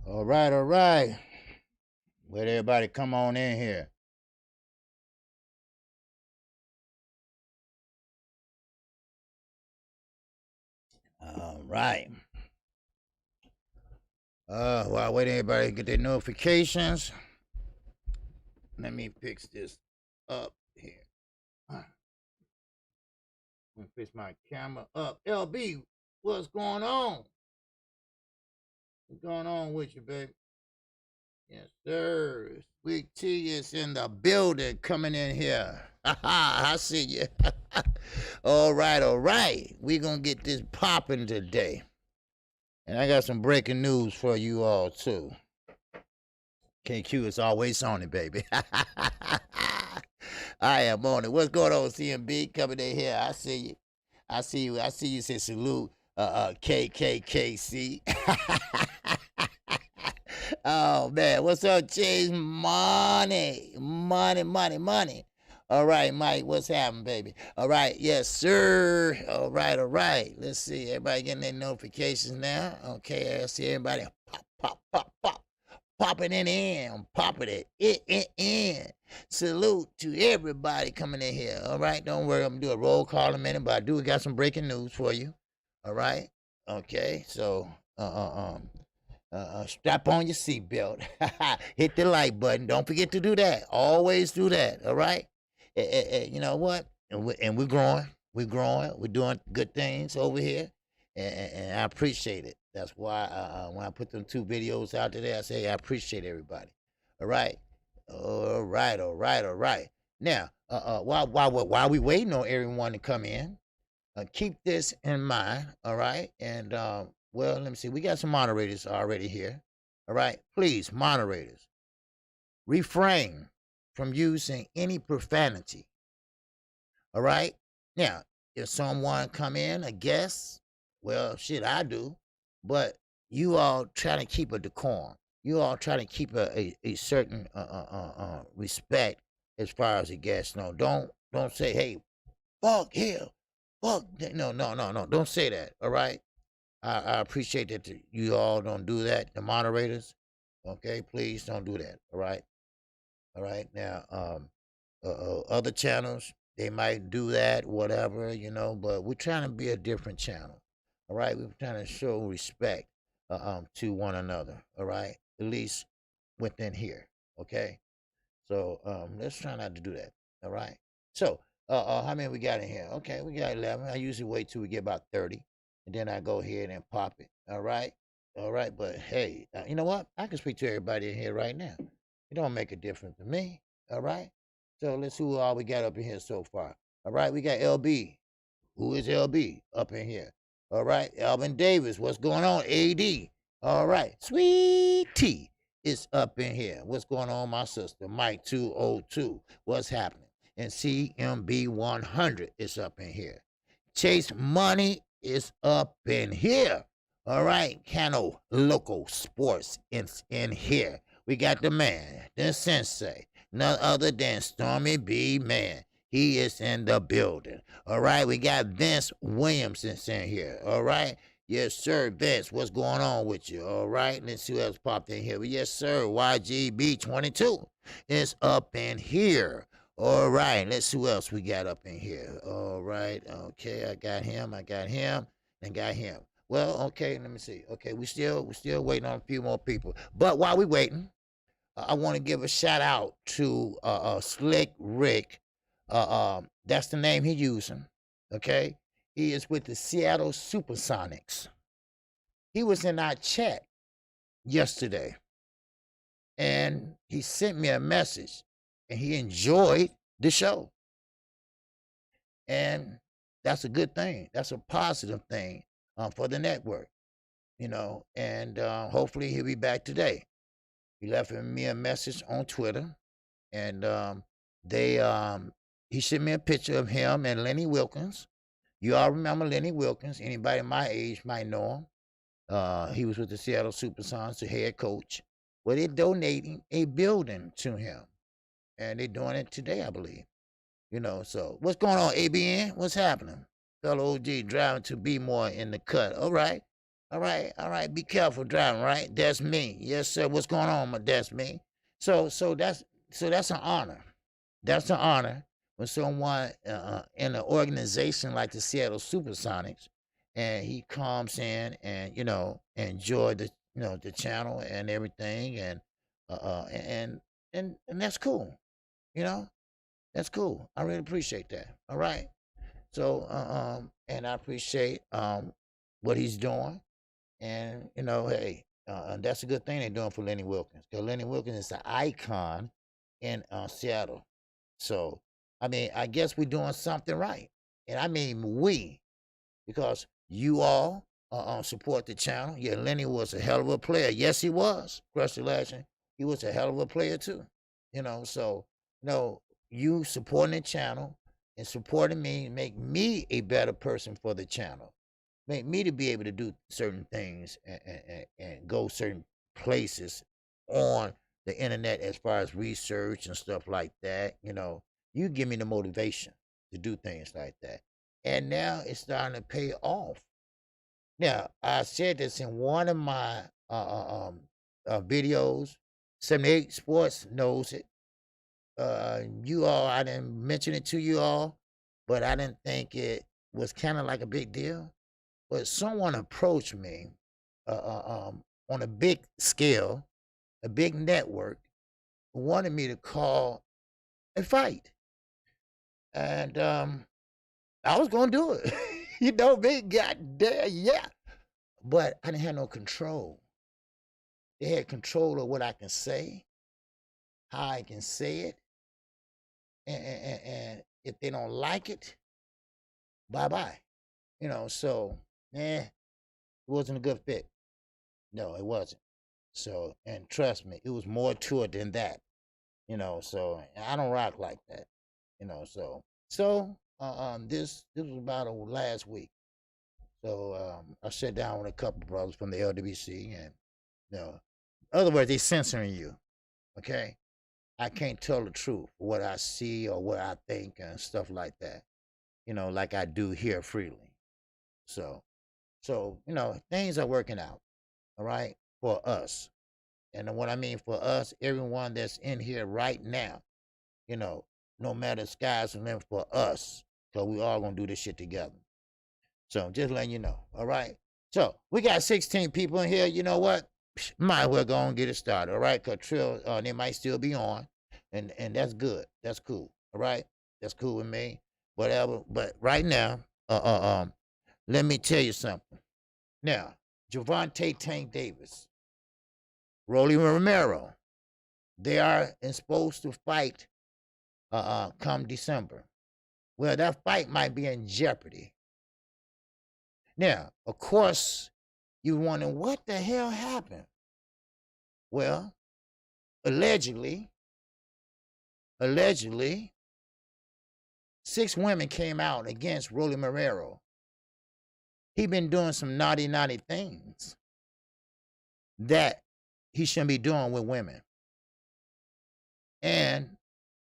All right, all right. Let everybody come on in here. All right. While waiting everybody to get their notifications, let me fix this up here. Let me fix my camera up. LB, what's going on? What's going on with you, baby? Yes, sir. Sweet Tea is in the building coming in here. I see you. All right, all right. We're going to get this popping today. And I got some breaking news for you all, too. KQ is always on it, baby. I am on it. What's going on, CMB? Coming in here. I see you. I see you. I see you say salute, KQKC. Oh, man. What's up, Chase? Money. Money, money, money. All right, Mike. What's happening, baby? All right. Yes, sir. All right, all right. Let's see. Everybody getting their notifications now. Okay, I see everybody pop, pop, pop, pop. Popping it in, popping it in. Salute to everybody coming in here. All right, don't worry, I'm gonna do a roll call in a minute, but we got some breaking news for you. All right, okay, so strap on your seatbelt, hit the like button. Don't forget to do that. Always do that. All right, you know what? And we're growing. We're growing. We're doing good things over here, and I appreciate it. That's why when I put them 2 videos out today, I say I appreciate everybody. All right, all right, all right, all right. Now, while we waiting on everyone to come in, keep this in mind. All right, and well, let me see. We got some moderators already here. All right, please, moderators, refrain from using any profanity. All right. Now, if someone come in, a guest, well, shit, I do. But you all try to keep a decorum. You all try to keep a certain respect as far as the guests know. Don't say, hey, fuck him, fuck. No, no, no, no. Don't say that. All right. I appreciate that you all don't do that. The moderators, okay, please don't do that. All right. All right. Now, other channels, they might do that, whatever, but we're trying to be a different channel. All right. We're trying to show respect to one another. All right. At least within here. Okay. So let's try not to do that. All right. So how many we got in here? Okay. We got 11. I usually wait till we get about 30 and then I go ahead and pop it. All right. All right. But hey, you know what? I can speak to everybody in here right now. It don't make a difference to me. All right. So let's see who all we got up in here so far. All right, we got LB. Who is LB up in here? All right, Alvin Davis. What's going on? AD. All right, Sweet Tea is up in here. What's going on, my sister? Mike 202. What's happening? And CMB 100 is up in here. Chase Money is up in here. All right, Cano Local Sports is in here. We got the man, the sensei, none other than Stormy B. Man. He is in the building. All right, we got Vince Williamson in here. All right. Yes, sir, Vince. What's going on with you? All right. Let's see who else popped in here. Yes, sir. YGB22 is up in here. All right. Let's see who else we got up in here. All right. Okay, I got him. I got him. And got him. Well, okay. Let me see. Okay, we're still waiting on a few more people. But while we're waiting, I want to give a shout out to Slick Rick. That's the name he's using. Okay, he is with the Seattle Supersonics. He was in our chat yesterday, and he sent me a message, and he enjoyed the show, and that's a good thing. That's a positive thing for the network, and hopefully he'll be back today. He left me a message on Twitter, and he sent me a picture of him and Lenny Wilkins. You all remember Lenny Wilkins. Anybody my age might know him. He was with the Seattle Supersonics, the head coach. Well, they're donating a building to him, and they're doing it today, I believe. So what's going on, ABN? What's happening? Fellow OG driving to be more in the cut. All right. All right. Be careful driving, right? That's me. Yes, sir. What's going on? That's me. So that's an honor. That's an honor when someone in an organization like the Seattle Supersonics, and he comes in and enjoy the the channel and everything, and that's cool. You know, that's cool. I really appreciate that. All right. So and I appreciate what he's doing, and hey, that's a good thing they're doing for Lenny Wilkins, because Lenny Wilkins is an icon in Seattle. So, I mean, I guess we're doing something right. And I mean we, because you all support the channel. Yeah, Lenny was a hell of a player. Yes, he was. Crusty Legend. He was a hell of a player too. So, you supporting the channel and supporting me make me a better person for the channel. Make me to be able to do certain things and go certain places on the internet as far as research and stuff like that. You give me the motivation to do things like that. And now it's starting to pay off. Now, I said this in one of my videos. 78 Sports knows it. You all, I didn't mention it to you all, but I didn't think it was kind of like a big deal. But someone approached me on a big scale, a big network, wanted me to call a fight. And I was going to do it. You know me, goddamn, yeah. But I didn't have no control. They had control of what I can say, how I can say it. And if they don't like it, bye-bye. So, it wasn't a good fit. No, it wasn't. So, and trust me, it was more to it than that. So I don't rock like that. This was about last week. So I sat down with a couple brothers from the LWC, and in other words, they censoring you. Okay, I can't tell the truth, what I see or what I think and stuff like that. Like I do here freely. So things are working out. All right, for us. And what I mean for us, everyone that's in here right now, no matter sky's the limit for us, because we all gonna do this shit together. So just letting you know, all right? So we got 16 people in here. You know what? Might as well go and get it started, all right? Because Trill, they might still be on, and that's good. That's cool, all right? That's cool with me, whatever. But right now, let me tell you something. Now, Gervonta Tank Davis, Rolly Romero, they are supposed to fight come December. Well, that fight might be in jeopardy. Now, of course, you're wondering what the hell happened. Well, allegedly, 6 women came out against Rolly Romero. He been doing some naughty things that he shouldn't be doing with women. And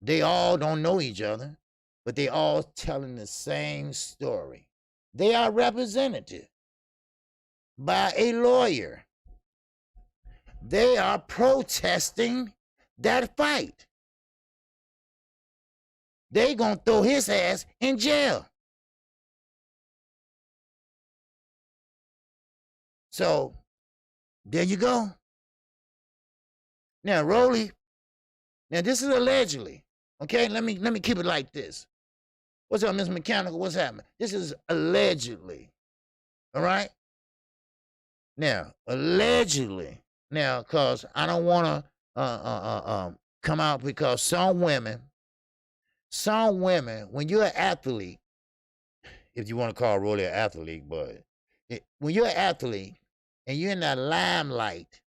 they all don't know each other, but they all telling the same story. They are represented by a lawyer. They are protesting that fight. They gonna throw his ass in jail. So there you go. Now, Rolly. Now this is allegedly. Okay, let me keep it like this. What's up, Miss Mechanical? What's happening? This is allegedly. All right. Now, allegedly. Now, because I don't want to come out, because some women, when you're an athlete, if you want to call Rolly an athlete, but when you're an athlete and you're in that limelight,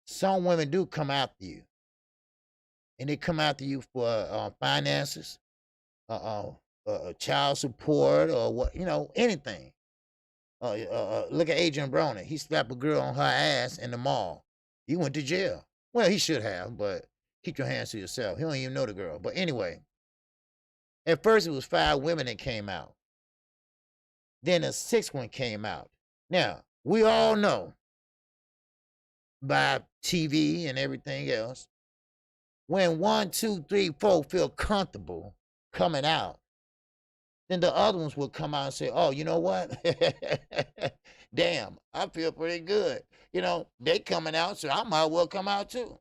some women do come after you. And they come after you for finances, child support, or what, anything. Look at Adrian Broner. He slapped a girl on her ass in the mall. He went to jail. Well, he should have, but keep your hands to yourself. He don't even know the girl. But anyway, at first it was 5 women that came out. Then a 6th one came out. Now, we all know by TV and everything else, when 1, 2, 3, 4 feel comfortable coming out, then the other ones will come out and say, oh, you know what? Damn, I feel pretty good. You know, they coming out, so I might well come out too.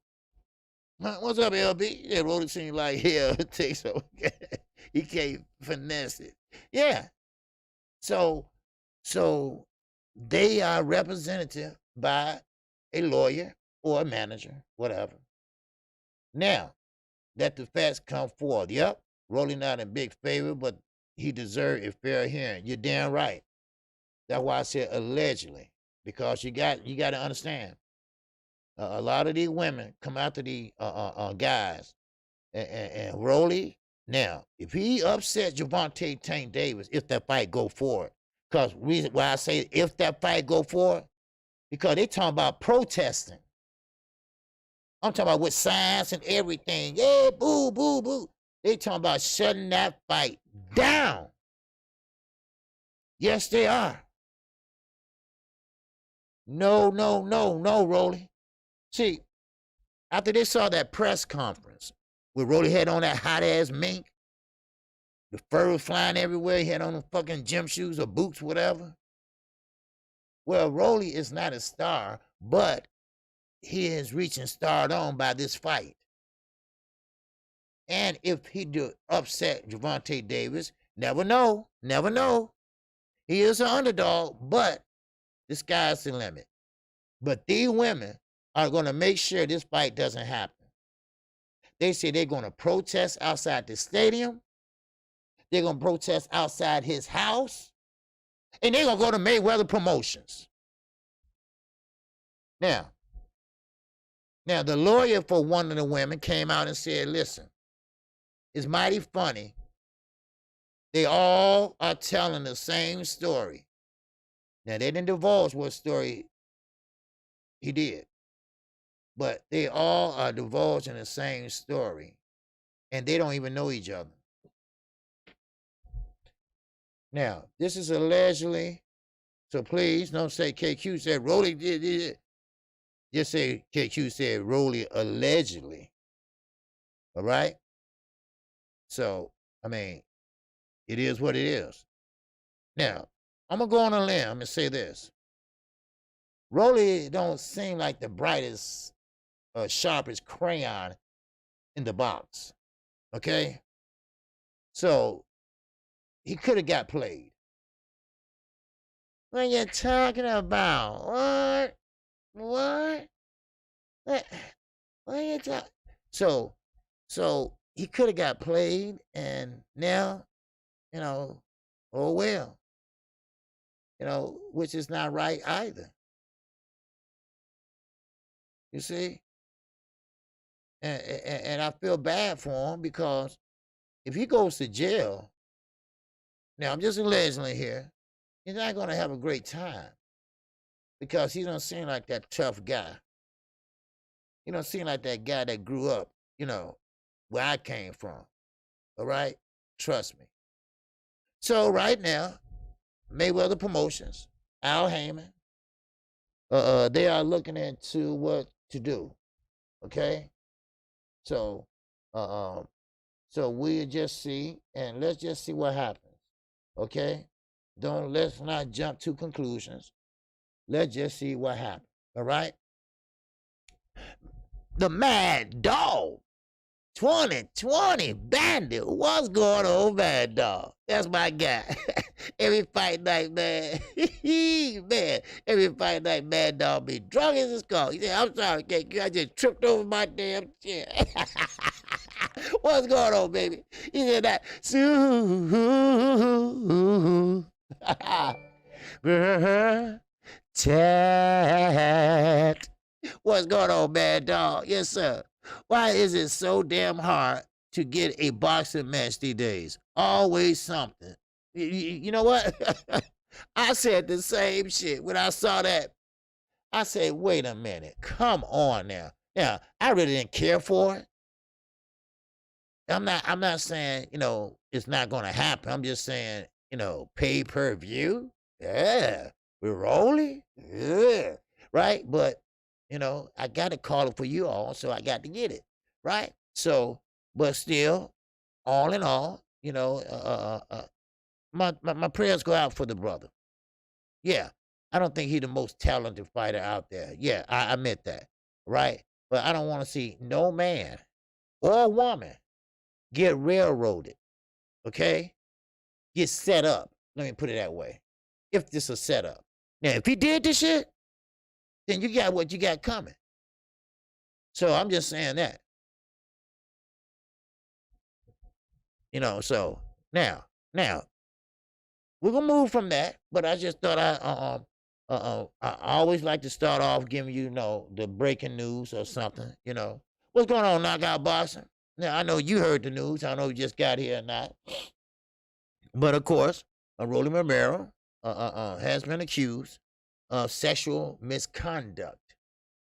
What's up, LB? Yeah, wrote it seems like, yeah, it takes so he can't finesse it. Yeah. So they are represented by a lawyer or a manager, whatever. Now, let the facts come forward. Yep, Rolly not in big favor, but he deserved a fair hearing. You're damn right. That's why I said allegedly, because you got to understand. A lot of these women come after these guys, and Rolly. Now, if he upset Gervonta Tank Davis, if that fight go forward, because reason why I say if that fight go forward, because they talking about protesting. I'm talking about with signs and everything. Yeah, boo, boo, boo. They talking about shutting that fight down. Yes, they are. No, Rolly. See, after they saw that press conference where Rolly had on that hot ass mink, the fur was flying everywhere, he had on the fucking gym shoes or boots, whatever. Well, Rolly is not a star, but he is reaching stardom by this fight. And if he do upset Gervonta Davis, never know. He is an underdog, but the sky's the limit. But these women are going to make sure this fight doesn't happen. They say they're going to protest outside the stadium. They're going to protest outside his house. And they're going to go to Mayweather Promotions. Now, the lawyer for one of the women came out and said, listen, it's mighty funny. They all are telling the same story. Now, they didn't divulge what story he did, but they all are divulging the same story, and they don't even know each other. Now, this is allegedly, so please don't say KQ said Rolly did it. Just say KQ said Rolly allegedly. All right? So, I mean, it is what it is. Now, I'm going to go on a limb and say this. Rolly don't seem like the brightest, sharpest crayon in the box. Okay? So, he could have got played. What are you talking about? What are you talking? So he could have got played, and now, oh well. Which is not right either. You see? And I feel bad for him because if he goes to jail, now I'm just allegedly here, he's not going to have a great time because he don't seem like that tough guy. He don't seem like that guy that grew up, where I came from. All right? Trust me. So right now, Mayweather Promotions, Al Heyman, they are looking into what to do. Okay? So we'll just see, and let's just see what happens. Okay? Let's not jump to conclusions. Let's just see what happens. All right? The Mad Dog 2020 Bandit. What's going on, Mad Dog? That's my guy. Every fight night, man. Man, every fight night, Mad Dog be drunk as a skull. He said, I'm sorry, KQ, I just tripped over my damn chair. What's going on, baby? He said that. Tat. What's going on, Mad Dog? Yes, sir. Why is it so damn hard to get a boxing match these days? Always something. You know what? I said the same shit when I saw that. I said, wait a minute. Come on now. Yeah, I really didn't care for it. I'm not saying, it's not going to happen. I'm just saying, pay-per-view. Yeah. We're rolling? Yeah. Right? But, I got to call it for you all, so I got to get it. Right? So, but still, all in all, my prayers go out for the brother. Yeah. I don't think he's the most talented fighter out there. Yeah, I admit that. Right? But I don't want to see no man or woman get railroaded. Okay? Get set up. Let me put it that way. If this is a setup. Now, if he did this shit, then you got what you got coming. So I'm just saying that. So now, we're gonna move from that, but I just thought I always like to start off giving the breaking news or something. What's going on, knockout boxing? Now I know you heard the news. I don't know if you just got here or not, but of course, Rolly Romero has been accused of sexual misconduct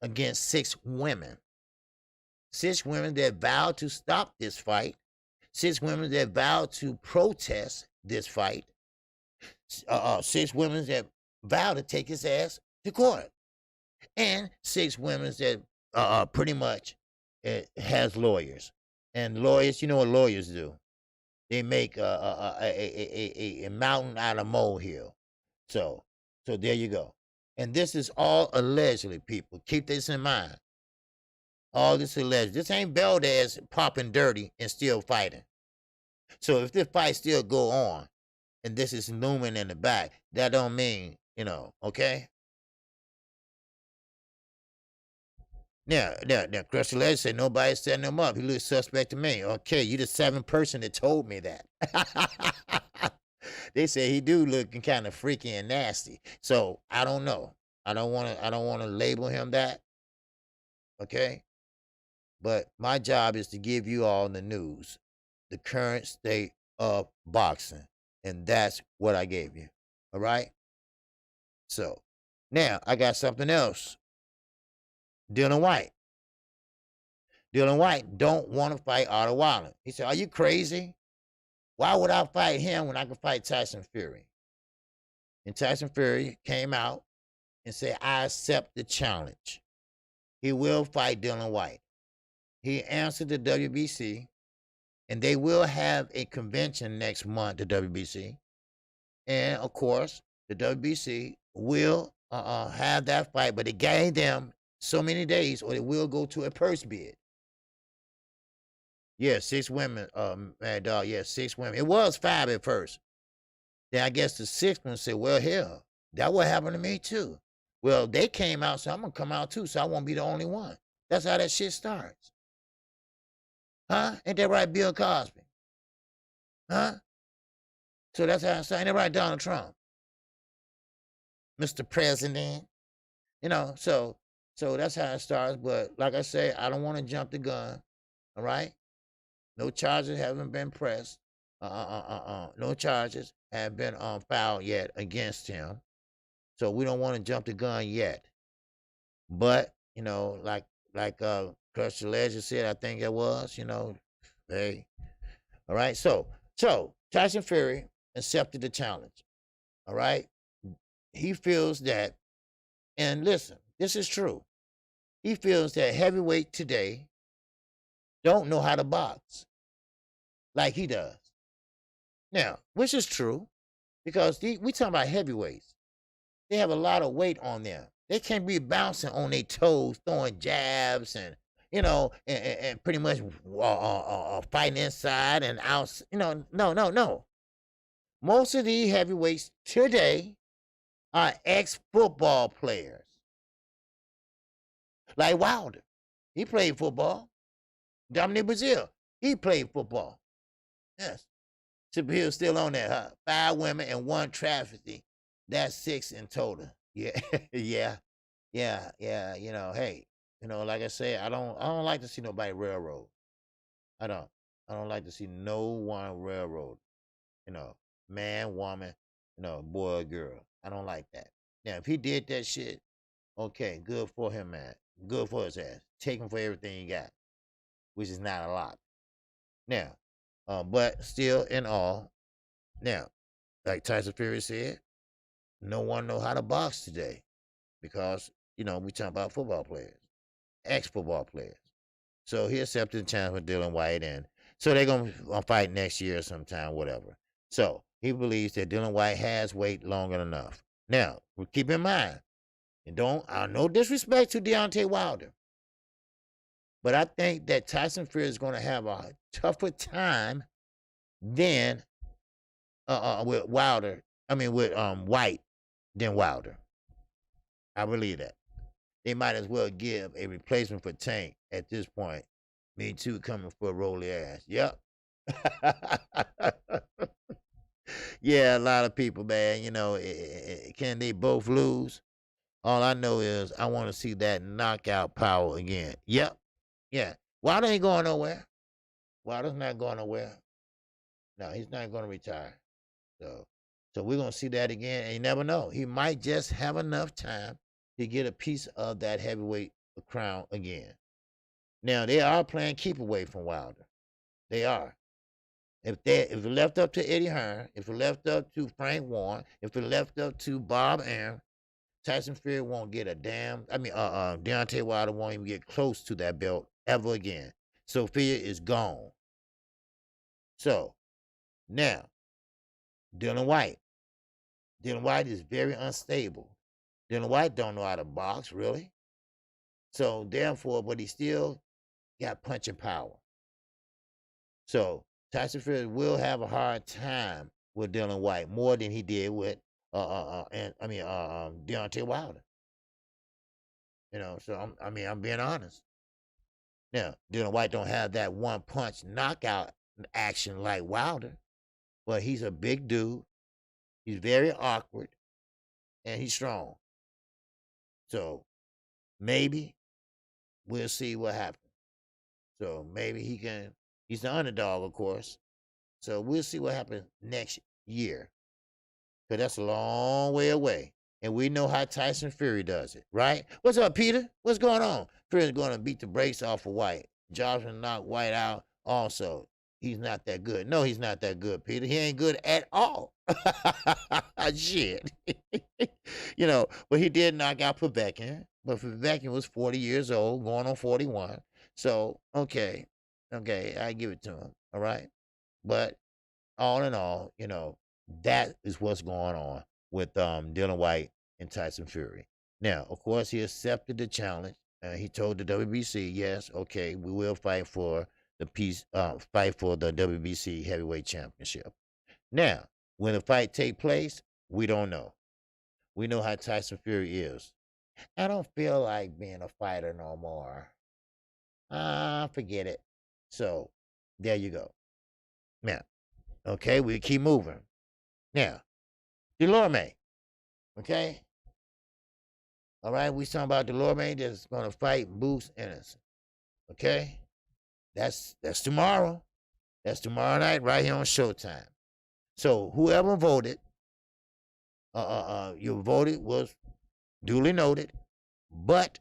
against 6 women. 6 women that vowed to stop this fight. 6 women that vowed to protest this fight. 6 women that vowed to take his ass to court. And 6 women that pretty much has lawyers. And lawyers, you know what lawyers do? They make a mountain out of molehill. So there you go. And this is all allegedly, people. Keep this in mind. All this alleged. This ain't Valdez popping dirty and still fighting. So if this fight still go on, and this is looming in the back, that don't mean, okay? Now, Crystal Edge said nobody's setting him up. He looks suspect to me. Okay, you the 7th person that told me that. They say he do looking kind of freaky and nasty. So I don't know. I don't want to label him that. Okay? But my job is to give you all the news, the current state of boxing. And that's what I gave you. All right? So now I got something else. Dylan White. Dylan White don't want to fight Otto Wilder. He said, are you crazy? Why would I fight him when I could fight Tyson Fury? And Tyson Fury came out and said, I accept the challenge. He will fight Dylan White. He answered the WBC, and they will have a convention next month, the WBC. And, of course, the WBC will have that fight, but it gave them so many days, or it will go to a purse bid. Yeah, 6 women, Mad Dog. Yeah, 6 women. It was 5 at first. Then I guess the 6th one said, well, hell, that what happened to me too. Well, they came out, so I'm going to come out too, so I won't be the only one. That's how that shit starts. Huh? Ain't that right, Bill Cosby? Huh? So that's how it starts. Ain't that right, Donald Trump? Mr. President? So that's how it starts. But like I say, I don't want to jump the gun. All right? No charges haven't been pressed. No charges have been filed yet against him. So we don't want to jump the gun yet. But, like Crusher Legend said, I think it was, hey. All right. So Tyson Fury accepted the challenge. All right. He feels that, and listen, this is true. He feels that heavyweight today don't know how to box like he does. Now, which is true, because we talking about heavyweights. They have a lot of weight on them. They can't be bouncing on their toes, throwing jabs and, and pretty much fighting inside and out. No. Most of these heavyweights today are ex-football players. Like Wilder. He played football. Dominic Brazil. He played football. Yes. Chip Hill's still on there, huh? 5 women and 1 travesty. That's 6 in total. Yeah, yeah. Hey, like I said, I don't like to see nobody railroad. I don't like to see no one railroad. Man, woman, boy or girl. I don't like that. Now, if he did that shit, okay, good for him, man. Good for his ass. Take him for everything he got, which is not a lot. Now, but still in all, now, like Tyson Fury said, no one know how to box today because, we talking about football players, ex-football players. So he accepted the challenge with Dylan White, and so they're going to fight next year sometime, whatever. So he believes that Dylan White has waited longer enough. Now, keep in mind, and no disrespect to Deontay Wilder, but I think that Tyson Fury is going to have a tougher time than with Wilder. I mean, with White than Wilder. I believe that. They might as well give a replacement for Tank at this point. Me too, coming for a roll their ass. Yep. Yeah, a lot of people, man. Can they both lose? All I know is I want to see that knockout power again. Yep. Yeah. Wilder ain't going nowhere. Wilder's not going nowhere. No, he's not going to retire. So we're going to see that again. And you never know. He might just have enough time to get a piece of that heavyweight crown again. Now, they are playing keep away from Wilder. They are. If it left up to Eddie Hearn, if it left up to Frank Warren, if it left up to Bob Arum, Tyson Fury won't get a damn. Deontay Wilder won't even get close to that belt ever again. Sophia is gone. So now, Dylan White. Dylan White is very unstable. Dylan White don't know how to box, really. So therefore, but he still got punching power. So Tyson Fury will have a hard time with Dylan White more than he did with Deontay Wilder. So I'm being honest. Now, Dylan White don't have that one punch knockout action like Wilder, but he's a big dude. He's very awkward, and he's strong. So maybe we'll see what happens. So maybe he can. He's the underdog, of course. So we'll see what happens next year. Because that's a long way away. And we know how Tyson Fury does it, right? What's up, Peter? What's going on? Fury's going to beat the brakes off of White. Jobs will knock White out also. He's not that good. No, he's not that good, Peter. He ain't good at all. Shit. But he did knock out Povetkin. But Povetkin was 40 years old, going on 41. So, okay, I give it to him, all right? But all in all, that is what's going on with Dylan White and Tyson Fury. Now, of course, he accepted the challenge. He told the WBC, yes, okay, we will fight for the WBC Heavyweight Championship. Now, when the fight take place, we don't know. We know how Tyson Fury is. I don't feel like being a fighter no more. Forget it. So, there you go. Now, okay, we keep moving. Now, Delorme, okay? All right, we talking about Delorme that's going to fight Bruce Ennis, okay? That's tomorrow. That's tomorrow night right here on Showtime. So whoever voted, your voted was duly noted, but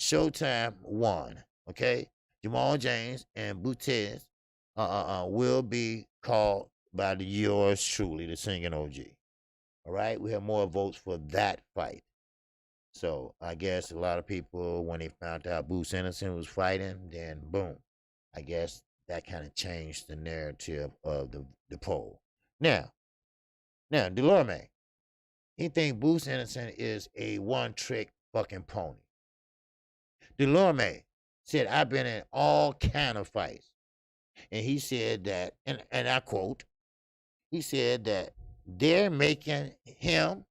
Showtime won, okay? Jamal James and Butez will be called by the yours truly, the singing OG. All right, we have more votes for that fight. So I guess a lot of people, when they found out Bruce Anderson was fighting, then boom, I guess that kind of changed the narrative of the poll. Now, Delorme, he think Bruce Anderson is a one-trick fucking pony. Delorme said, I've been in all kind of fights. And he said that, and I quote, he said that they're making him,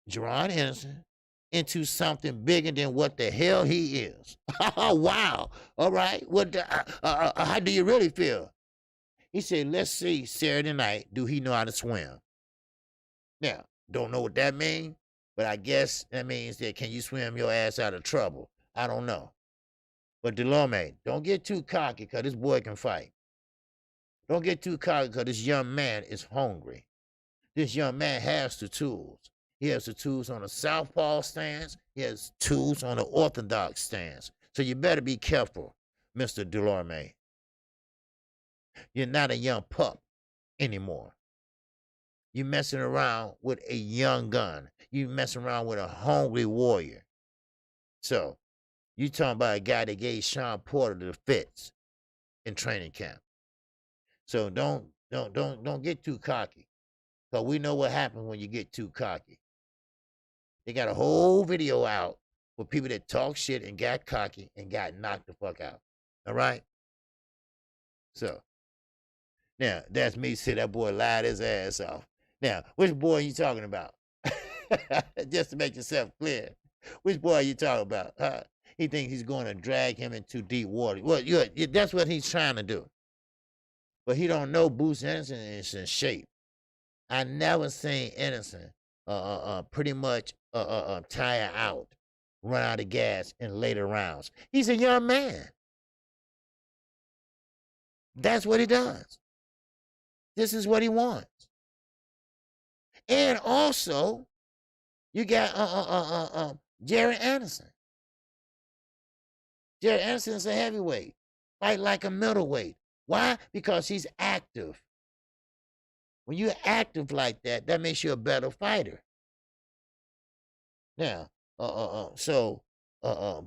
Jerron Henderson, into something bigger than what the hell he is. Wow. All right. How do you really feel? He said, let's see Saturday night, do he know how to swim? Now, don't know what that means, but I guess that means that can you swim your ass out of trouble? I don't know. But Delorme, don't get too cocky because this boy can fight. Don't get too cocky because this young man is hungry. This young man has the tools. He has the tools on the southpaw stance. He has tools on the orthodox stance. So you better be careful, Mr. Delorme. You're not a young pup anymore. You messing around with a young gun. You messing around with a hungry warrior. So you talking about a guy that gave Sean Porter the fits in training camp. So don't get too cocky. Cause we know what happens when you get too cocky. They got a whole video out for people that talk shit and got cocky and got knocked the fuck out. All right? So now that's me say that boy lied his ass off. Now, which boy are you talking about? Just to make yourself clear. Which boy are you talking about? He thinks he's going to drag him into deep water. Well, that's what he's trying to do. But he don't know Bruce Anderson is in shape. I never seen Anderson pretty much tire out, run out of gas in later rounds. He's a young man. That's what he does. This is what he wants. And also, you got Jared Anderson. Jared Anderson is a heavyweight. Fight like a middleweight. Why? Because he's active. When you're active like that, that makes you a better fighter. Now, so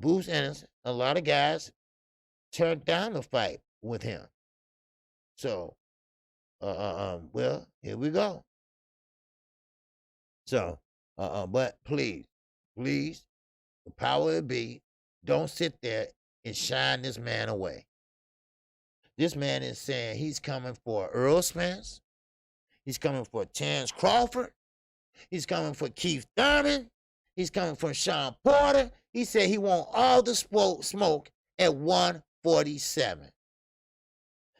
Bruce Anderson, a lot of guys turned down the fight with him. So, well, here we go. So, but please, the power of be, don't sit there and shine this man away. This man is saying he's coming for Earl Spence. He's coming for Terrence Crawford. He's coming for Keith Thurman. He's coming for Sean Porter. He said he want all the smoke at 147.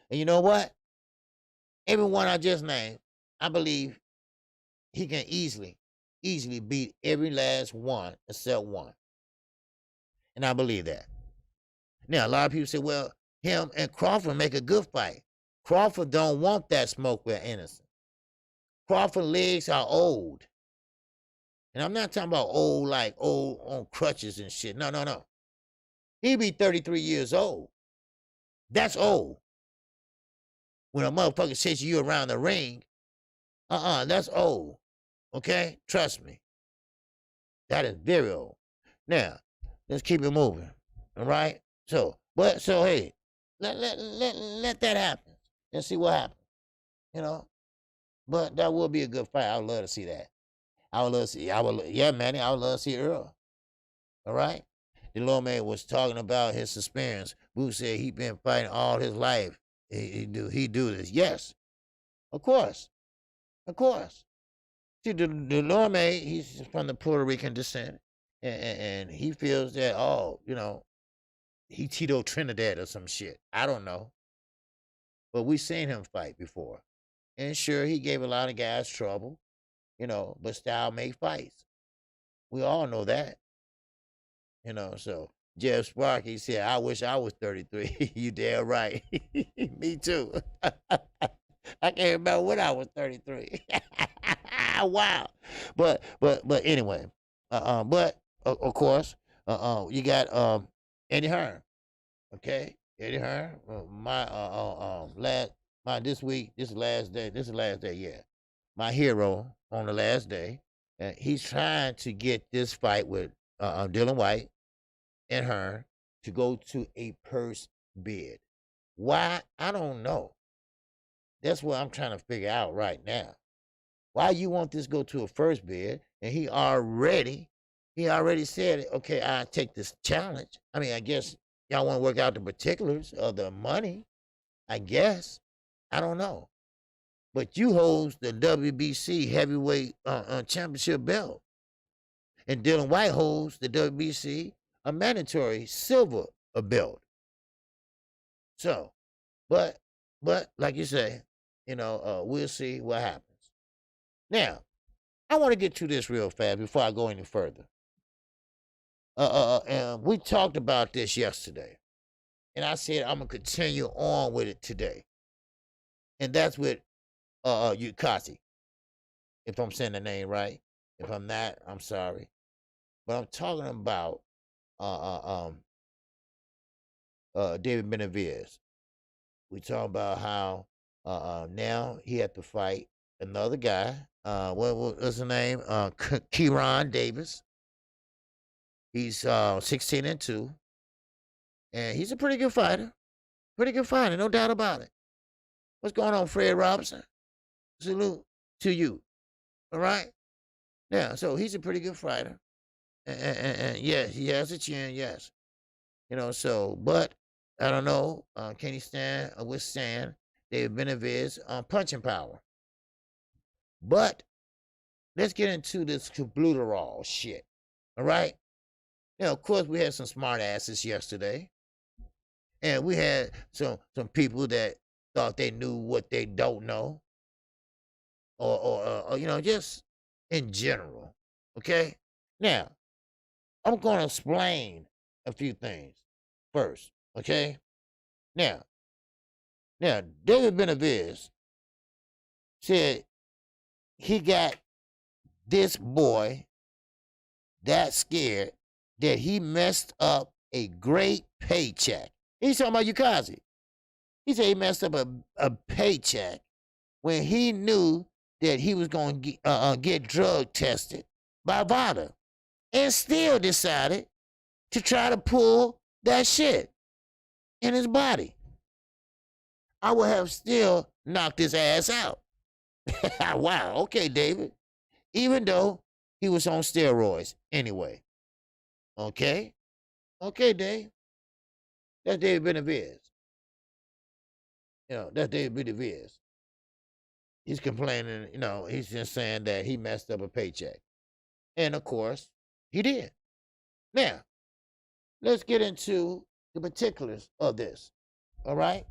And you know what? Everyone I just named, I believe he can easily beat every last one except one. And I believe that. Now, a lot of people say, well, him and Crawford make a good fight. Crawford don't want that smoke with Anderson. Crawford's legs are old. And I'm not talking about old like old on crutches and shit. No. He be 33 years old. That's old. When a motherfucker chases you around the ring, that's old. Okay? Trust me. That is very old. Now, let's keep it moving. All right? So hey, let that happen. Let's see what happens. You know? But that will be a good fight. I would love to see that. I would love to see Earl. All right? The little man was talking about his experience. Bruce said he been fighting all his life. He do this. Yes. Of course. See, the little man, he's from the Puerto Rican descent. And he feels that, he Tito Trinidad or some shit. I don't know. But we seen him fight before. And sure, he gave a lot of guys trouble, but style make fights. We all know that. So Jeff Sparky said, I wish I was 33. You damn right. Me too. I can't remember when I was 33. Wow. But anyway, but of course, you got Eddie Hearn. Okay? Eddie Hearn, this is the last day, yeah. My hero on the last day. He's trying to get this fight with Dylan White and Hearn to go to a purse bid. Why? I don't know. That's what I'm trying to figure out right now. Why you want this to go to a first bid? And he already said, okay, I'll take this challenge. I mean, I guess y'all want to work out the particulars of the money. I guess. I don't know. But you hold the WBC heavyweight championship belt. And Dylan White holds the WBC a mandatory silver belt. So, but like you say, we'll see what happens. Now, I want to get to this real fast before I go any further. And we talked about this yesterday. And I said I'm gonna continue on with it today. And that's with UZCATEQUI. If I'm saying the name right. If I'm not, I'm sorry. But I'm talking about David Benavidez. We talking about how now he had to fight another guy, What's his name? Kieran Davis. He's 16-2, and he's a pretty good fighter. Pretty good fighter, no doubt about it. What's going on, Fred Robinson? Salute to you. All right. Yeah. So he's a pretty good fighter, and yeah, he has a chin. Yes. You know. So, but I don't know. Can he stand or withstand David Benavidez punching power? But let's get into this Kabluterol shit. All right. You know, of course, we had some smart asses yesterday, and we had some people that thought they knew what they don't know, or you know, just in general. Okay. Now, I'm going to explain a few things first. Okay. Now, David Benavidez said he got this boy that scared that he messed up a great paycheck. He's talking about UZCATEQUI. He said he messed up a paycheck when he knew that he was going to get drug tested by VALDEZ, and still decided to try to pull that shit in his body. I would have still knocked his ass out. Wow, okay, David. Even though he was on steroids anyway. Okay? Okay, Dave. That's David Benavidez. You know, that's David Benavidez. He's complaining, you know, he's just saying that he messed up a paycheck. And of course, he did. Now, let's get into the particulars of this. All right?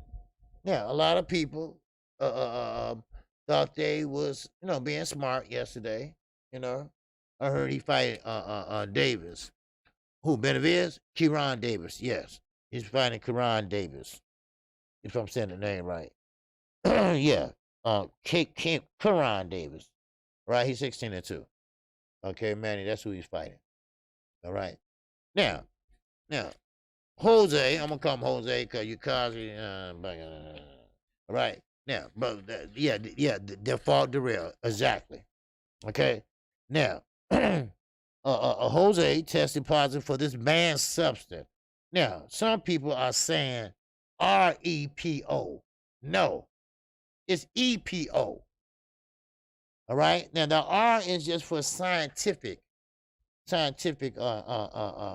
Now, a lot of people thought they was, you know, being smart yesterday. You know, I heard he fight Davis. Who, Benavidez? Kieran Davis, yes. He's fighting Kieran Davis, if I'm saying the name right. Yeah, Kieran Davis, right? He's 16-2. Okay, Manny, that's who he's fighting. All right. Now, Jose, I'm gonna call him Jose because UZCATEQUI. All right. Now, but the fault derail, exactly. Okay. Now, Jose tested positive for this banned substance. Now, some people are saying rEPO. No, it's EPO. All right. Now, the R is just for scientific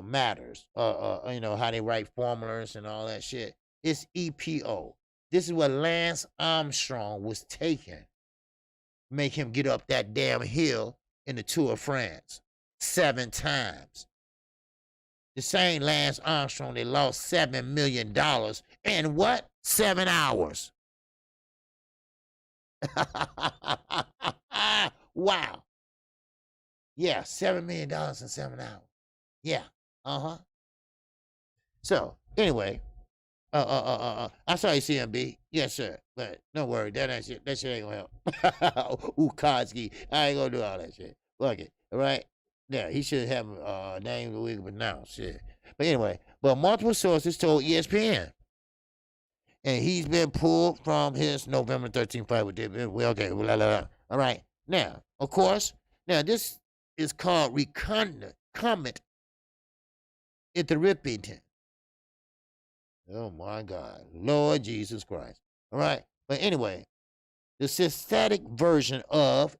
matters. You know how they write formulas and all that shit. It's EPO. This is what Lance Armstrong was taking. Make him get up that damn hill in the Tour of France 7 times. The same Lance Armstrong, they lost $7 million in what? 7 hours. Wow. Yeah, $7 million in 7 hours. Yeah. So, anyway, I saw you, CMB. Yes, sir. But don't worry, that shit ain't gonna help. Ukowski, I ain't gonna do all that shit. Fuck it. All right? Yeah, he should have a name that we can pronounce. Shit. But anyway, multiple sources told ESPN. And he's been pulled from his November 13th fight with David. Well, okay, blah, blah, blah. All right. Now, of course, this is called recombinant erythropoietin. Oh my God, Lord Jesus Christ. All right. But anyway, the synthetic version of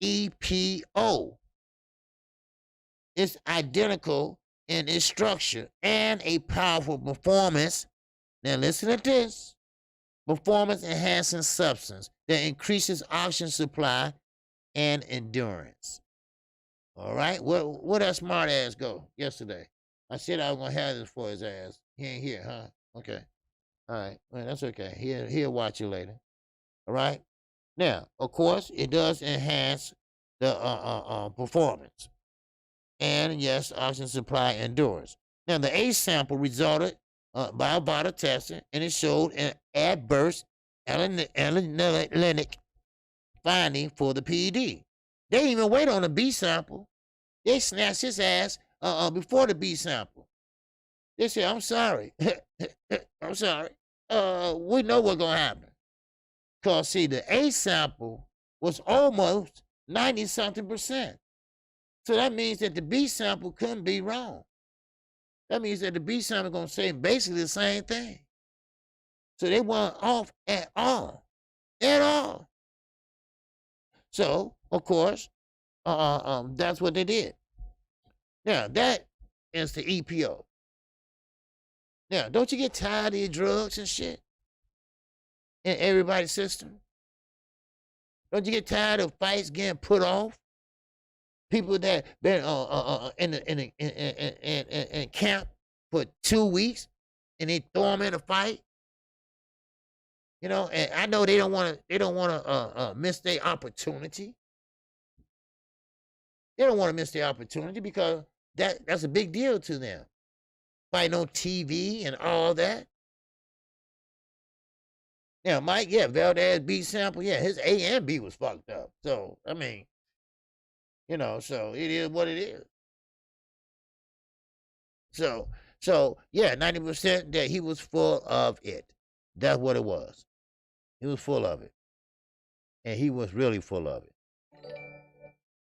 EPO is identical in its structure and a powerful performance. Now listen to this. Performance enhancing substance that increases oxygen supply and endurance. All right. Where that smart ass go yesterday? I said I was gonna have this for his ass. He ain't here, huh? Okay. All right. Well, that's okay. He'll watch you later. All right. Now, of course, it does enhance the performance. And yes, oxygen supply endurance. Now, the A sample resulted by VALDEZ testing, and it showed an adverse analytic finding for the PED. They didn't even wait on the B sample. They snatched his ass before the B sample. They said, I'm sorry. I'm sorry. We know what's going to happen. Because, see, the A sample was almost 90-something%. So that means that the B sample couldn't be wrong. That means that the B sample going to say basically the same thing. So they weren't off at all. At all. So, of course, that's what they did. Now, that is the EPO. Now, don't you get tired of your drugs and shit in everybody's system? Don't you get tired of fights getting put off? People that been in camp for 2 weeks and they throw them in a fight. You know, and I know they don't want to miss their opportunity. They don't want to miss their opportunity because that's a big deal to them. Fighting on TV and all that. Now, Mike, yeah, Valdez B sample, yeah, his A and B was fucked up. So, I mean, you know, so it is what it is. So yeah, 90% that he was full of it. That's what it was. He was full of it. And he was really full of it.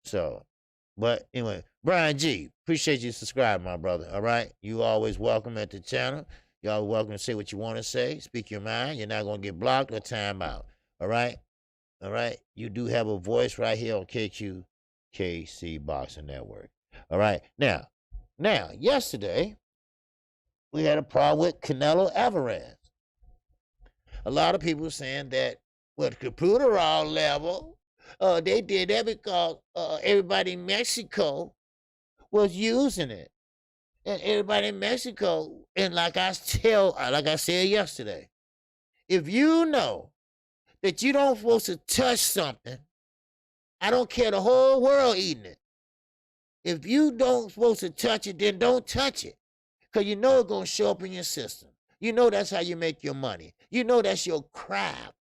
So, but anyway, Brian G, appreciate you subscribing, my brother. All right? You always welcome at the channel. You always welcome to say what you want to say. Speak your mind. You're not going to get blocked or timed out. All right? All right? You do have a voice right here on KQKC Boxing Network. All right? Now, yesterday, we had a problem with Canelo Alvarez. A lot of people saying that with computer level, they did that because everybody in Mexico was using it. And everybody in Mexico, and like I said yesterday, if you know that you don't supposed to touch something, I don't care the whole world eating it. If you don't supposed to touch it, then don't touch it. Because you know it's going to show up in your system. You know that's how you make your money. You know that's your craft.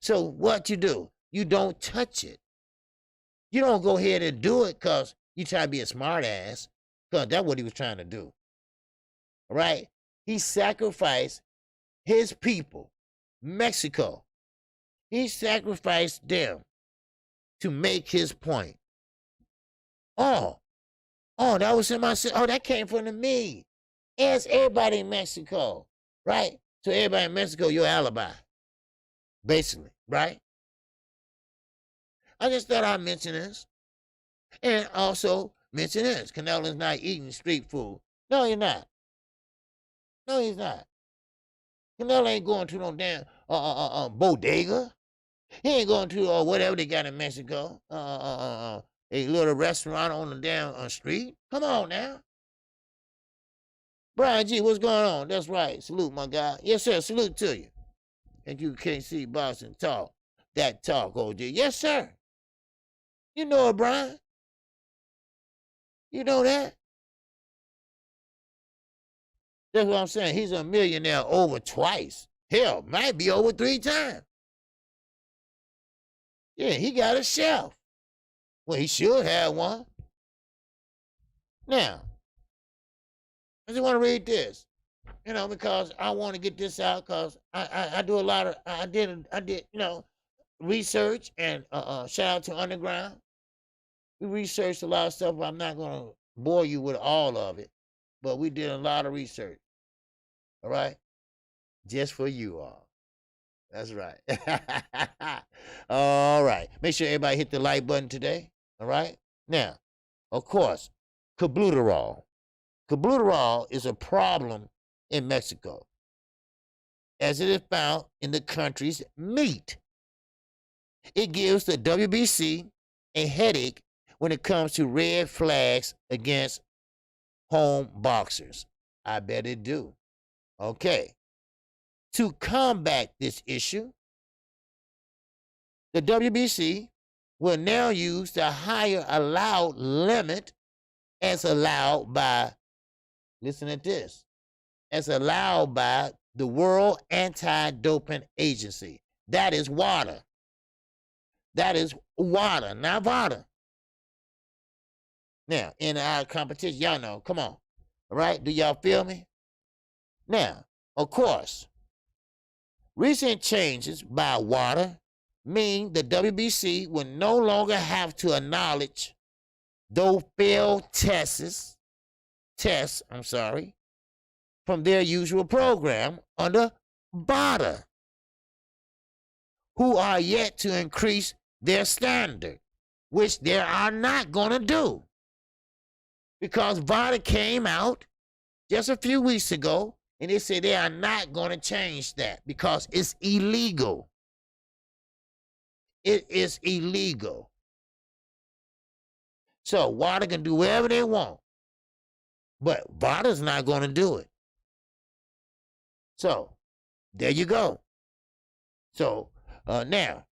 So what you do, you don't touch it. You don't go ahead and do it because you try to be a smart ass, because that's what he was trying to do. All right? He sacrificed his people, Mexico. He sacrificed them to make his point. Oh, that was in my, that came from me. Ask everybody in Mexico, right? So everybody in Mexico, your alibi, basically, right? I just thought I'd mention this. And also mention this. Canelo's not eating street food. No, you're not. No, he's not. Canelo ain't going to no damn bodega. He ain't going to whatever they got in Mexico. A little restaurant on the damn street. Come on now. Brian G, what's going on? That's right. Salute, my guy. Yes, sir. Salute to you. And you can't see Boston talk. That talk, OG. Yes, sir. You know it, Brian. You know that? That's what I'm saying. He's a millionaire over twice. Hell, might be over 3 times. Yeah, he got a shelf. Well, he should have one. Now, I just want to read this, you know, because I want to get this out, because I do a lot of, I did, you know, research, and shout out to Underground. We researched a lot of stuff. I'm not going to bore you with all of it, but we did a lot of research. All right? Just for you all. That's right. All right. Make sure everybody hit the like button today. All right? Now, of course, Clenbuterol. Clenbuterol is a problem in Mexico, as it is found in the country's meat. It gives the WBC a headache when it comes to red flags against home boxers. I bet it do. Okay. To combat this issue, the WBC will now use the higher allowed limit as allowed by, listen to this, as allowed by the World Anti-Doping Agency. That is WADA. That is WADA, not VADA. Now, in our competition, y'all know, come on. All right, do y'all feel me? Now, of course, recent changes by WADA mean the WBC will no longer have to acknowledge those failed tests, from their usual program under VADA, who are yet to increase their standard, which they are not going to do. Because VADA came out just a few weeks ago and they said they are not going to change that because it's illegal. It is illegal. So WADA can do whatever they want, but VADA's not going to do it. So there you go. So now,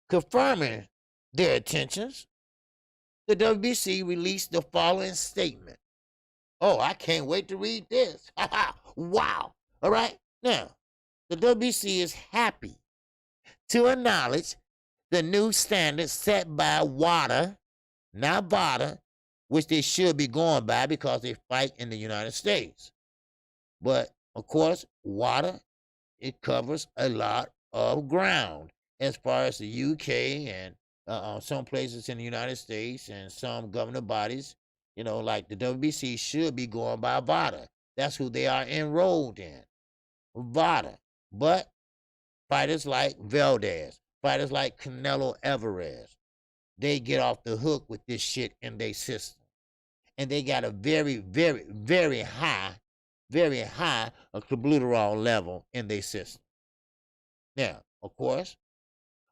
confirming their intentions, the WBC released the following statement. Oh, I can't wait to read this. Wow. All right. Now, the WBC is happy to acknowledge the new standards set by WADA, not VADA, which they should be going by because they fight in the United States. But, of course, WADA, it covers a lot of ground as far as the UK and some places in the United States and some governing bodies, you know, like the WBC should be going by VADA. That's who they are enrolled in, VADA. But fighters like VALDEZ, fighters like Canelo Alvarez, they get off the hook with this shit in their system. And they got a very, very, very high clenbuterol level in their system. Now, of course,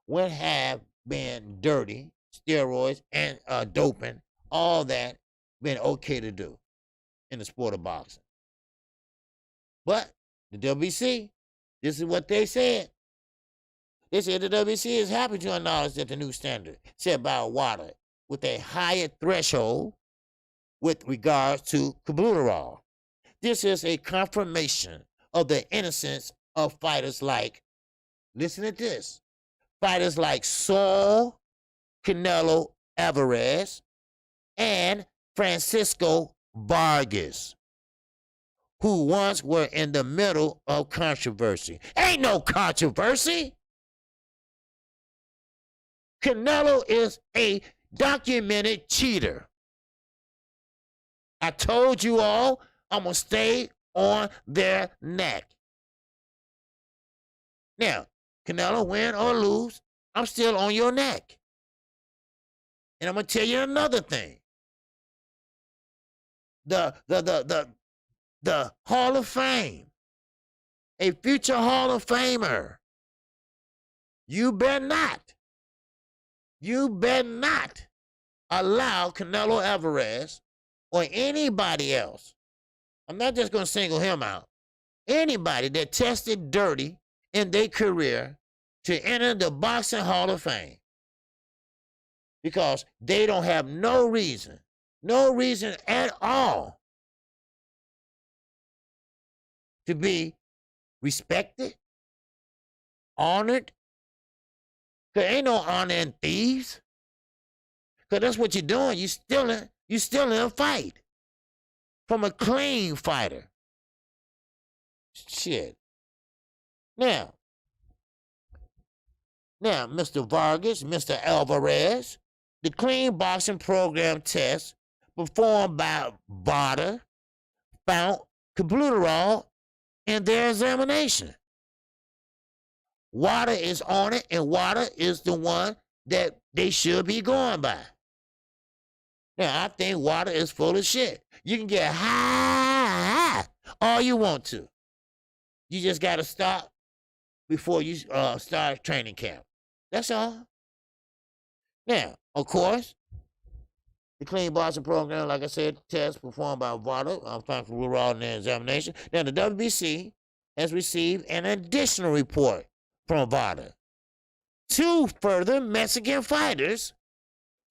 when have been dirty, steroids and doping, all that been okay to do in the sport of boxing. But the WBC, this is what they said. They said the WBC is happy to acknowledge that the new standard set by WADA with a higher threshold with regards to clenbuterol. This is a confirmation of the innocence of fighters like, listen to this, fighters like Saul Canelo Alvarez and Francisco Vargas, who once were in the middle of controversy. Ain't no controversy. Canelo is a documented cheater. I told you all, I'm going to stay on their neck. Now, Canelo, win or lose, I'm still on your neck. And I'm going to tell you another thing. The Hall of Fame, a future Hall of Famer, you better not allow Canelo Alvarez or anybody else, I'm not just going to single him out, anybody that tested dirty in their career to enter the Boxing Hall of Fame. Because they don't have no reason at all to be respected, honored. Because ain't no honor in thieves. Because that's what you're doing. You're stealing a fight from a clean fighter. Shit. Now, Mr. Vargas, Mr. Alvarez, the clean boxing program test performed by VADA found clenbuterol in their examination. WADA is on it, and WADA is the one that they should be going by. Now, I think WADA is full of shit. You can get high all you want to. You just got to stop before you start training camp. That's all. Now, of course, the clean boxing program, like I said, test performed by VADA, found clenbuterol in their examination. Now, the WBC has received an additional report from VADA. 2 further Mexican fighters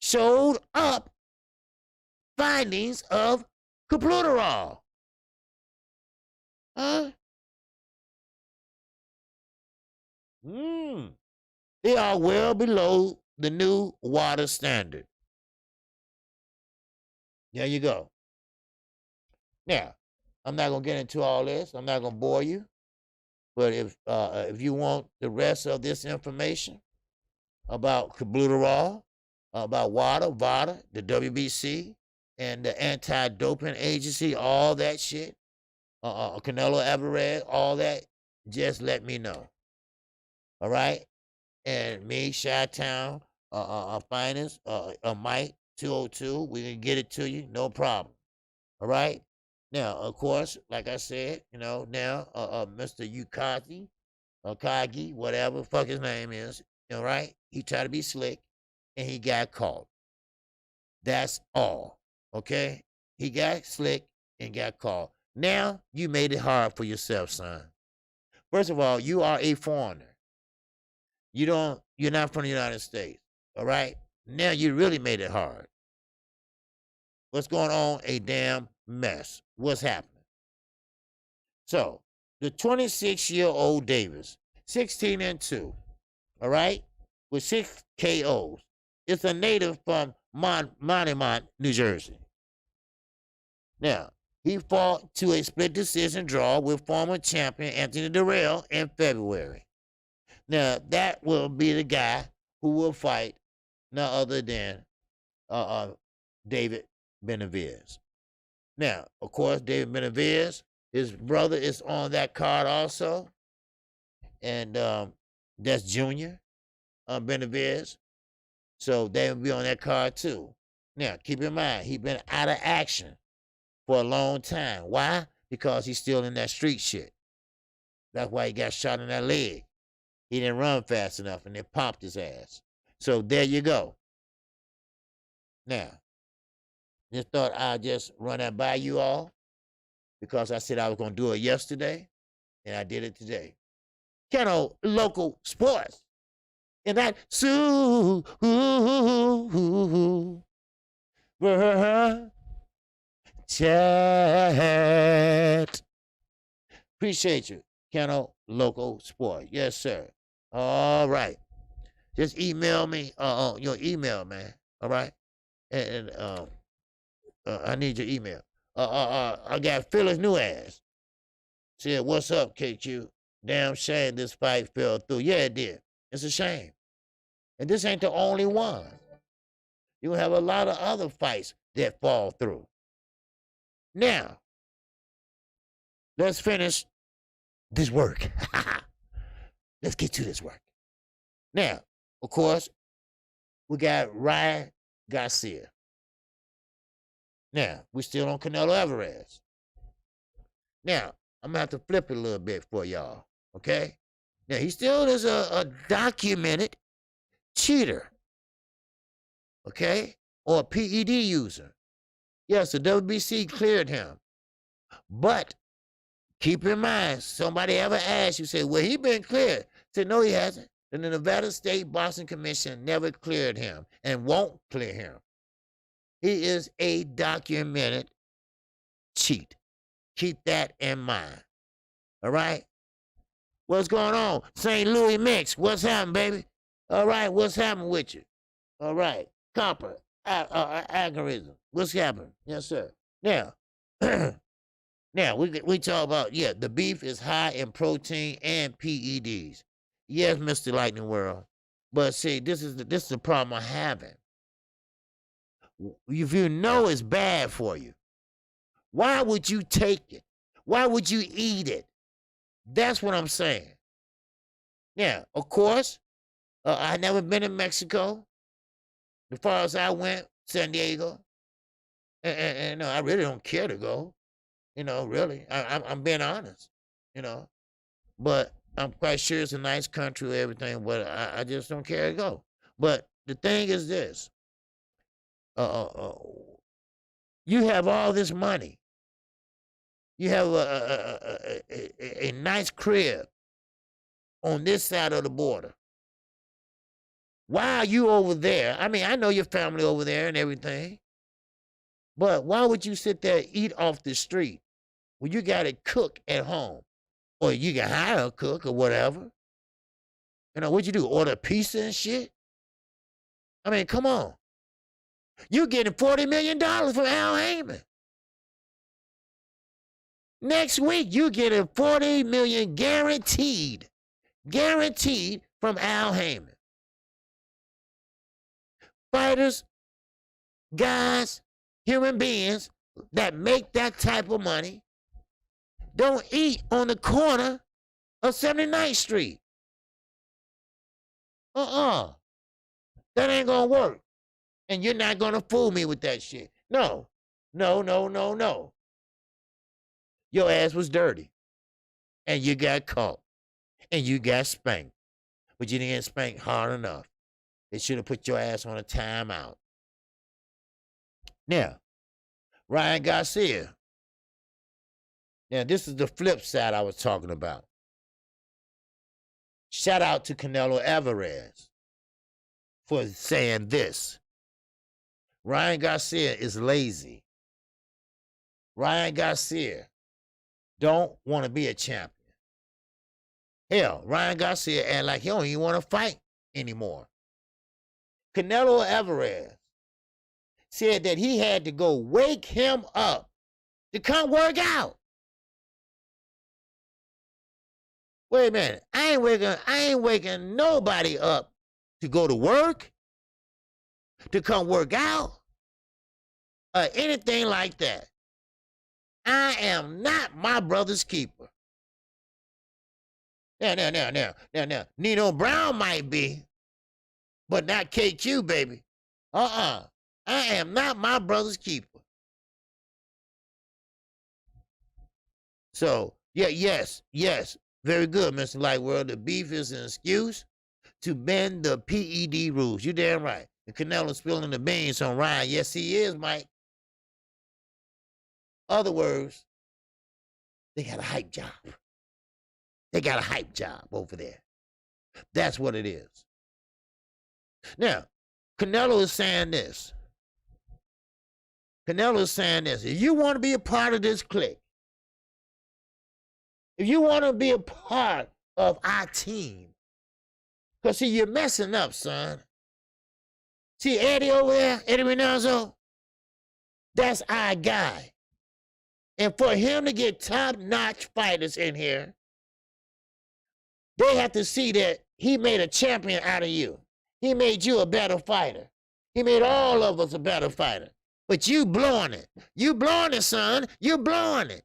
showed up findings of clenbuterol. They are well below the new WADA standard. There you go. Now, I'm not going to get into all this. I'm not going to bore you. But if you want the rest of this information about Kablutarol, about VADA, the WBC, and the anti-doping agency, all that shit, Canelo Alvarez, all that, just let me know. All right? And me, Chi-Town, Finance, Mike 202, we can get it to you, no problem. All right? Now, of course, like I said, now, Mr. Ukati, Kagi, whatever fuck his name is, all right? He tried to be slick, and he got caught. That's all, okay? He got slick and got caught. Now, you made it hard for yourself, son. First of all, you are a foreigner. You're not from the United States, all right? Now you really made it hard. What's going on? A damn mess. What's happening? So, the 26-year-old Davis, 16-2, all right, with 6 KOs. It's a native from Monmouth, New Jersey. Now, he fought to a split decision draw with former champion Anthony TERRE in February. Now, that will be the guy who will fight none other than David Benavidez. Now, of course, David Benavidez, his brother is on that card also. And that's Junior Benavidez. So they will be on that card too. Now, keep in mind, he's been out of action for a long time. Why? Because he's still in that street shit. That's why he got shot in that leg. He didn't run fast enough, and they popped his ass. So there you go. Now, just thought I'd just run that by you all because I said I was going to do it yesterday, and I did it today. Canelo Local Sports. And that chat. Appreciate you, Canelo Local Sport. Yes, sir. All right. Just email me your email, man. All right. And I need your email. I got Phyllis New Ass. Said, what's up, KQ? Damn shame this fight fell through. Yeah, it did. It's a shame. And this ain't the only one. You have a lot of other fights that fall through. Now, let's finish this work. Let's get to this work. Now, of course, we got Ryan Garcia. Now, we're still on Canelo Alvarez. Now, I'm going to have to flip it a little bit for y'all, okay? Now, he still is a documented cheater, okay? Or a PED user. Yes, the WBC cleared him. But keep in mind, somebody ever asked you, say, well, he been cleared. Said, no, he hasn't. And the Nevada State Boxing Commission never cleared him and won't clear him. He is a documented cheat. Keep that in mind. All right? What's going on? St. Louis Mix, what's happening, baby? All right, what's happening with you? All right. Copper, algorithm, what's happening? Yes, sir. Now, now we talk about, yeah, the beef is high in protein and PEDs. Yes, Mr. Lightning World. But see, this is the problem I'm having. If you know it's bad for you, why would you take it? Why would you eat it? That's what I'm saying. Yeah, of course, I never been in Mexico. As far as I went, San Diego. And no, I really don't care to go. Really. I'm being honest, But I'm quite sure it's a nice country, everything, but I just don't care to go. But the thing is this. You have all this money. You have a nice crib on this side of the border. Why are you over there? I mean, I know your family over there and everything. But why would you sit there and eat off the street when you got to cook at home? Or you can hire a cook or whatever. What'd you do? Order pizza and shit? I mean, come on. You're getting $40 million from Al Heyman. Next week, you get a $40 million guaranteed from Al Heyman. Fighters, guys, human beings that make that type of money don't eat on the corner of 79th Street. That ain't gonna work. And you're not gonna fool me with that shit. No. Your ass was dirty. And you got caught. And you got spanked. But you didn't get spanked hard enough. They should have put your ass on a timeout. Now, Ryan Garcia. Now, this is the flip side I was talking about. Shout out to Canelo Alvarez for saying this. Ryan Garcia is lazy. Ryan Garcia don't want to be a champion. Hell, Ryan Garcia act like he don't even want to fight anymore. Canelo Alvarez said that he had to go wake him up to come work out. Wait a minute, I ain't waking nobody up to go to work, to come work out, or anything like that. I am not my brother's keeper. Now, Nino Brown might be, but not KQ, baby. I am not my brother's keeper. So, yeah, yes. Very good, Mr. Lightworld. The beef is an excuse to bend the PED rules. You damn right. And Canelo spilling the beans on Ryan. Yes, he is, Mike. Other words, they got a hype job. They got a hype job over there. That's what it is. Now, Canelo is saying this. If you want to be a part of this clique, if you want to be a part of our team, because see, you're messing up, son. See Eddie over there, Eddie Reynoso? That's our guy. And for him to get top-notch fighters in here, they have to see that he made a champion out of you. He made you a better fighter. He made all of us a better fighter. But you blowing it. You blowing it, son. You blowing it.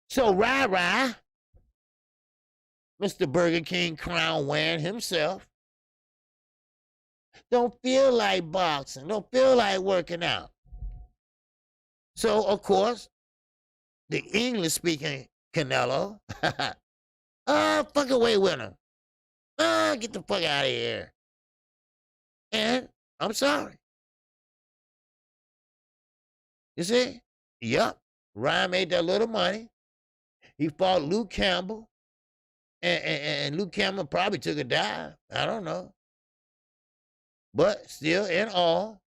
So, rah-rah, Mr. Burger King crown wearing himself, don't feel like boxing, don't feel like working out. So, of course, the English-speaking Canelo, fuck away with him. Get the fuck out of here. And I'm sorry. You see? Yup. Ryan made that little money. He fought Luke Campbell. And Luke Campbell probably took a dive. I don't know. But still, in all,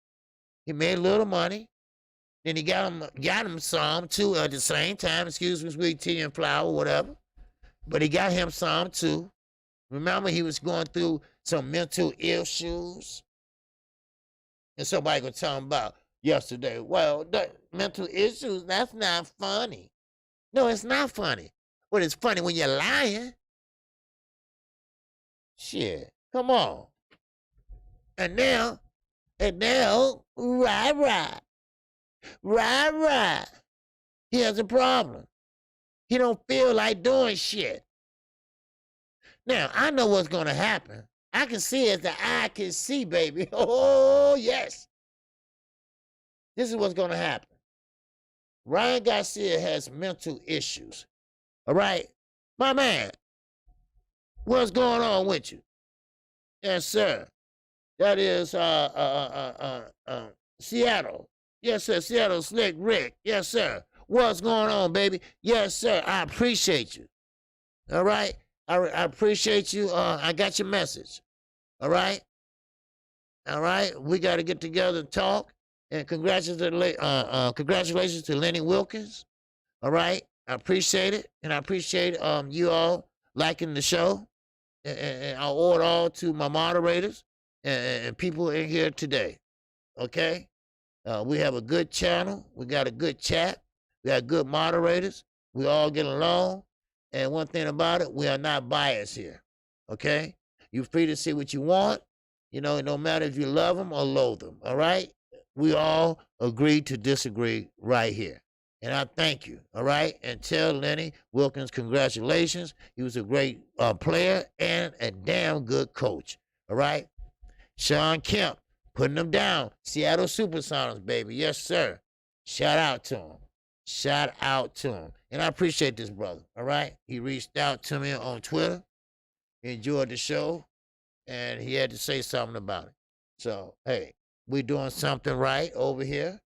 he made a little money. Then he got him some too at the same time. Excuse me, sweet tea and flour, whatever. But he got him some too. Remember, he was going through some mental issues. And somebody was talking about yesterday, well, the mental issues, that's not funny. No, it's not funny. But it's funny when you're lying. Shit, come on. And now, rah. He has a problem. He don't feel like doing shit. Now, I know what's going to happen. I can see as the eye can see, baby. Oh, yes. This is what's going to happen. Ryan Garcia has mental issues. All right? My man, what's going on with you? Yes, sir. That is Seattle. Yes, sir. Seattle Slick Rick. Yes, sir. What's going on, baby? Yes, sir. I appreciate you. All right? I appreciate you. I got your message. All right? All right? We got to get together and talk. And congratulations to Lenny Wilkins. All right? I appreciate it. And I appreciate you all liking the show. And I'll owe it all to my moderators and people in here today. Okay? We have a good channel. We got a good chat. We got good moderators. We all get along. And one thing about it, we are not biased here. Okay? You're free to see what you want. You know, it don't matter if you love them or loathe them. All right? We all agree to disagree right here. And I thank you. All right? And tell Lenny Wilkins congratulations. He was a great player and a damn good coach. All right? Sean Kemp, putting them down. Seattle Supersonics, baby. Yes, sir. Shout out to him. Shout out to him. And I appreciate this brother, all right? He reached out to me on Twitter. He enjoyed the show, and he had to say something about it. So, hey, we doing something right over here.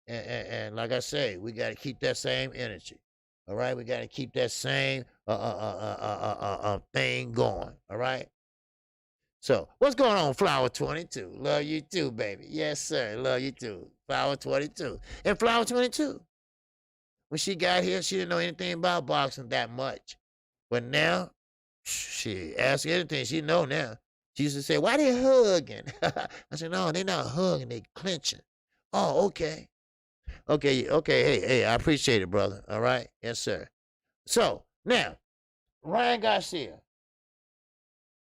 And like I say, we got to keep that same energy, all right? We got to keep that same thing going, all right? So, what's going on, Flower 22? Love you too, baby. Yes, sir. Love you too. Flower 22. And Flower 22, when she got here, she didn't know anything about boxing that much. But now, she asks anything. She know now. She used to say, why they hugging? I said, no, they not hugging. They clenching. Oh, okay. Okay. Hey, I appreciate it, brother. All right? Yes, sir. So, now, Ryan Garcia.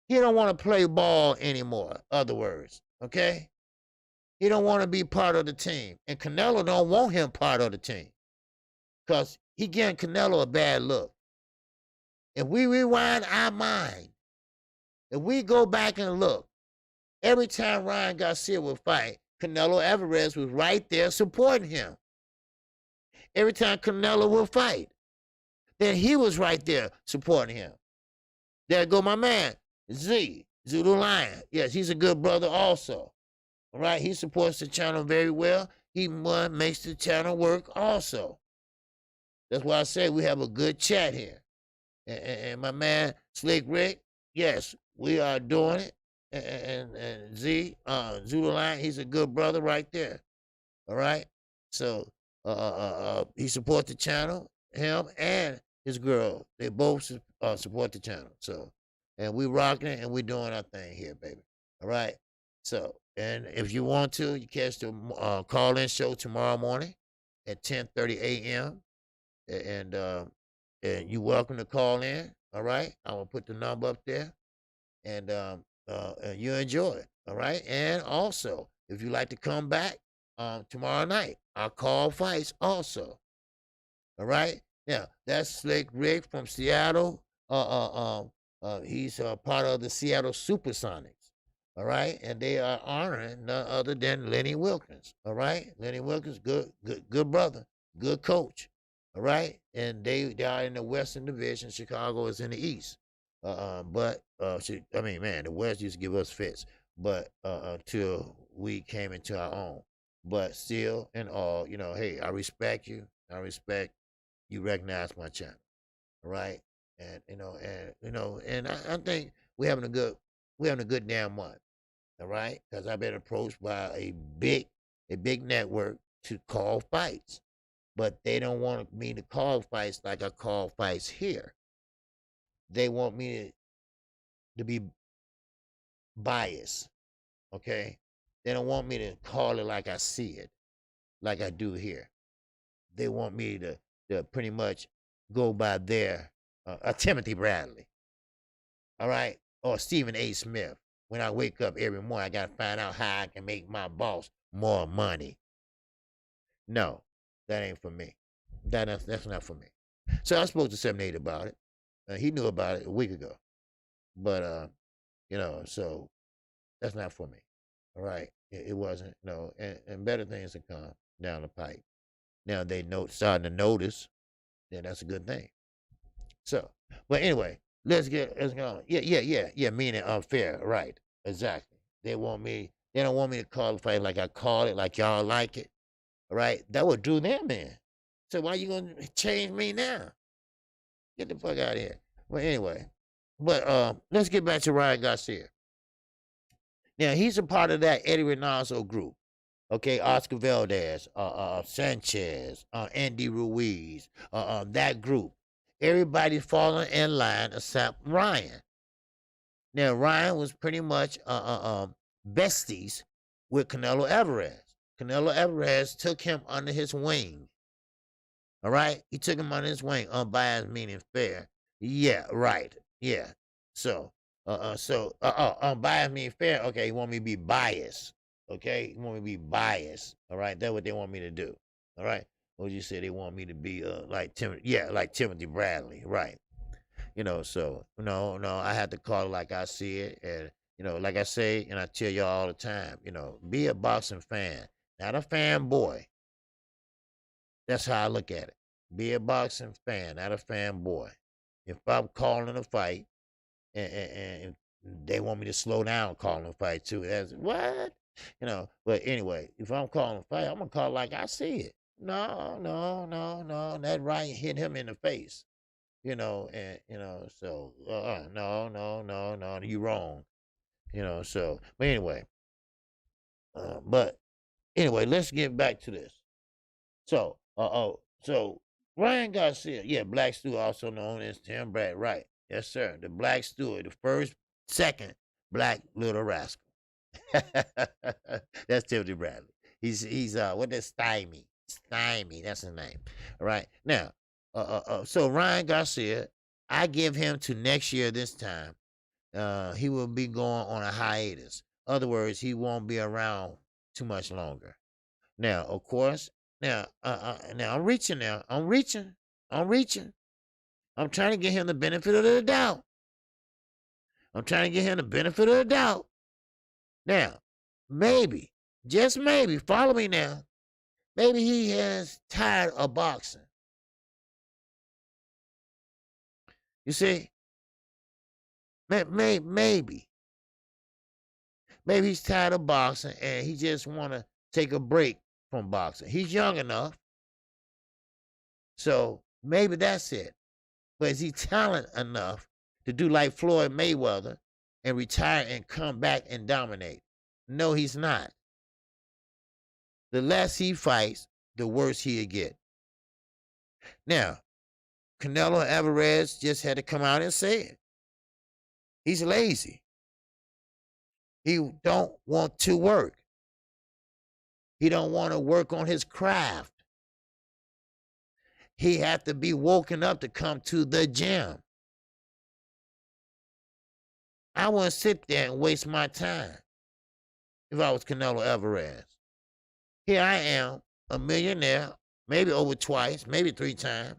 He don't want to play ball anymore, other words, okay? He don't want to be part of the team. And Canelo don't want him part of the team because he giving Canelo a bad look. If we rewind our mind, if we go back and look, every time Ryan Garcia would fight, Canelo Alvarez was right there supporting him. Every time Canelo would fight, then he was right there supporting him. There go my man, Zulu Lion. Yes, he's a good brother also. All right, he supports the channel very well. He makes the channel work also. That's why I say we have a good chat here. And my man, Slick Rick, yes, we are doing it. And Zulu Lion, he's a good brother right there. All right? So he supports the channel, him and his girl. They both support the channel. So, and we rocking it and we doing our thing here, baby. All right? So, and if you want to, you catch the call-in show tomorrow morning at 10:30 a.m. And you're welcome to call in. All right, I'm gonna put the number up there, and you enjoy it. All right, and also if you like to come back tomorrow night, I'll call fights also. All right, now that's Slick Rick from Seattle. He's part of the Seattle Supersonics. All right, and they are honoring none other than Lenny Wilkins. All right, Lenny Wilkins, good brother, good coach. All right, and they are in the Western Division. Chicago is in the East. But the West used to give us fits, but until we came into our own. But still, and all, hey, I respect you. I respect you. Recognize my channel. All right, and I think we're having a good damn month. All right, because I've been approached by a big network to call fights, but they don't want me to call fights like I call fights here. They want me to be biased. Okay, they don't want me to call it like I see it, like I do here. They want me to pretty much go by their Timothy Bradley. All right, or Stephen A. Smith. When I wake up every morning, I got to find out how I can make my boss more money. No, that ain't for me. That's not for me. So I spoke to 78 about it. He knew about it a week ago. But, so that's not for me. All right. It wasn't. No. And better things to come down the pipe. Now they starting to notice. Then that's a good thing. So, but anyway, let's go on. Yeah. Meaning unfair. Right. Exactly. They don't want me to call the fight like I call it, like y'all like it. All right. That would drew them in. So why you going to change me now? Get the fuck out of here. Well, anyway. But let's get back to Ryan Garcia. Now, he's a part of that Eddie Reynoso group. Okay, Oscar Valdez, Sanchez, Andy Ruiz, that group. Everybody's falling in line except Ryan. Now, Ryan was pretty much besties with Canelo Alvarez. Canelo Alvarez took him under his wing. All right, he took him under his wing. Unbiased meaning fair. Yeah, right. Yeah. Unbiased meaning fair. Okay, he want me to be biased. Okay, he want me to be biased. All right, that's what they want me to do. All right. What you say? They want me to be like Timothy. Yeah, like Timothy Bradley. Right. So no, I have to call it like I see it, and like I say, and I tell y'all all the time, be a boxing fan, not a fanboy. That's how I look at it. Be a boxing fan, not a fanboy. If I'm calling a fight, and they want me to slow down calling a fight too, that's what. But anyway, if I'm calling a fight, I'm gonna call it like I see it. No, no, no, no. That right hit him in the face. So no, no, no, no, you wrong. But anyway, let's get back to this. So Ryan Garcia, yeah, Black Stewart, also known as Tim Brad, right? Yes, sir. The Black Stewart, the second Black Little Rascal. That's Timothy Bradley. He's what is Stymie? Stymie, that's his name. All right. Now, so Ryan Garcia, I give him to next year this time. He will be going on a hiatus. Other words, he won't be around too much longer. Now, of course, now I'm reaching now. I'm reaching. I'm trying to get him the benefit of the doubt. Now, maybe, just maybe, follow me now. Maybe he has tired of boxing. You see? Maybe he's tired of boxing and he just want to take a break from boxing. He's young enough. So maybe that's it. But is he talented enough to do like Floyd Mayweather and retire and come back and dominate? No, he's not. The less he fights, the worse he'll get. Now, Canelo Alvarez just had to come out and say it. He's lazy. He don't want to work. He don't want to work on his craft. He had to be woken up to come to the gym. I wouldn't sit there and waste my time if I was Canelo Alvarez. Here I am, a millionaire, maybe over twice, maybe 3 times.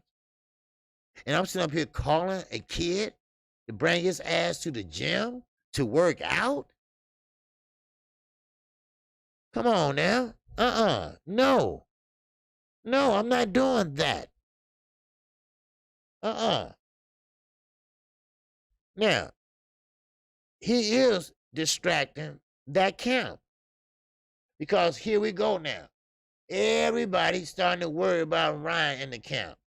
And I'm sitting up here calling a kid to bring his ass to the gym to work out? Come on now. No. No, I'm not doing that. Now, he is distracting that camp. Because here we go now. Everybody's starting to worry about Ryan in the camp.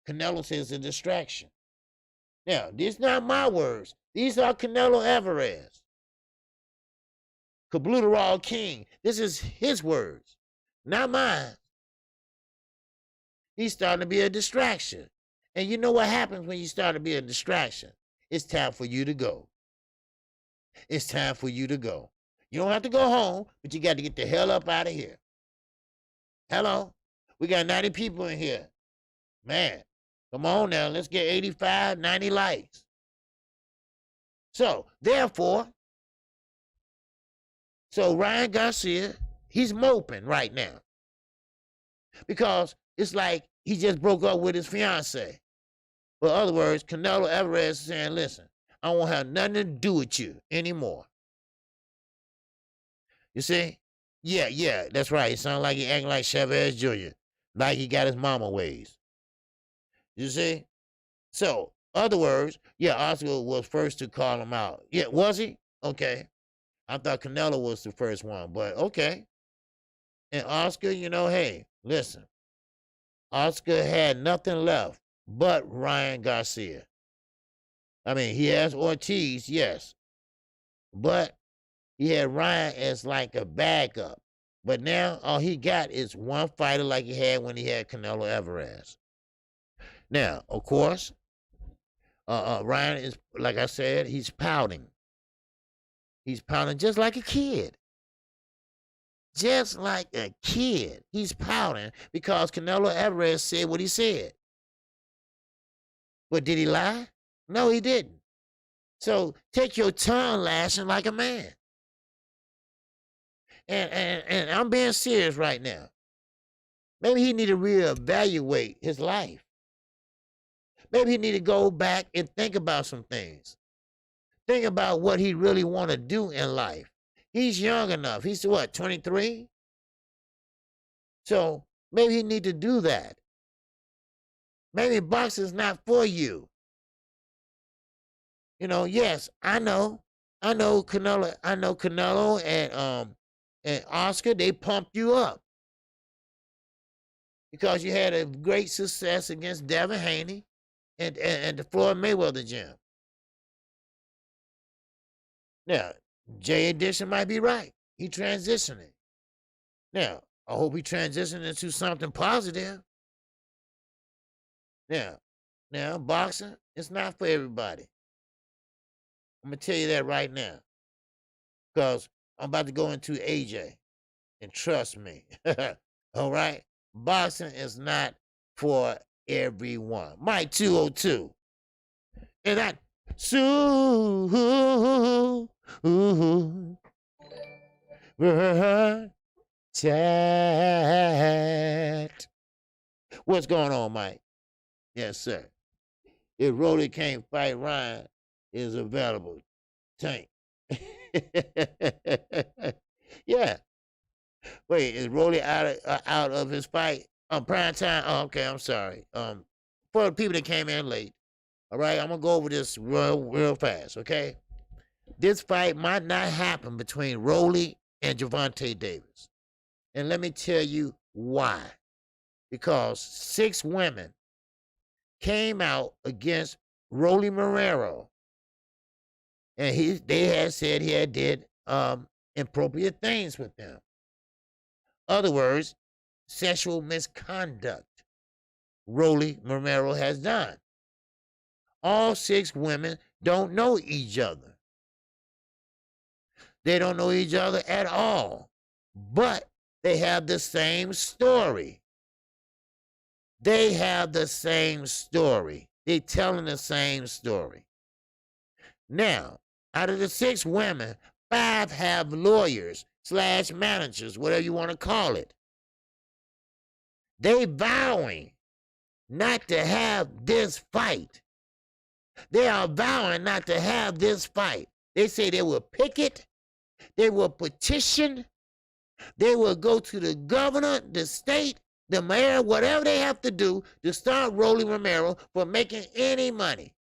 Canelo says a distraction. Now, these not my words. These are Canelo Alvarez. Kablutarol King. This is his words, not mine. He's starting to be a distraction. And you know what happens when you start to be a distraction? It's time for you to go. It's time for you to go. You don't have to go home, but you got to get the hell up out of here. Hello? We got 90 people in here. Man, come on now. Let's get 85, 90 likes. So, therefore, Ryan Garcia, he's moping right now. Because it's like he just broke up with his fiance. In other words, Canelo Alvarez is saying, listen, I won't have nothing to do with you anymore. You see? Yeah, that's right. It sounds like he acting like Chavez Jr., like he got his mama ways. You see? So, other words, yeah, Oscar was first to call him out. Yeah, was he? Okay. I thought Canelo was the first one, but okay. And Oscar, hey, listen. Oscar had nothing left but Ryan Garcia. I mean, he has Ortiz, yes. But he had Ryan as like a backup. But now all he got is one fighter like he had when he had Canelo Alvarez. Now, of course, Ryan is, like I said, he's pouting. He's pouting just like a kid. just like a kid. He's pouting because Canelo Alvarez said what he said. But did he lie? No, he didn't. So take your tongue lashing like a man. And I'm being serious right now. Maybe he need to reevaluate his life. Maybe he need to go back and think about some things. Think about what he really want to do in life. He's young enough. He's what, 23? So maybe he need to do that. Maybe boxing's not for you. You know, yes, I know Canelo and Oscar, they pumped you up because you had a great success against Devin Haney and the Floyd Mayweather gym. Now, Jay Addition might be right. He transitioning. Now, I hope he transitioning into something positive. Now, boxing, it's not for everybody. I'm going to tell you that right now. Because I'm about to go into AJ. And trust me. All right? Boxing is not for everyone. Mike 202. And that chat. What's going on, Mike? Yes, sir. If Rolly can't fight Ryan, is available. Tank. Yeah. Wait, is Rolly out of his fight on prime time? Oh, okay, I'm sorry. For the people that came in late, all right, I'm gonna go over this real fast, okay? This fight might not happen between Rolly and Gervonta Davis. And let me tell you why. Because 6 women came out against Rolly Marrero. And they had said he had did inappropriate things with them. Other words, sexual misconduct Rolly Marrero has done. All 6 women don't know each other. They don't know each other at all. But they have the same story. They have the same story. They're telling the same story. Now, out of the 6 women, 5 have lawyers / managers, whatever you want to call it. They vowing not to have this fight. They are vowing not to have this fight. They say they will picket, they will petition, they will go to the governor, the state, the mayor, whatever they have to do to stop Rolly Marrero from making any money.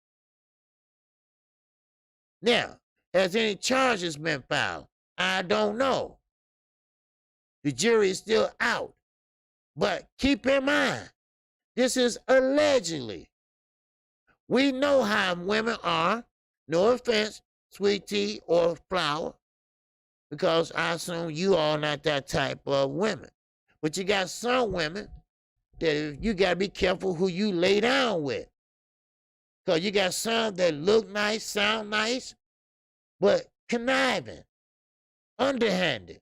Now, has any charges been filed? I don't know. The jury is still out. But keep in mind, this is allegedly. We know how women are. No offense, Sweet Tea or Flower, because I assume you are not that type of women. But you got some women that you got to be careful who you lay down with. Because you got some that look nice, sound nice, but conniving, underhanded,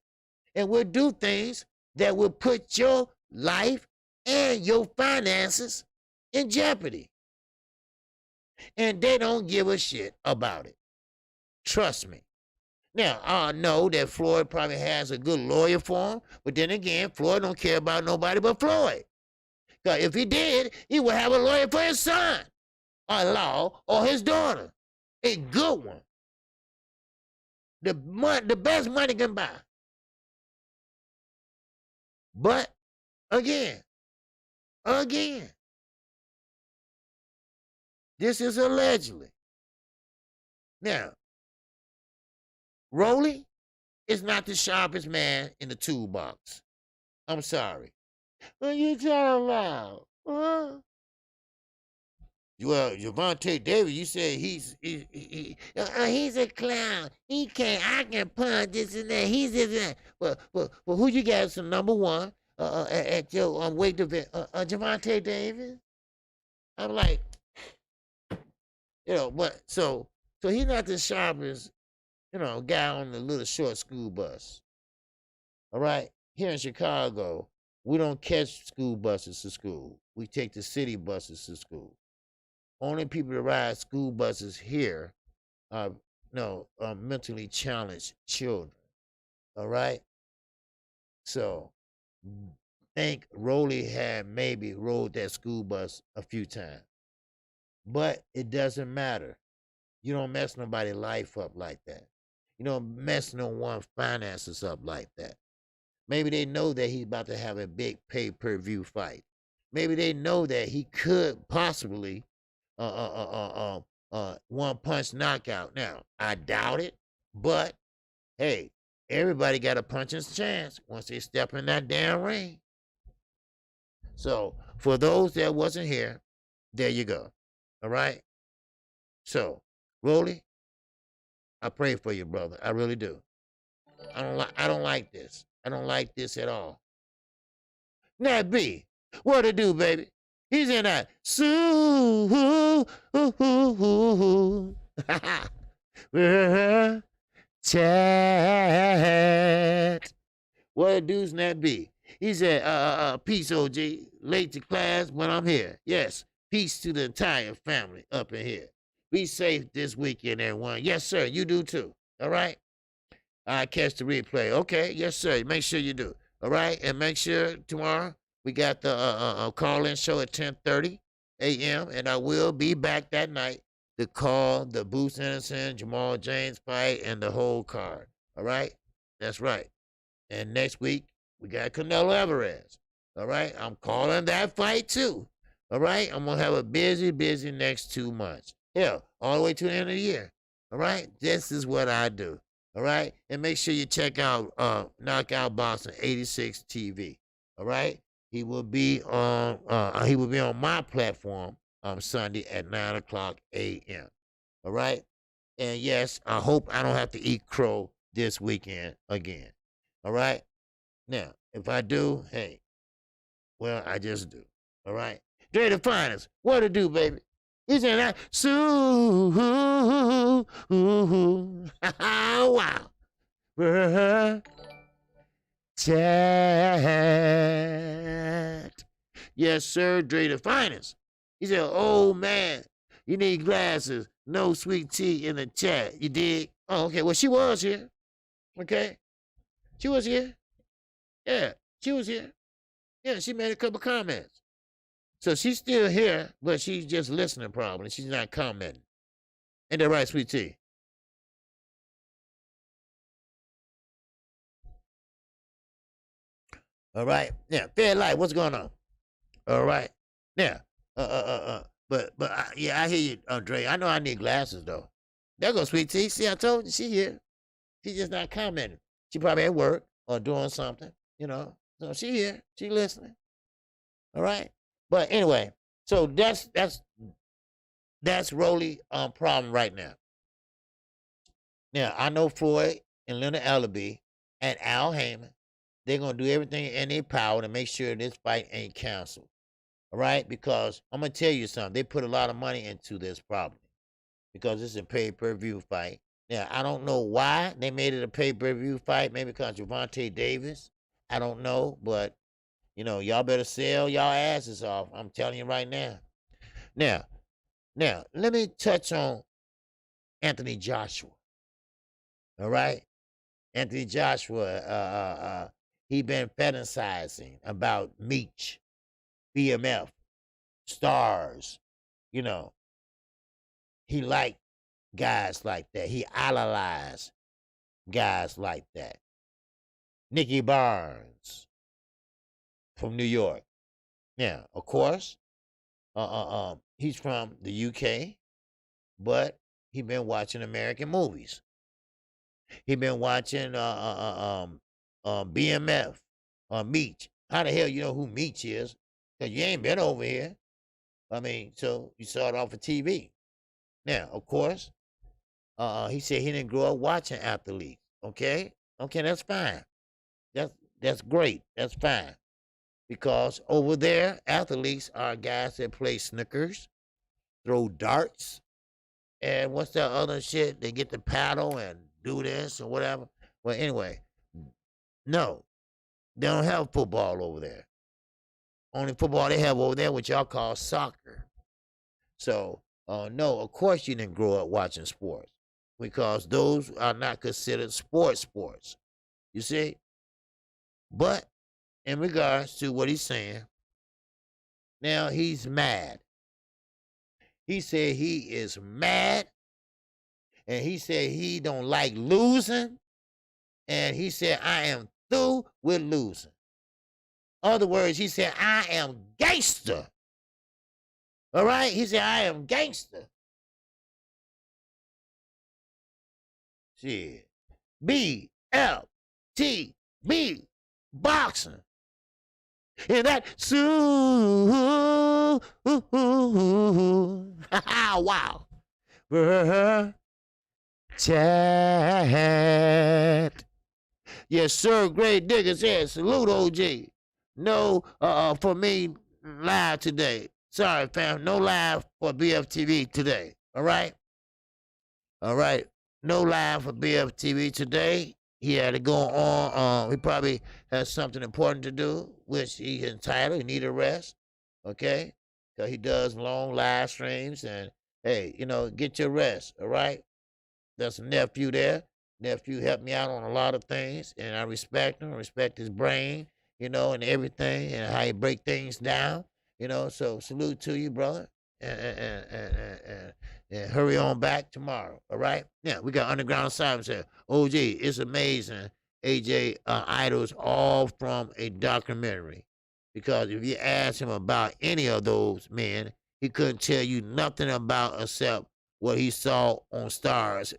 and will do things that will put your life and your finances in jeopardy. And they don't give a shit about it. Trust me. Now, I know that Floyd probably has a good lawyer for him, but then again, Floyd don't care about nobody but Floyd. Because if he did, he would have a lawyer for his son, or law, or his daughter. A good one. The best money can buy. But, again, this is allegedly. Now, Rolly is not the sharpest man in the toolbox. I'm sorry. What are you talking about? Huh? Well, Gervonta Davis, you said he's a clown. He can't. I can punch this and that. He's this and that. Well, who you got as the number one at your weight division? Gervonta Davis. I'm like, but so he's not the sharpest, guy on the little short school bus. All right. here in Chicago, we don't catch school buses to school. We take the city buses to school. Only people that ride school buses here are mentally challenged children. All right. So think Rolly had maybe rode that school bus a few times. But it doesn't matter. You don't mess nobody's life up like that. You don't mess no one finances up like that. Maybe they know that he's about to have a big pay-per-view fight. Maybe they know that he could possibly one punch knockout. Now, I doubt it, but hey, everybody got a puncher's chance once they step in that damn ring. So for those that wasn't here, there you go. All right. So, Rolly, I pray for you, brother. I really do. I don't like this. I don't like this at all. Nat B, what it do, baby? He's in that chat. What it do's Nat B? He said, peace, OG. Late to class, but I'm here. Yes, peace to the entire family up in here. Be safe this weekend, everyone. Yes, sir, you do too. All right? I catch the replay. Okay, yes, sir. Make sure you do. All right? And make sure tomorrow we got the call-in show at 10:30 a.m., and I will be back that night to call the Boots Anderson, Jamal James fight, and the whole card. All right? That's right. And next week, we got Canelo Alvarez. All right? I'm calling that fight, too. All right? I'm going to have a busy next 2 months. Hell, all the way to the end of the year. All right? This is what I do. All right? And make sure you check out Knockout Boxing 86 TV. All right? He will be on my platform Sunday at 9:00 a.m. All right? And yes, I hope I don't have to eat crow this weekend again. All right? Now, if I do, hey, well, I just do. All right? Dre the Finest, what it do, baby? He's in that. Wow. Chat. Yes, sir, Dre the Finest. He said, oh, man, you need glasses. No sweet tea in the chat. You dig? Oh, okay. Well, she was here. Okay? She was here. Yeah, she was here. Yeah, she made a couple comments. So she's still here, but she's just listening probably. She's not commenting. Ain't that right, sweet tea? All right. Yeah, fair light. What's going on? All right. Yeah. Yeah, I hear you, Dre. I know I need glasses though. There goes sweet tea. See, I told you she here. She's just not commenting. She probably at work or doing something, you know. So she here. She listening. All right. But anyway, so that's Rolly problem right now. Now I know Floyd and Leonard Ellaby and Al Heyman, they're gonna do everything in their power to make sure this fight ain't canceled. All right, because I'm gonna tell you something. They put a lot of money into this probably because it's a pay-per-view fight. Now I don't know why they made it a pay-per-view fight. Maybe because Gervonta Davis. I don't know, but you know, y'all better sell y'all asses off. I'm telling you right now. Now, let me touch on Anthony Joshua. All right? Anthony Joshua, he been fantasizing about Meech, BMF, stars. You know, he liked guys like that. He idolized guys like that. Nicky Barnes from New York. Now, of course, he's from the UK, but he been watching American movies. He been watching BMF, Meech. How the hell you know who Meech is? Because you ain't been over here. I mean, so you saw it off of TV. Now, of course, he said he didn't grow up watching athletes. Okay, that's fine. That's great. That's fine. Because over there, athletes are guys that play snookers, throw darts, and what's that other shit? They get the paddle and do this or whatever. Well, anyway, no. They don't have football over there. Only football they have over there, which y'all call soccer. So, no, of course you didn't grow up watching sports because those are not considered sports. You see? But in regards to what he's saying, now he's mad. He said he is mad, and he said he don't like losing, and he said, I am through with losing. Other words, he said, I am gangster. All right? He said, I am gangster. Shit. BLTB boxing. And that wow. Chat. Yes, sir. Great Digger said, salute, OG. No, for me, live today. Sorry, fam. No live for BFTV today. All right? All right. No live for BFTV today. He had to go on. He probably has something important to do, which he's entitled. He need a rest. Okay? Because he does long live streams. And, hey, get your rest. All right? That's a nephew there. Nephew helped me out on a lot of things. And I respect him. I respect his brain, and everything. And how he break things down. So salute to you, brother. And hurry on back tomorrow. All right? Yeah, we got Underground Assignments here. OG, it's amazing. AJ idols all from a documentary. Because if you ask him about any of those men, he couldn't tell you nothing about except what he saw on Stars.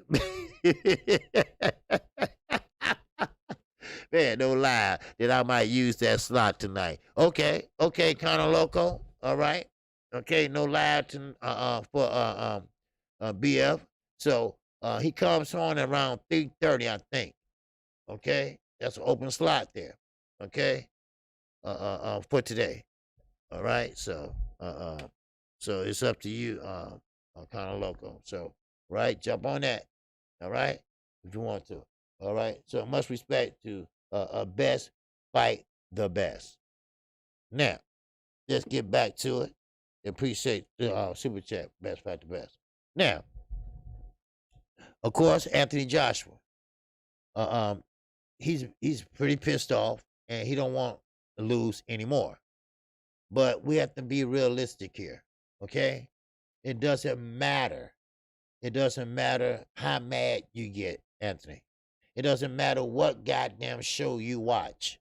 Man, no lie that I might use that slot tonight. Okay, kind of loco. All right. Okay, no lie to for BF. So he comes on around 3:30, I think. Okay, that's an open slot there. Okay, for today. All right. So so it's up to you, kind of loco. So right, jump on that. All right, if you want to. All right. So much respect to best fight the best. Now, let's get back to it. Appreciate the super chat. Best fight the best. Now, of course, Anthony Joshua. He's pretty pissed off, and he don't want to lose anymore. But we have to be realistic here, okay? It doesn't matter. It doesn't matter how mad you get, Anthony. It doesn't matter what goddamn show you watch.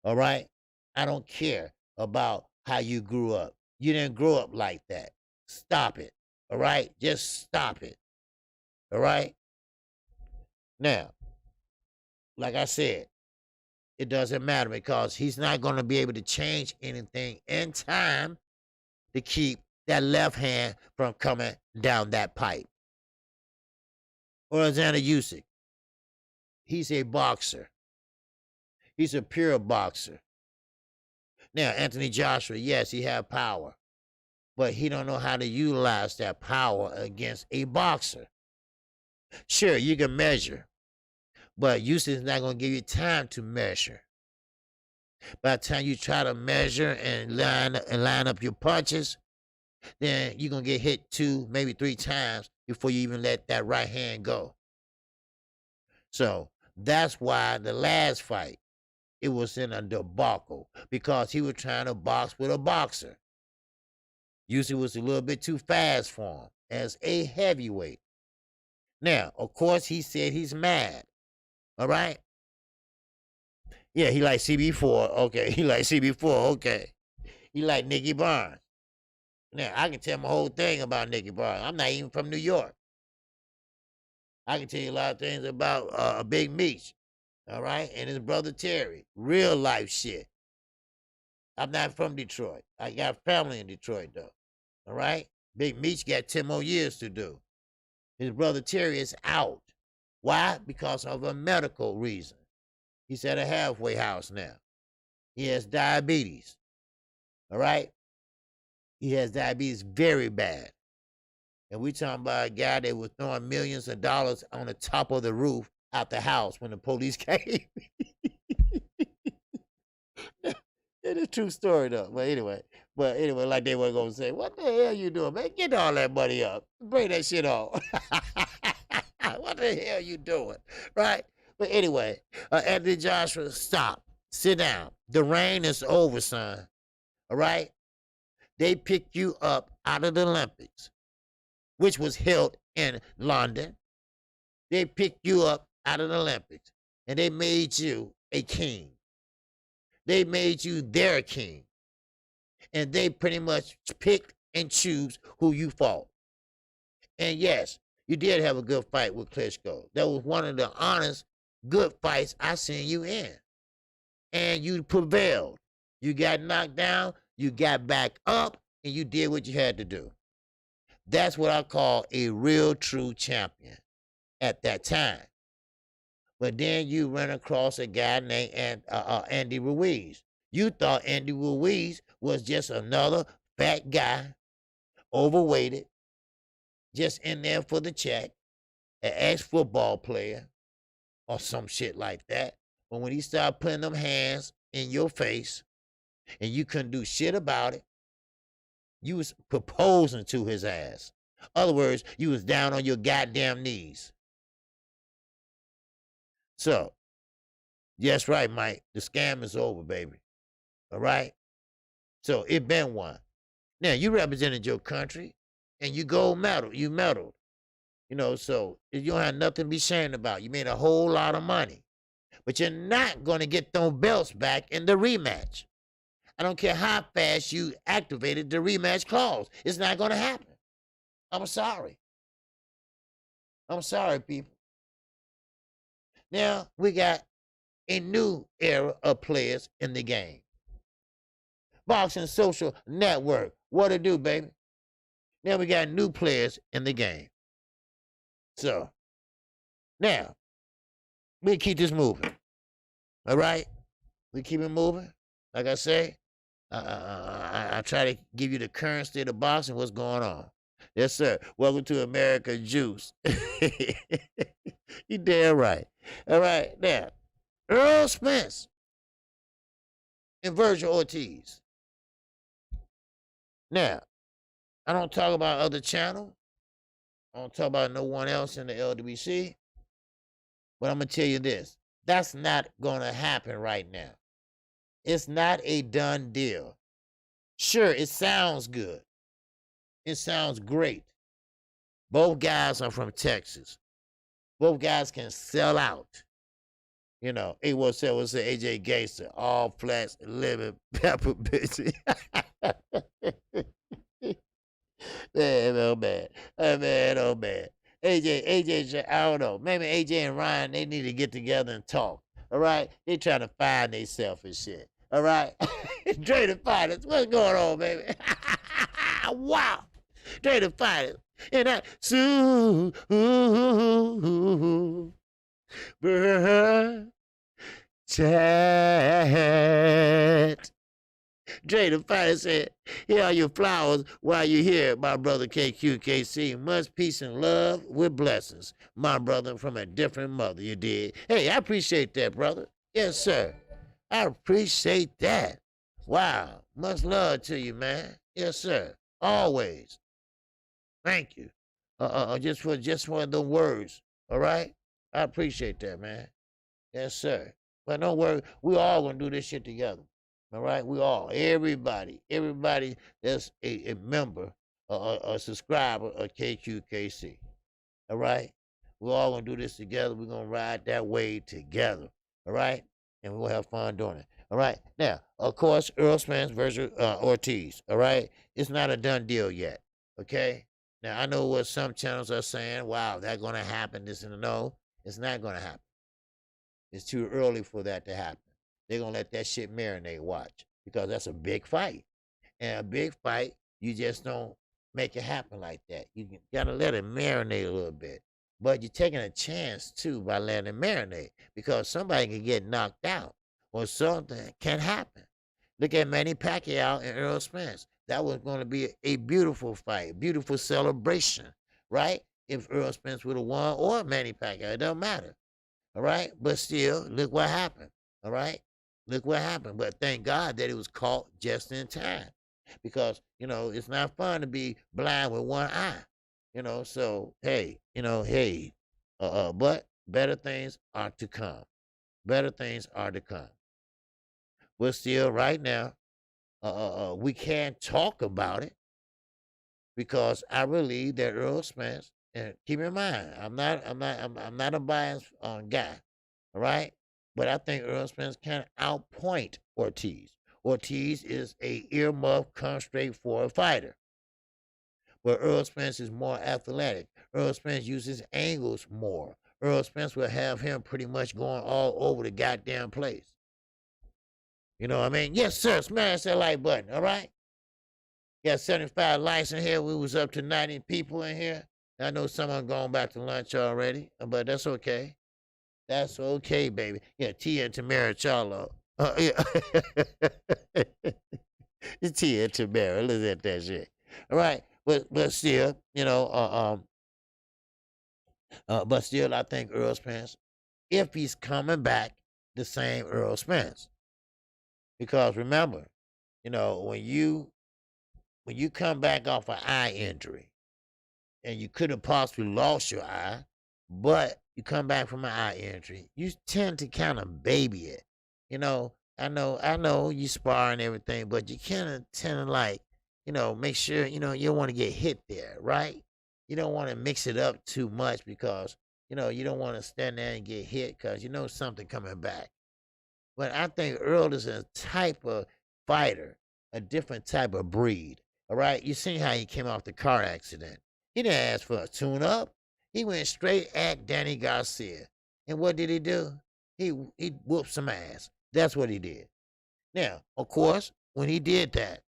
All right? I don't care about how you grew up. You didn't grow up like that. Stop it. All right? Just stop it. All right? Now, like I said, it doesn't matter because he's not going to be able to change anything in time to keep that left hand from coming down that pipe. Alexander Usyk, he's a boxer. He's a pure boxer. Now, Anthony Joshua, yes, he have power, but he don't know how to utilize that power against a boxer. Sure, you can measure, but Usyk is not going to give you time to measure. By the time you try to measure and line up your punches, then you're going to get hit 2, maybe 3 times before you even let that right hand go. So that's why the last fight, it was in a debacle because he was trying to box with a boxer. Usyk was a little bit too fast for him as a heavyweight. Now, of course, he said he's mad. All right? Yeah, he like CB4. Okay, he like CB4. Okay. He like Nicky Barnes. Now, I can tell my whole thing about Nicky Barnes. I'm not even from New York. I can tell you a lot of things about Big Meech. All right? And his brother Terry. Real life shit. I'm not from Detroit. I got family in Detroit, though. All right? Big Meech got 10 more years to do. His brother Terry is out. Why? Because of a medical reason. He's at a halfway house now. He has diabetes. All right? He has diabetes very bad. And we talking about a guy that was throwing millions of dollars on the top of the roof out the house when the police came. It's a true story though. But anyway, like they were gonna say, what the hell you doing, man? Get all that money up. Bring that shit on. What the hell you doing? Right? But anyway, Anthony Joshua, stop. Sit down. The reign is over, son. All right? They picked you up out of the Olympics, which was held in London. They picked you up out of the Olympics, and they made you a king. They made you their king. And they pretty much pick and choose who you fought. And yes, you did have a good fight with Klitschko. That was one of the honest, good fights I seen you in. And you prevailed. You got knocked down, you got back up, and you did what you had to do. That's what I call a real, true champion at that time. But then you run across a guy named Andy Ruiz. You thought Andy Ruiz was just another fat guy, overweighted, just in there for the check, an ex-football player or some shit like that. But when he started putting them hands in your face and you couldn't do shit about it, you was proposing to his ass. In other words, you was down on your goddamn knees. So, yes, right, Mike. The scam is over, baby. All right? So, it been one. Now, you represented your country, and you gold medal. You medaled. You know, so you don't have nothing to be ashamed about. You made a whole lot of money. But you're not going to get those belts back in the rematch. I don't care how fast you activated the rematch clause. It's not going to happen. I'm sorry. I'm sorry, people. Now, we got a new era of players in the game. Boxing Social Network. What it do, baby? Now we got new players in the game. So, now, we keep this moving. All right? We keep it moving. Like I say, I try to give you the current state of boxing, what's going on. Yes, sir. Welcome to America Juice. You damn right. All right. Now, Earl Spence and Virgil Ortiz. Now, I don't talk about other channels. I don't talk about no one else in the LWC. But I'm going to tell you this. That's not going to happen right now. It's not a done deal. Sure, it sounds good. It sounds great. Both guys are from Texas. Both guys can sell out. You know, it was AJ Gangster, all flats, lemon pepper, bitch. Man, oh man. Man, oh man. AJ, I don't know. Maybe AJ and Ryan, they need to get together and talk. All right? They trying to find themselves and shit. All right? Dre the Finest. What's going on, baby? Wow. Dre the Finest. And that chat. Dre the Finest said, here are your flowers while you're here, my brother KQKC. Much peace and love with blessings. My brother from a different mother, you did. Hey, I appreciate that, brother. Yes, sir. I appreciate that. Wow. Much love to you, man. Yes, sir. Always. Thank you. Just for the words. All right? I appreciate that, man. Yes, sir. But don't worry. We all gonna do this shit together. All right? We all. Everybody that's a member, a subscriber of KQKC. All right? We're all gonna do this together. We're gonna ride that wave together. All right? And we'll have fun doing it. All right? Now, of course, Earl Spence versus Ortiz. All right? It's not a done deal yet. Okay? Now, I know what some channels are saying. Wow, that's going to happen. This and no, it's not going to happen. It's too early for that to happen. They're going to let that shit marinate, watch. Because that's a big fight. And a big fight, you just don't make it happen like that. You got to let it marinate a little bit. But you're taking a chance, too, by letting it marinate. Because somebody can get knocked out. Or something can happen. Look at Manny Pacquiao and Earl Spence. That was going to be a beautiful fight, beautiful celebration, right? If Earl Spence would have won or Manny Pacquiao, it don't matter, all right? But still, look what happened, all right? Look what happened. But thank God that it was caught just in time. Because, it's not fun to be blind with one eye. So hey, but better things are to come. Better things are to come. But still right now, we can't talk about it because I believe that Earl Spence, and keep in mind, I'm not a biased guy, all right? But I think Earl Spence can outpoint Ortiz. Ortiz is a earmuff, come straight forward fighter, but Earl Spence is more athletic. Earl Spence uses angles more. Earl Spence will have him pretty much going all over the goddamn place. You know what I mean? Yes, sir. Smash that like button, all right? Got 75 likes in here. We was up to 90 people in here. I know someone going back to lunch already, but that's okay. That's okay, baby. Yeah, Tia and Tamara Charlo. Yeah. Tia and Tamara. Look at that shit. All right. But still, but still, I think Earl Spence, if he's coming back, the same Earl Spence. Because remember, when you come back off an eye injury and you could have possibly lost your eye, but you come back from an eye injury, you tend to kind of baby it. I know you spar and everything, but you kind of tend to like, make sure, you don't want to get hit there, right? You don't want to mix it up too much because, you don't want to stand there and get hit because you know something coming back. But I think Earl is a type of fighter, a different type of breed. All right, you seen how he came off the car accident. He didn't ask for a tune-up. He went straight at Danny Garcia. And what did he do? He whooped some ass. That's what he did. Now, of course, when he did that,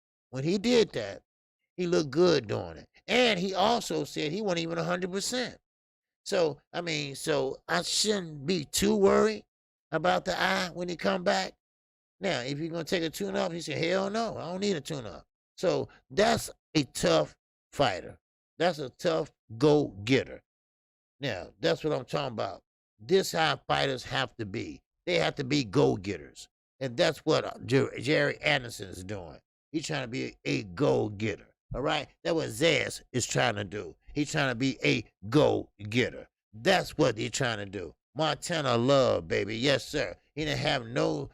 he looked good doing it. And he also said he wasn't even 100%. So, I shouldn't be too worried about the eye when he come back. Now, if you're going to take a tune-up, he said, hell no, I don't need a tune-up. So that's a tough fighter. That's a tough go-getter. Now, that's what I'm talking about. This how fighters have to be. They have to be go-getters. And that's what Jerry Anderson is doing. He's trying to be a go-getter. All right? That's what Zaz is trying to do. He's trying to be a go-getter. That's what he's trying to do. Montana Love, baby. Yes, sir. He didn't have no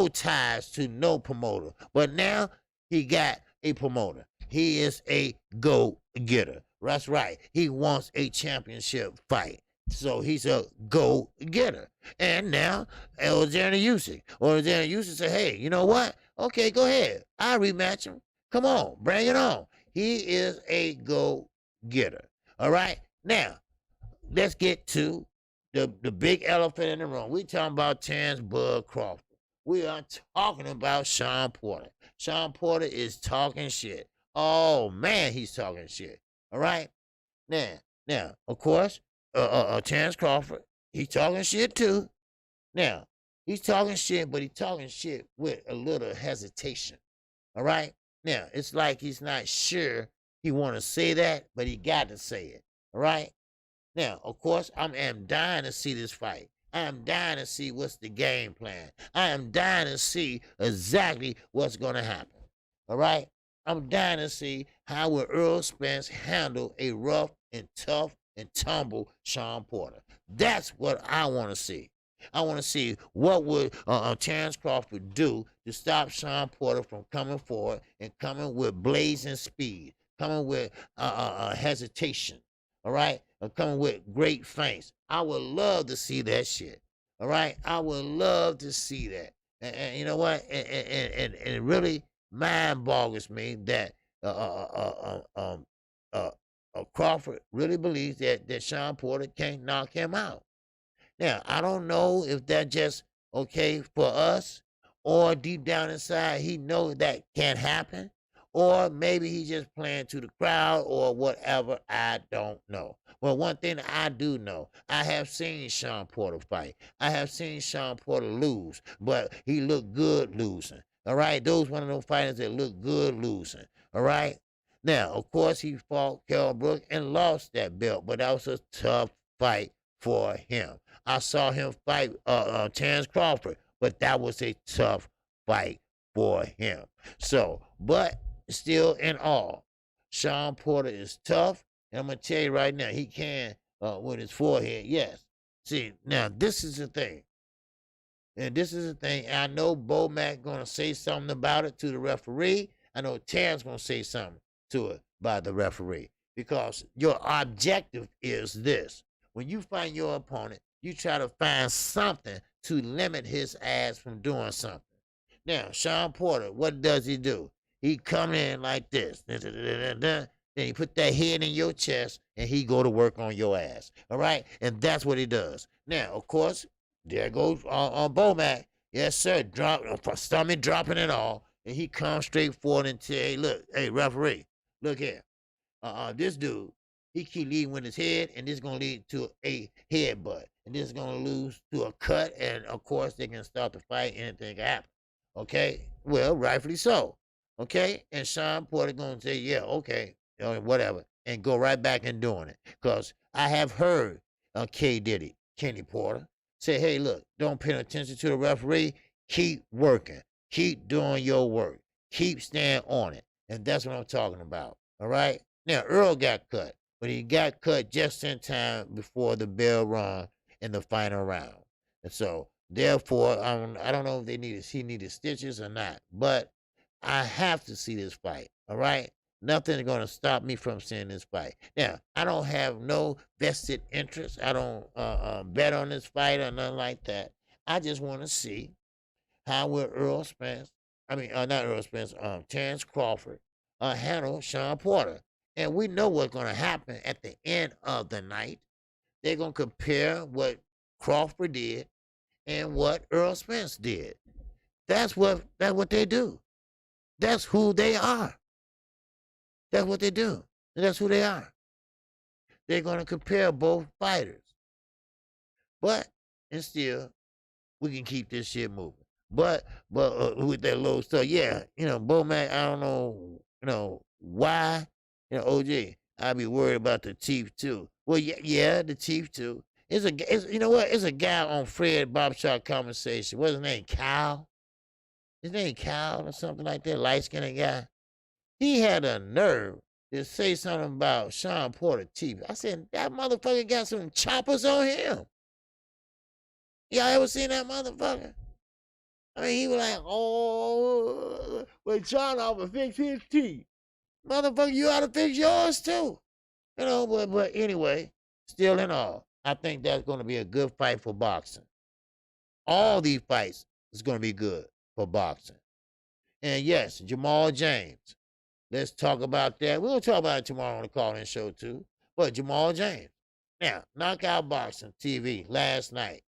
ties to no promoter. But now he got a promoter. He is a go-getter. That's right. He wants a championship fight. So he's a go-getter. And now, Alexander Usyk said, hey, you know what? Okay, go ahead. I'll rematch him. Come on, bring it on. He is a go-getter. All right? Now, let's get to the big elephant in the room. We talking about Terrence Bud Crawford. We are talking about Shawn Porter. Shawn Porter is talking shit. Oh, man, he's talking shit. All right? Now, of course, Terrence Crawford, he's talking shit too. Now, he's talking shit, but he's talking shit with a little hesitation. All right? Now, it's like he's not sure he want to say that, but he got to say it. All right? Now, of course, I am dying to see this fight. I am dying to see what's the game plan. I am dying to see exactly what's going to happen. All right? I'm dying to see how will Earl Spence handle a rough and tough and tumble Shawn Porter. That's what I want to see. I want to see what would Terrence Crawford do to stop Shawn Porter from coming forward and coming with blazing speed, coming with hesitation, all right? Coming with great feints. I would love to see that shit, all right? I would love to see that. And you know what? And it really mind boggles me that Crawford really believes that Shawn Porter can't knock him out. Now, I don't know if that's just okay for us or deep down inside he knows that can't happen, or maybe he's just playing to the crowd or whatever. I don't know. Well, one thing I do know, I have seen Shawn Porter fight. I have seen Shawn Porter lose, but he looked good losing. All right? Those one of those fighters that look good losing. All right? Now, of course, he fought Kell Brook and lost that belt, but that was a tough fight for him. I saw him fight Terrence Crawford, but that was a tough fight for him. So, but still in all, Sean Porter is tough. And I'm going to tell you right now, he can with his forehead, yes. See, now this is the thing. And this is the thing. I know Bo Mac going to say something about it to the referee. I know Terrence going to say something to it by the referee. Because your objective is this. When you find your opponent, you try to find something to limit his ass from doing something. Now, Sean Porter, what does he do? He come in like this. Then he put that head in your chest, and he go to work on your ass. All right? And that's what he does. Now, of course, there goes on Bomac. Yes, sir. Stomach dropping it all. And he comes straight forward and say, hey, look, hey, referee, look here. This dude, he keep leading with his head, and this is going to lead to a headbutt. And this is going to lose to a cut, and, of course, they can start the fight, anything can happen. Okay? Well, rightfully so. Okay? And Sean Porter going to say, yeah, okay, whatever, and go right back and doing it. Because I have heard K. Diddy, Kenny Porter, say, hey, look, don't pay attention to the referee. Keep working. Keep doing your work. Keep staying on it. And that's what I'm talking about. All right? Now, Earl got cut, but he got cut just in time before the bell rung in the final round. And so, therefore, I don't know if he needed stitches or not, but I have to see this fight. All right? Nothing's going to stop me from seeing this fight. Now, I don't have no vested interest. I don't bet on this fight or nothing like that. I just want to see how will Terrence Crawford handle Sean Porter. And we know what's going to happen at the end of the night. They're going to compare what Crawford did and what Earl Spence did. That's what they do. That's who they are. That's what they do. And that's who they are. They're going to compare both fighters. But, and still, we can keep this shit moving. But with that low stuff, yeah, Bo Mac, I don't know, why, OG, I be worried about the chief too. Well, yeah, the chief too. It's a guy on Fred Bobshot Conversation. What's his name? Kyle? His name Kyle or something like that, light-skinned guy. He had a nerve to say something about Sean Porter chief. I said, that motherfucker got some choppers on him. Y'all ever seen that motherfucker? I mean, he was like, oh, well, Sean ought to fix his teeth. Motherfucker, you ought to fix yours too. But anyway, still in all, I think that's going to be a good fight for boxing. All these fights is going to be good for boxing. And yes, Jamal James. Let's talk about that. We'll talk about it tomorrow on the call-in show too. But Jamal James. Now, Knockout Boxing TV last night,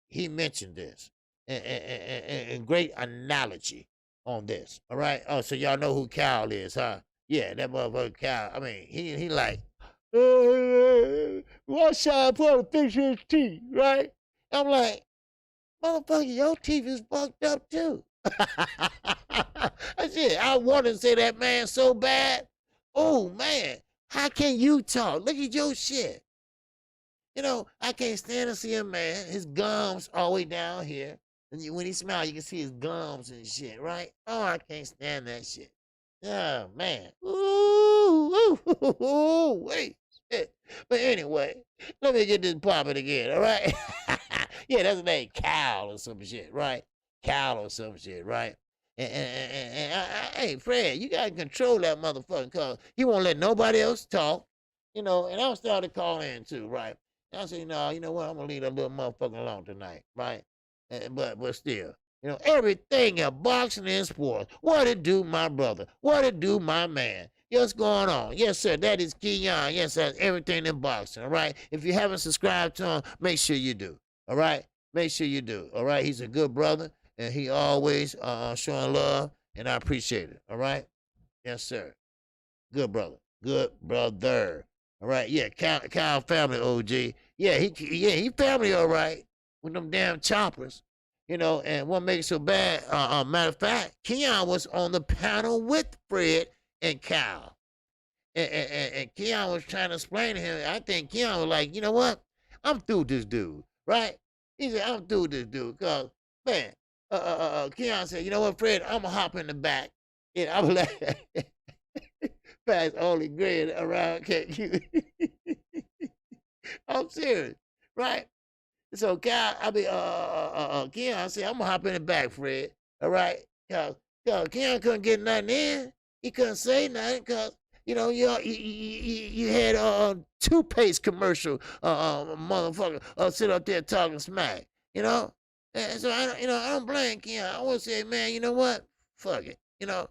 he mentioned this. And great analogy on this. All right? Oh, so y'all know who Cal is, huh? Yeah, that motherfucker Cal. I mean, he like, what's Sean Porter fix his teeth, right? I'm like, motherfucker, your teeth is fucked up too. That's it. I want to say that man so bad. Oh man, how can you talk? Look at your shit. I can't stand to see a man, his gums all the way down here. And when he smiles, you can see his gums and shit, right? Oh, I can't stand that shit. Oh, man. Ooh, wait. Shit. But anyway, let me get this popping again, all right? Yeah, that's his name, Cal or some shit, right? Cal or some shit, right? And hey, Fred, you got to control that motherfucker because he won't let nobody else talk, and I'm starting to call in too, right? And I say, no, you know what? I'm going to leave that little motherfucker alone tonight, right? But still, everything in boxing and sports. What it do, my brother? What it do, my man? What's going on? Yes, sir, that is Keon. Yes, that's everything in boxing, all right? If you haven't subscribed to him, make sure you do, all right? Make sure you do, all right? He's a good brother, and he always showing love, and I appreciate it, all right? Yes, sir. Good brother. Good brother. All right, yeah, Kyle family, OG. Yeah, he family, all right, with them damn choppers, and what makes it so bad, matter of fact, Keon was on the panel with Fred and Kyle. And Keon was trying to explain to him, I think Keon was like, you know what? I'm through with this dude, right? He said, I'm through with this dude, because, man, Keon said, you know what, Fred, I'm gonna hop in the back. And I'm like, past only grade around KQ. I'm serious, right? So Keon said, I'm gonna hop in the back, Fred. All right, cause Keon couldn't get nothing in. He couldn't say nothing cause you had a toothpaste commercial, motherfucker, sit up there talking smack, you know. And so I don't blame Keon. I would say, man, you know what? Fuck it, you know.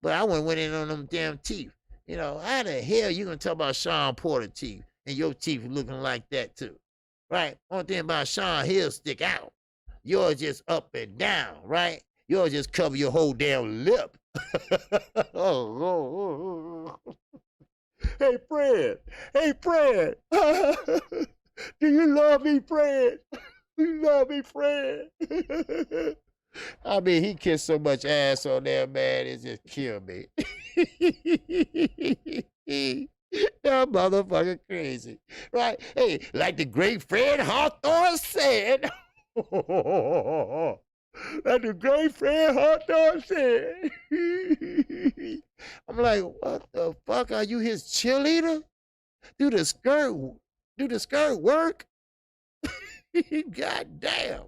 But I went in on them damn teeth. You know, how the hell you gonna talk about Sean Porter teeth and your teeth looking like that too? Right? Only thing about Sean, he'll stick out. Yours just up and down, right? Yours just cover your whole damn lip. Oh. Hey, Fred. Hey, Fred. Do you love me, Fred? Do you love me, Fred? I mean, he kissed so much ass on there, man, it just killed me. That motherfucker crazy, right? Hey, like the great Fred Hawthorne said. Like the great Fred Hawthorne said. I'm like, what the fuck? Are you his cheerleader? Do the skirt work? God damn.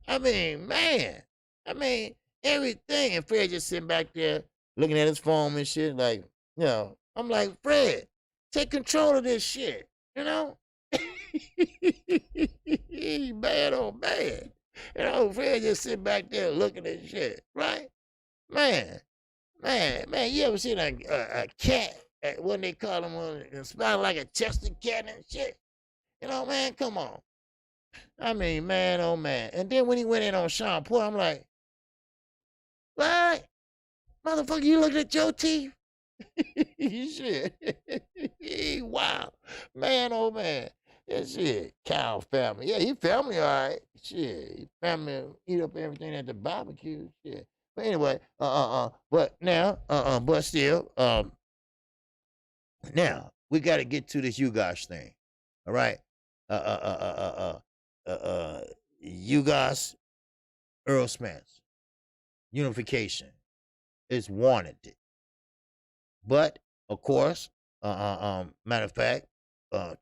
I mean, man. I mean, everything. And Fred just sitting back there looking at his phone and shit. Like, you know, I'm like, Fred, take control of this shit. You know? Man, oh man. You know, Fred just sitting back there looking at shit. Right? Man. You ever seen a cat? What they call them? Smell like a Chester cat and shit. You know, man, come on. I mean, man, oh man. And then when he went in on Sean Porter, I'm like, what? Motherfucker, you looking at your teeth? Shit. Wow. Man, oh man. Yeah, shit. Cow family. Yeah, he family all right. Shit. He family eat up everything at the barbecue. Shit. But anyway, but now, but still, now we got to get to this UGOS thing. All right. UGOS, Earl Smith, unification is warranted. But of course, matter of fact,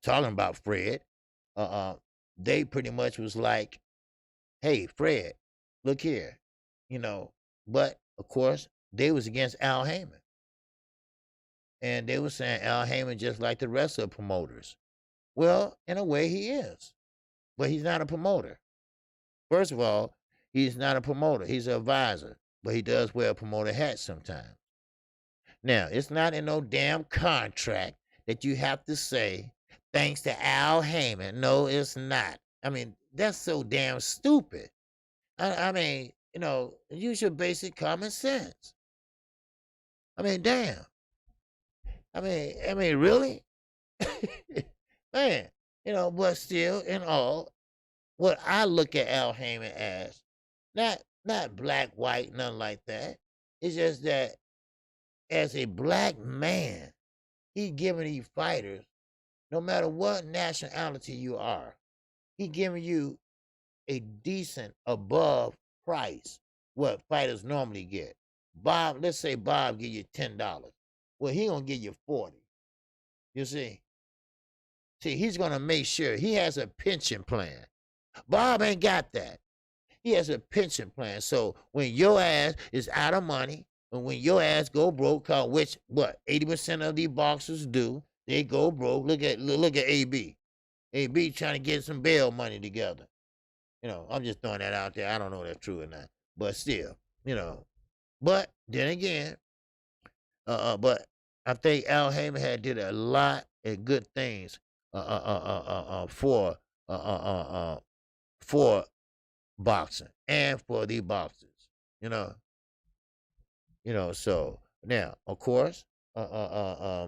talking about Fred, they pretty much was like, "Hey, Fred, look here," you know. But of course, they was against Al Heyman, and they were saying Al Heyman just like the rest of the promoters. Well, in a way, he is, but he's not a promoter. First of all, he's not a promoter; he's an advisor, but he does wear a promoter hat sometimes. Now, it's not in no damn contract that you have to say, thanks to Al Heyman. No, it's not. I mean, that's so damn stupid. I mean, you know, use your basic common sense. I mean, damn. I mean, really? Man, you know, but still, in all, what I look at Al Heyman as, not black, white, nothing like that. It's just that as a black man, he giving these fighters, no matter what nationality you are, he giving you a decent above price what fighters normally get. Bob, let's say Bob give you $10. Well, he gonna give you 40. You see? See, he's gonna make sure he has a pension plan. Bob ain't got that. He has a pension plan. So when your ass is out of money, and when your ass go broke, which what 80% of these boxers do, they go broke. Look at AB. AB trying to get some bail money together. You know, I'm just throwing that out there. I don't know if that's true or not, but still, you know. But then again, but I think Al Heyman had did a lot of good things for boxing and for the boxers. You know, So now, of course, I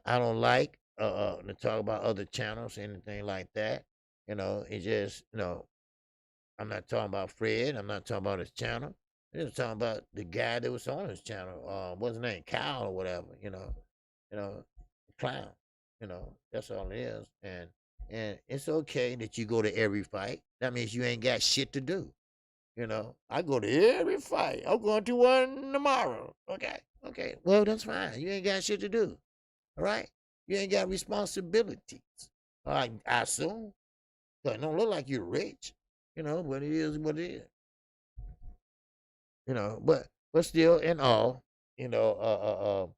don't like to talk about other channels or anything like that. You know, it just I'm not talking about Fred. I'm not talking about his channel. I'm just talking about the guy that was on his channel. What's his name? Kyle or whatever. Clown. That's all it is. And it's okay that you go to every fight. That means you ain't got shit to do. You know, I go to every fight. I'm going to one tomorrow. Okay. Okay. Well, that's fine. You ain't got shit to do. All right. You ain't got responsibilities. I assume. So it don't look like you're rich. You know, but it is what it is. You know, but still, in all, you know,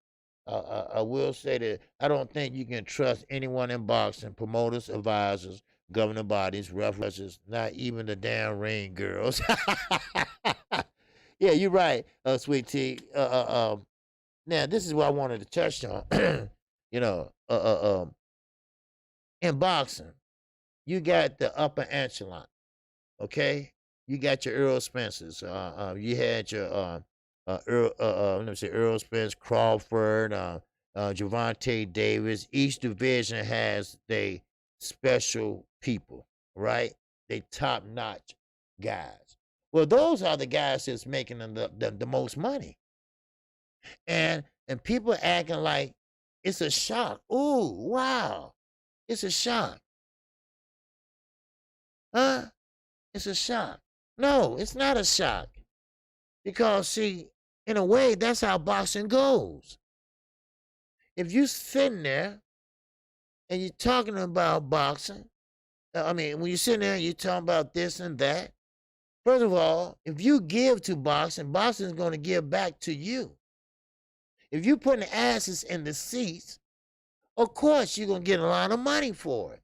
I will say that I don't think you can trust anyone in boxing, promoters, advisors, governing bodies, referees, not even the damn ring girls. Yeah, you're right, Sweet Tea. Now, this is what I wanted to touch on. You know, in boxing, you got the upper echelon, okay? You got your Earl Spencers. You had your let me say Earl Spence, Crawford, Javante Davis. Each division has they special people, right? They top notch guys. Well, those are the guys that's making them the most money, and people acting like it's a shock. Ooh, wow, it's a shock, huh? It's a shock. No, it's not a shock. Because, see, in a way, that's how boxing goes. If you sitting there and you're talking about boxing, I mean, when you're sitting there and you're talking about this and that, first of all, if you give to boxing, boxing is going to give back to you. If you putting asses in the seats, of course you're going to get a lot of money for it.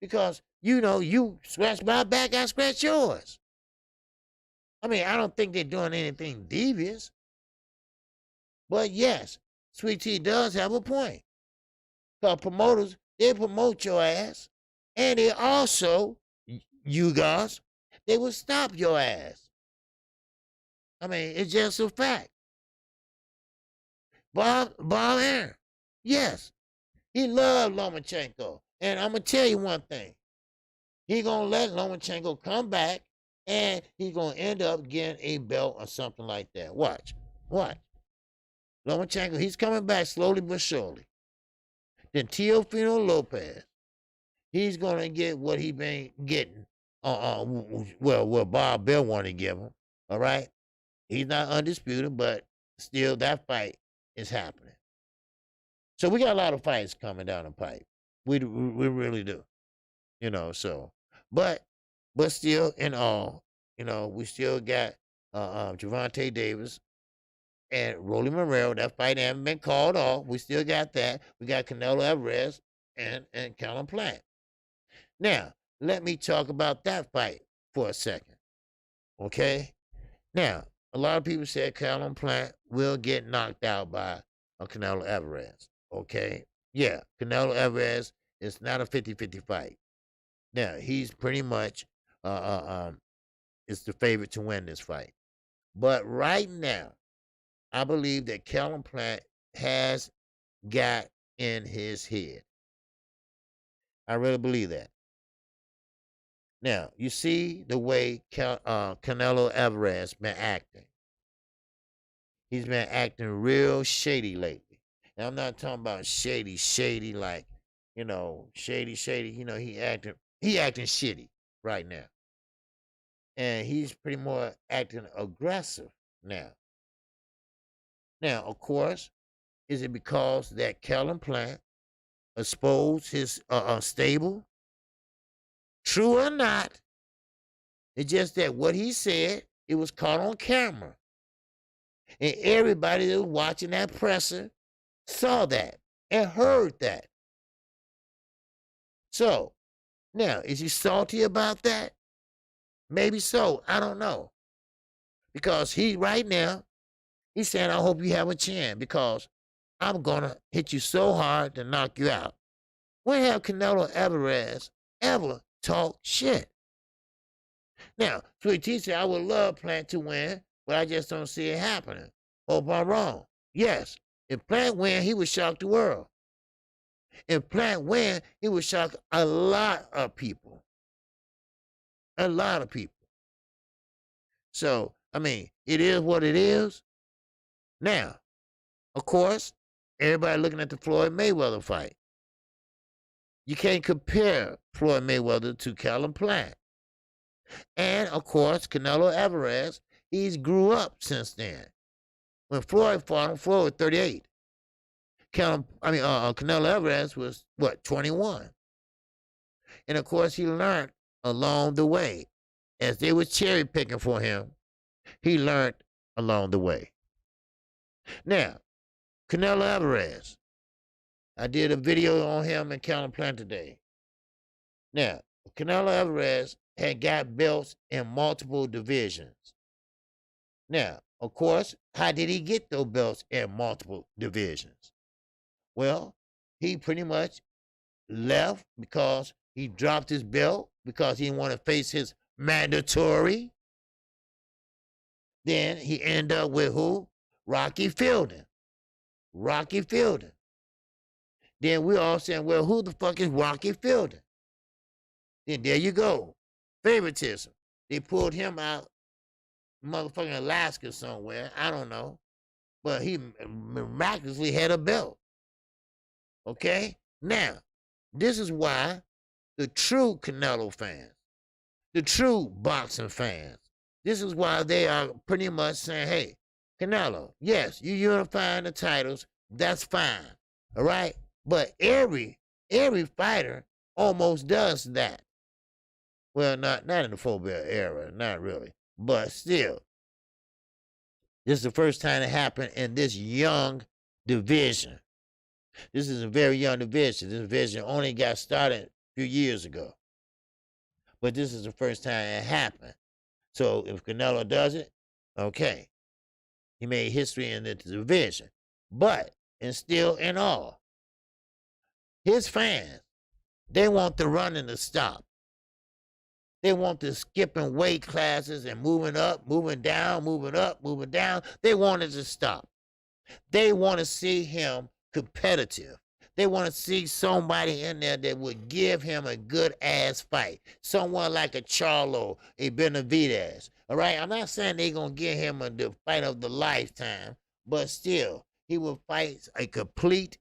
Because, you know, you scratch my back, I scratch yours. I mean, I don't think they're doing anything devious. But yes, Sweet Tea does have a point. Because promoters, they promote your ass. And they also, you guys, they will stop your ass. I mean, it's just a fact. Bob Aaron, yes, he loved Lomachenko. And I'm going to tell you one thing. He going to let Lomachenko come back, and he's going to end up getting a belt or something like that. Watch. Lomachenko, he's coming back slowly but surely. Then Teofimo Lopez, he's going to get what he been getting. What Bob Bell wanted to give him. All right? He's not undisputed, but still that fight is happening. So we got a lot of fights coming down the pipe. We really do. You know, so. But still, in all, you know, we still got Javante Davis and Rolly Morrell. That fight hasn't been called off. We still got that. We got Canelo Alvarez and Callum Plant. Now, let me talk about that fight for a second. Okay? Now, a lot of people said Callum Plant will get knocked out by Canelo Alvarez. Okay? Yeah, Canelo Alvarez is not a 50-50 fight. Now, he's pretty much is the favorite to win this fight. But right now, I believe that Callum Plant has got in his head. I really believe that. Now, you see the way Canelo Alvarez been acting. He's been acting real shady lately. And I'm not talking about shady like, you know, shady. You know, he acting shitty right now. And he's pretty more acting aggressive now. Now, of course, is it because that Callum Plant exposed his stable? True or not, it's just that what he said, it was caught on camera. And everybody that was watching that presser saw that and heard that. So, now, is he salty about that? Maybe so. I don't know. Because he, right now, he's saying, I hope you have a chance because I'm going to hit you so hard to knock you out. When have Canelo Alvarez ever talked shit? Now, Sweet Tea said, I would love Plant to win, but I just don't see it happening. Hope I'm wrong. Yes, if Plant win, he would shock the world. If Plant win, he would shock a lot of people. A lot of people. So, I mean, it is what it is. Now, of course, everybody looking at the Floyd Mayweather fight. You can't compare Floyd Mayweather to Callum Plant. And of course, Canelo Alvarez, he's grew up since then. When Floyd fought him, Floyd was 38. Canelo Alvarez was what, 21. And of course, he learned along the way. As they were cherry picking for him, he learned along the way. Now, Canelo Alvarez, I did a video on him and Counterplan today. Now, Canelo Alvarez had got belts in multiple divisions. Now, of course, how did he get those belts in multiple divisions? Well, he pretty much left because he dropped his belt because he didn't want to face his mandatory. Then he ended up with who? Rocky Fielding. Rocky Fielding. Then we all saying, well, who the fuck is Rocky Fielding? Then there you go. Favoritism. They pulled him out, motherfucking Alaska somewhere. I don't know. But he miraculously had a belt. Okay? Now, this is why the true Canelo fans, the true boxing fans, this is why they are pretty much saying, hey, Canelo, yes, you unifying the titles, that's fine. All right? But every fighter almost does that. Well, not in the 4-belt era, not really. But still, this is the first time it happened in this young division. This is a very young division. This division only got started a few years ago. But this is the first time it happened. So if Canelo does it, okay. He made history in the division. But, and still in all, his fans, they want the running to stop. They want the skipping weight classes and moving up, moving down, moving up, moving down. They want it to stop. They want to see him competitive. They want to see somebody in there that would give him a good ass fight. Someone like a Charlo, a Benavidez. All right, I'm not saying they're gonna give him the fight of the lifetime, but still, he will fight a complete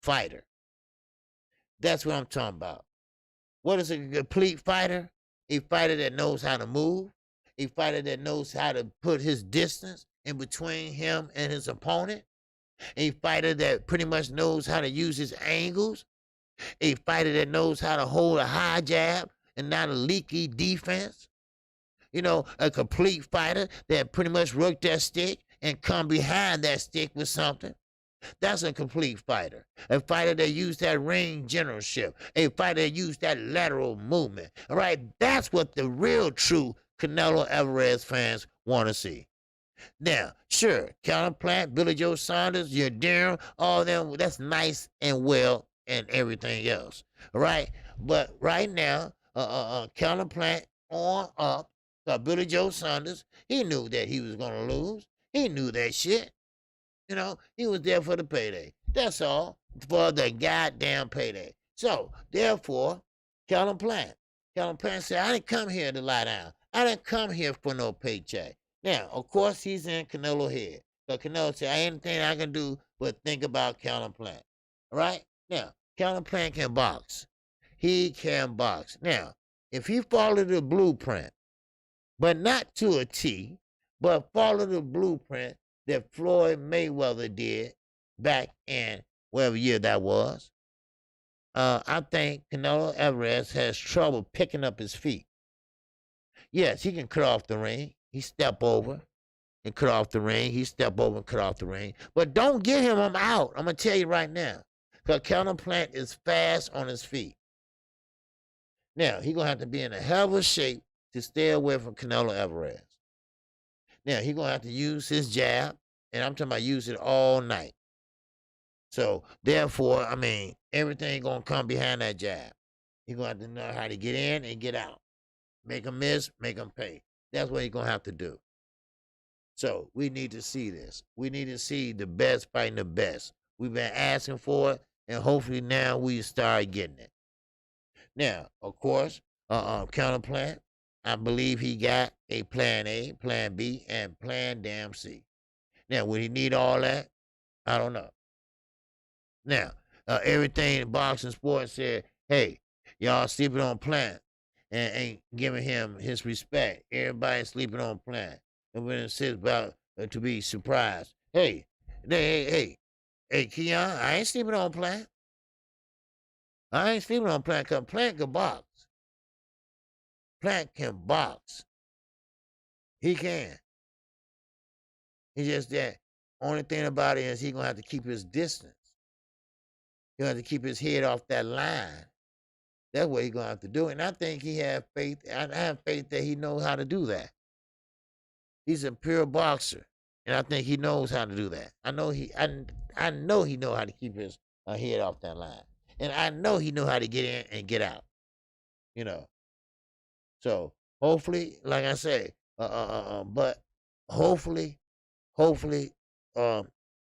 fighter. That's what I'm talking about. What is a complete fighter? A fighter that knows how to move. A fighter that knows how to put his distance in between him and his opponent. A fighter that pretty much knows how to use his angles. A fighter that knows how to hold a high jab and not a leaky defense. You know, a complete fighter that pretty much work that stick and come behind that stick with something. That's a complete fighter. A fighter that used that ring generalship. A fighter that used that lateral movement. All right, that's what the real true Canelo Alvarez fans want to see. Now, sure, Counterplant, Billy Joe Saunders, your Durham, all them, that's nice and well and everything else. All right, but right now, Counterplant on up, Billy Joe Saunders, he knew that he was going to lose. He knew that shit. You know, he was there for the payday. That's all, for the goddamn payday. So, therefore, Counterplant said, I didn't come here to lie down. I didn't come here for no paycheck. Now, of course, he's in Canelo's head. So Canelo said, ain't anything I can do but think about Counterplant. All right? Now, Counterplant can box. He can box. Now, if he followed the blueprint, but not to a T, but follow the blueprint that Floyd Mayweather did back in whatever year that was, I think Canelo Alvarez has trouble picking up his feet. Yes, he can cut off the ring. He step over and cut off the ring. He step over and cut off the ring. But don't get him out. I'm going to tell you right now. Because Counterplant is fast on his feet. Now, he's going to have to be in a hell of a shape to stay away from Canelo Alvarez. Now, he's going to have to use his jab, and I'm talking about use it all night. So, therefore, I mean, everything going to come behind that jab. He's going to have to know how to get in and get out. Make him miss, make him pay. That's what he's going to have to do. So, we need to see this. We need to see the best fighting the best. We've been asking for it, and hopefully now we start getting it. Now, of course, Counterplant, I believe he got a plan A, plan B, and plan damn C. Now, would he need all that? I don't know. Now, everything in boxing sports said, hey, y'all sleeping on Plant. and ain't giving him his respect. Everybody sleeping on Plant. And when it says about to be surprised. Hey, Keon, I ain't sleeping on Plant. I ain't sleeping on Plant because Plant can box. Plant can box. He can. He just that. Only thing about it is he gonna have to keep his distance. He'll have to keep his head off that line. That's what he's gonna have to do. And I think he has faith. I have faith that he knows how to do that. He's a pure boxer, and I think he knows how to do that. I know he know how to keep his head off that line, and I know he know how to get in and get out. You know, so hopefully, like I say, but hopefully,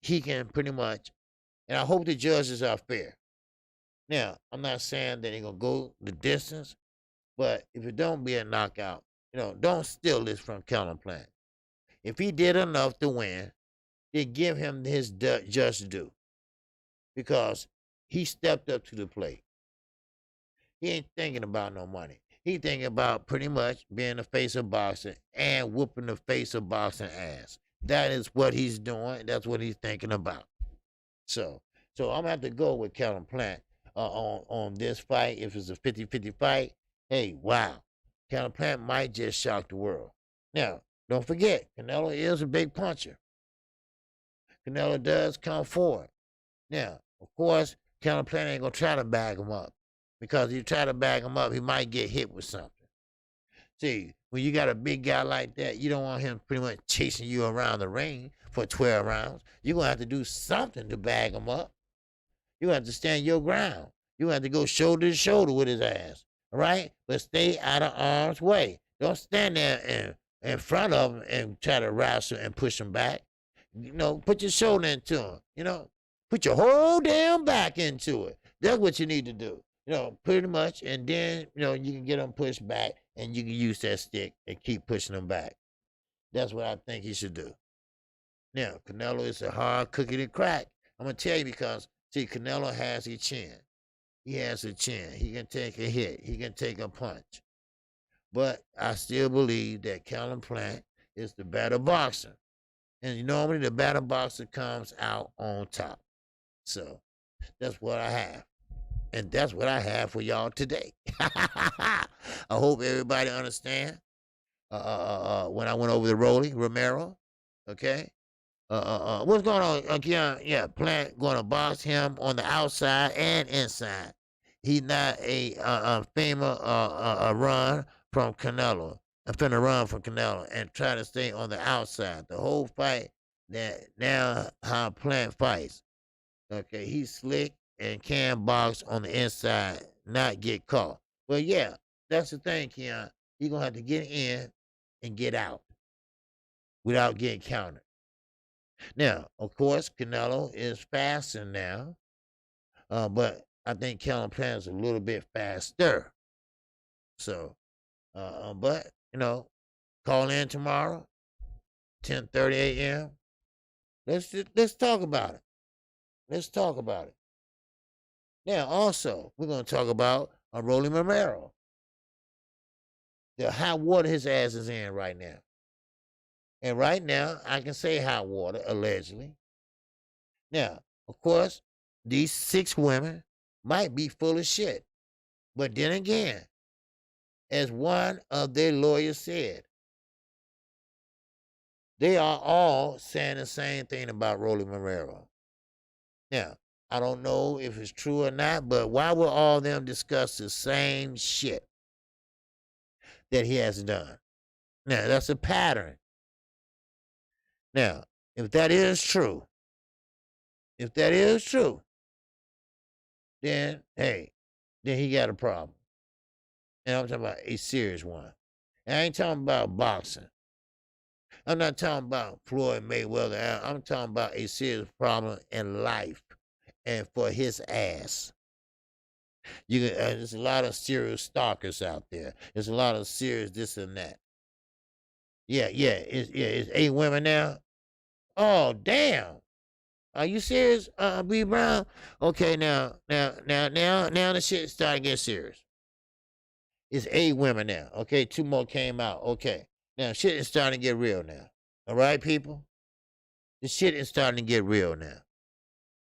he can pretty much, and I hope the judges are fair. Now, I'm not saying that he's gonna go the distance, but if it don't be a knockout, don't steal this from Calum Plant. If he did enough to win, then give him his just due, because he stepped up to the plate. He ain't thinking about no money. He thinking about pretty much being the face of boxing and whooping the face of boxing ass. That is what he's doing. That's what he's thinking about. So I'm gonna have to go with Calum Plant on this fight. If it's a 50-50 fight, hey, wow, Calum Plant might just shock the world. Now, don't forget, Canelo is a big puncher. Canelo does come forward. Now, of course, Calum Plant ain't gonna try to bag him up, because if you try to bag him up, he might get hit with something. See, when you got a big guy like that, you don't want him pretty much chasing you around the ring for 12 rounds. You're going to have to do something to bag him up. You're going to have to stand your ground. You're going to have to go shoulder to shoulder with his ass, all right? But stay out of harm's way. Don't stand there in front of him and try to wrestle and push him back. Put your shoulder into him, Put your whole damn back into it. That's what you need to do. Pretty much, and then, you can get them pushed back, and you can use that stick and keep pushing them back. That's what I think he should do. Now, Canelo is a hard cookie to crack. I'm going to tell you because, see, Canelo has a chin. He has a chin. He can take a hit. He can take a punch. But I still believe that Calum Plant is the better boxer. And normally the better boxer comes out on top. So that's what I have. And that's what I have for y'all today. I hope everybody understand. When I went over the Rolly Romero, okay? What's going on? Yeah, Plant going to box him on the outside and inside. He's not a famous run from Canelo. I'm finna run from Canelo and try to stay on the outside. The whole fight that now how Plant fights. Okay, he's slick and can box on the inside, not get caught. Well, yeah, that's the thing, Keon. You're going to have to get in and get out without getting countered. Now, of course, Canelo is faster now, but I think Calum Plant is a little bit faster. So, but, call in tomorrow, 10:30 a.m. Let's talk about it. Let's talk about it. Now, also, we're going to talk about Rolly Romero. The hot water his ass is in right now. And right now, I can say hot water, allegedly. Now, of course, these 6 women might be full of shit. But then again, as one of their lawyers said, they are all saying the same thing about Rolly Romero. Now, I don't know if it's true or not, but why would all of them discuss the same shit that he has done? Now, that's a pattern. Now, if that is true, then, hey, then he got a problem. And I'm talking about a serious one. And I ain't talking about boxing. I'm not talking about Floyd Mayweather. I'm talking about a serious problem in life and for his ass. There's a lot of serious stalkers out there. There's a lot of serious this and that. Yeah. It's 8 women now. Oh, damn. Are you serious, B Brown? Okay, now the shit started getting serious. It's 8 women now. Okay, 2 more came out. Okay. Now shit is starting to get real now. All right, people? The shit is starting to get real now.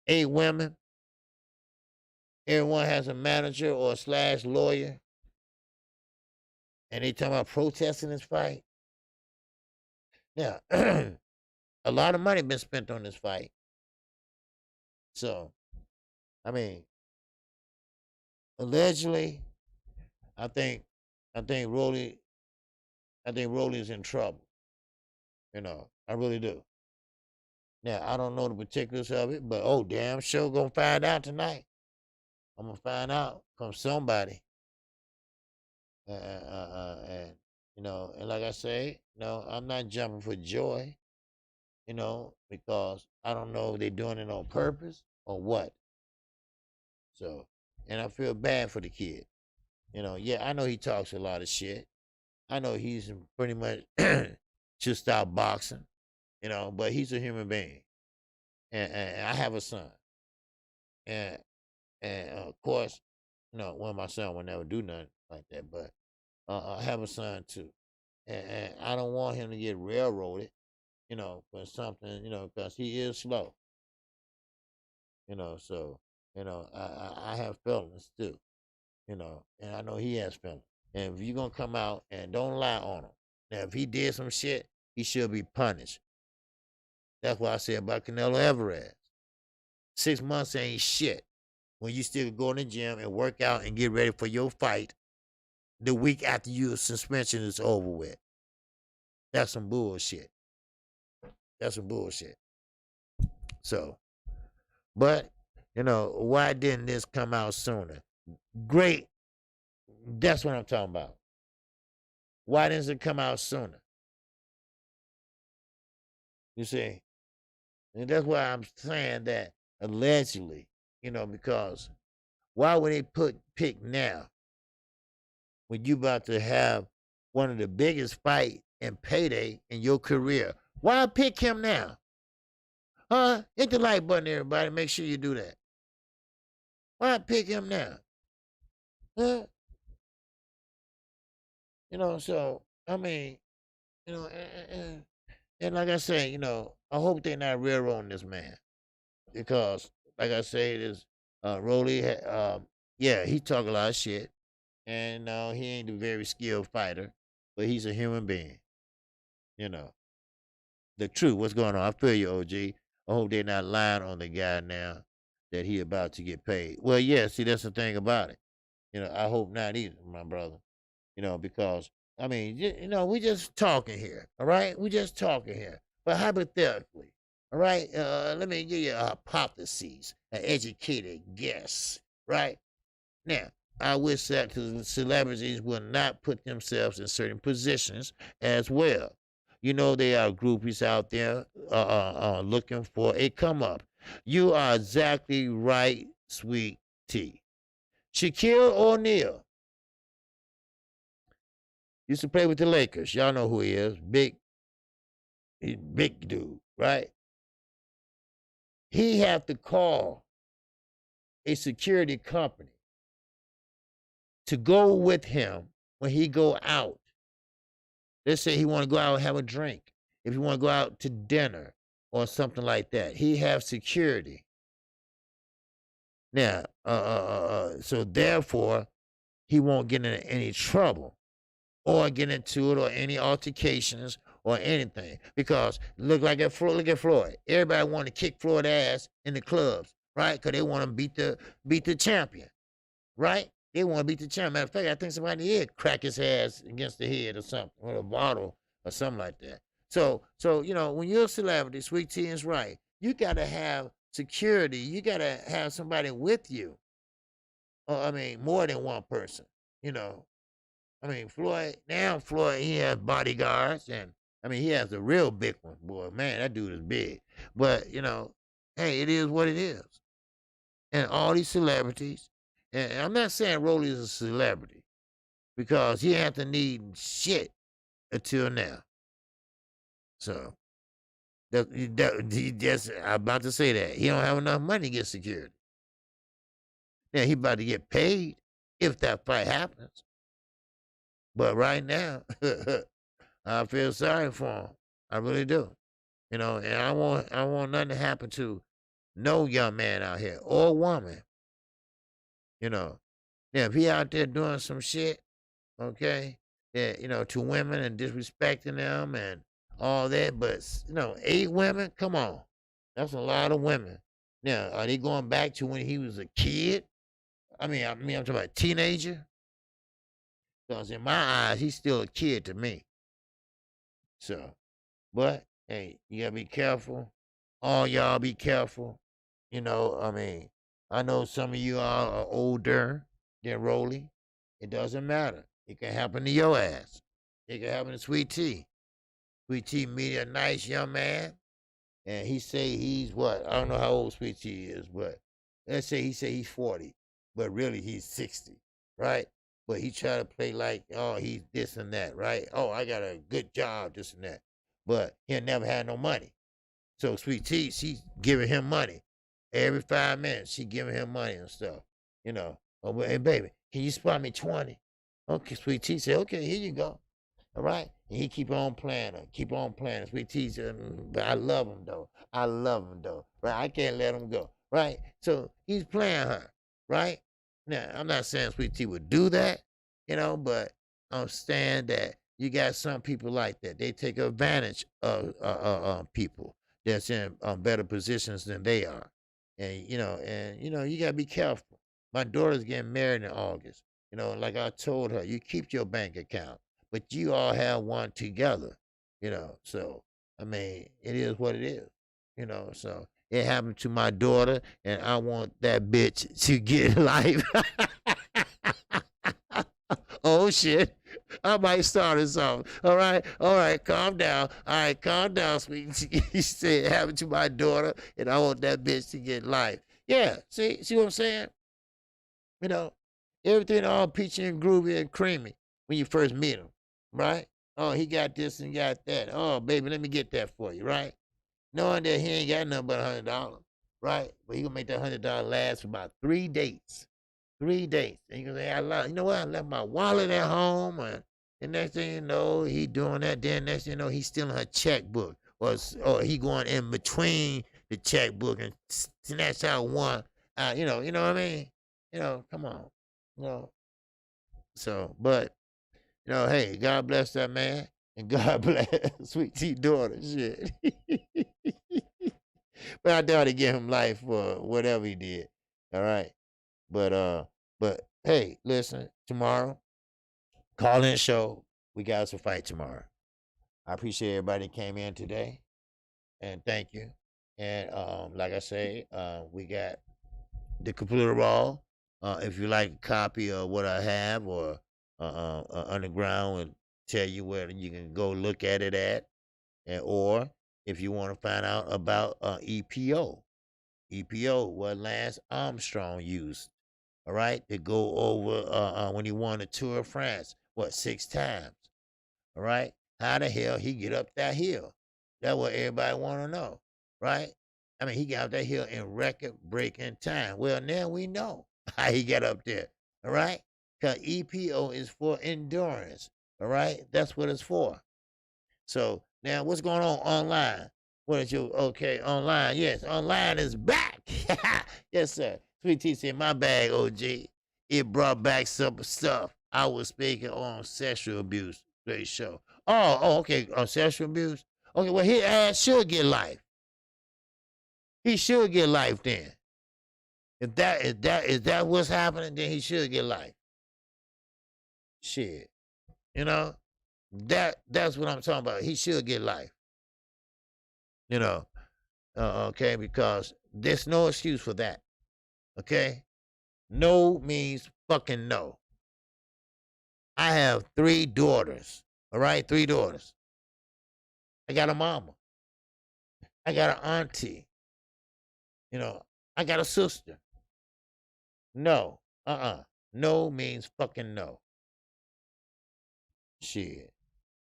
8 women. Everyone has a manager or slash lawyer. And they talking about protesting this fight. Now, a lot of money been spent on this fight. So, I mean, allegedly, I think Rolly is in trouble. You know, I really do. Now, I don't know the particulars of it, but oh damn sure gonna find out tonight. I'm gonna find out from somebody. And you know, and like I say, I'm not jumping for joy, because I don't know if they're doing it on purpose or what. So, and I feel bad for the kid. Yeah, I know he talks a lot of shit. I know he's pretty much should stop boxing, but he's a human being. And I have a son. And of course, well, my son will never do nothing like that, but I have a son too. And I don't want him to get railroaded, for something, because he is slow. So, I have feelings too, and I know he has feelings. And if you're going to come out and don't lie on him, now, if he did some shit, he should be punished. That's what I said about Canelo Alvarez. 6 months ain't shit when you still go in the gym and work out and get ready for your fight the week after your suspension is over with. That's some bullshit. That's some bullshit. So, but, why didn't this come out sooner? Great. That's what I'm talking about. Why didn't it come out sooner? You see? And that's why I'm saying that allegedly, because why would they pick now when you about to have one of the biggest fight and payday in your career? Why pick him now? Hit the like button, everybody. Make sure you do that. Why pick him now? Huh? So, I mean, and like I say, I hope they're not railroading this man. Because, like I say, this Rolly, yeah, he talk a lot of shit. And he ain't a very skilled fighter, but he's a human being. The truth, what's going on? I feel you, OG. I hope they're not lying on the guy now that he about to get paid. Well, yeah, see, that's the thing about it. I hope not either, my brother. Because, I mean, we just talking here, all right? We just talking here. But hypothetically, all right, let me give you a hypothesis, an educated guess, right? Now, I wish that the celebrities will not put themselves in certain positions as well. There are groupies out there looking for a come up. You are exactly right, sweet tea. Shaquille O'Neal used to play with the Lakers. Y'all know who he is. Big dude, right? He have to call a security company to go with him when he go out. Let's say he want to go out and have a drink. If you want to go out to dinner or something like that, he have security. Now, so therefore, he won't get in any trouble or get into it or any altercations or anything. Because look at Floyd. Everybody want to kick Floyd's ass in the clubs, right? Because they want to beat the champion, right? They want to beat the champion. Matter of fact, I think somebody did crack his ass against the head or something, or a bottle or something like that. So when you're a celebrity, Sweet Tea is right. You got to have security. You got to have somebody with you. I mean, more than one person. I mean, Floyd, he has bodyguards, and I mean, he has a real big one. Boy, man, that dude is big. But, hey, it is what it is. And all these celebrities, and I'm not saying Rolly is a celebrity, because he hasn't needed shit until now. So, I'm about to say that. He don't have enough money to get security. Now, he about to get paid if that fight happens. But right now, I feel sorry for him. I really do. You know, and I want nothing to happen to no young man out here or woman. You know, yeah, if he out there doing some shit, okay, that to women and disrespecting them and all that, but 8 women, come on, that's a lot of women. Now, are they going back to when he was a kid? I'm talking about a teenager. Because in my eyes, he's still a kid to me. So, but hey, you gotta be careful. All y'all be careful. I know some of you all are older than Rolly. It doesn't matter. It can happen to your ass. It can happen to Sweet Tea. Sweet Tea meet a nice young man, and he say he's what? I don't know how old Sweet Tea is, but let's say he's 40, but really he's 60, right? But he try to play like, oh, he's this and that, right? Oh, I got a good job, this and that. But he never had no money. So Sweet Tea, she's giving him money. Every 5 minutes, she giving him money and stuff. Oh, well, hey, baby, can you spot me 20? Okay, Sweet Tea said, okay, here you go. All right? And he keep on playing her, keep on playing her. Sweet Tea said, but I love him, though. I love him, though. Right? I can't let him go. Right? So he's playing her. Right? Now, I'm not saying Sweet Tea would do that, but I'm saying that you got some people like that. They take advantage of people that's in better positions than they are. And, you got to be careful. My daughter's getting married in August. Like I told her, you keep your bank account, but you all have one together, So, it is what it is, So it happened to my daughter, and I want that bitch to get life. Oh, shit. I might start us off. All right, calm down. All right, calm down, sweet. He said it happened to my daughter, and I want that bitch to get life. Yeah, see what I'm saying? Everything all peachy and groovy and creamy when you first meet him, right? Oh, he got this and got that. Oh, baby, let me get that for you, right? Knowing that he ain't got nothing but $100, right? But he gonna make that $100 last for about 3 days. 3 days. And you gonna say, you know what? I left my wallet at home, and the next thing you know, he doing that. Then next thing you know, he's stealing her checkbook, or he going in between the checkbook and snatch out one. You know what I mean? Come on. So, but hey, God bless that man, and God bless Sweet Tea daughter. Shit. But I doubt to give him life for whatever he did. All right. But hey, listen, tomorrow, call in show. We got us a fight tomorrow. I appreciate everybody that came in today. And thank you. And like I say, we got the computer raw. If you like a copy of what I have, or underground will tell you where you can go look at it at, or if you want to find out about EPO, what Lance Armstrong used, all right, to go over when he won the Tour of France, 6 times, all right? How the hell he get up that hill? That's what everybody want to know, right? He got up that hill in record-breaking time. Well, now we know how he got up there, all right? Because EPO is for endurance, all right? That's what it's for. So now what's going on online? What is your, okay, online? Yes, online is back. Yes, sir. Sweet Tea said, my bag, OG. It brought back some stuff. I was speaking on sexual abuse. Great show. Oh, okay, on sexual abuse? Okay, well, his ass should get life. He should get life then. If that what's happening, then he should get life. Shit. That's what I'm talking about. He should get life. Okay, because there's no excuse for that. Okay? No means fucking no. I have 3 daughters. All right? 3 daughters. I got a mama. I got an auntie. I got a sister. No. No means fucking no. Shit.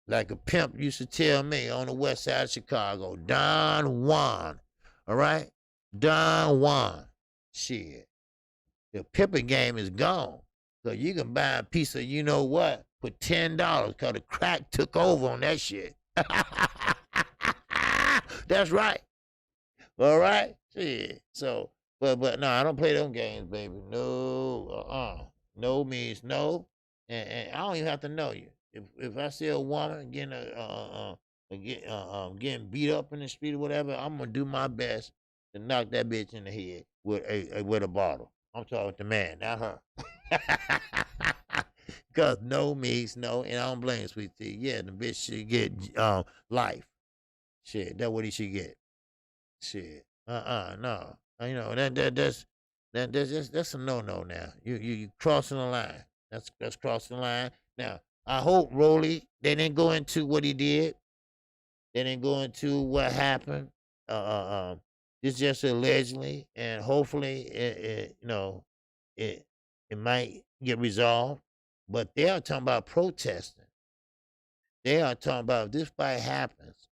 Like a pimp used to tell me on the west side of Chicago, Don Juan. All right? Don Juan. Shit. The pimping game is gone. So you can buy a piece of you know what for $10 because the crack took over on that shit. That's right. All right? Shit. So, but no, I don't play them games, baby. No, no means no. And I don't even have to know you. If I see a woman getting beat up in the street or whatever, I'm gonna do my best to knock that bitch in the head with a bottle. I'm talking to the man, not her. Cause no means no, and I don't blame Sweet Tea. Yeah, the bitch should get life. Shit, that's what he should get. Shit. No. That's a no now. You crossing the line. That's crossing the line. Now, I hope Rolly, they didn't go into what he did. They didn't go into what happened. This just allegedly, and hopefully, it might get resolved. But they are talking about protesting. They are talking about if this fight happens,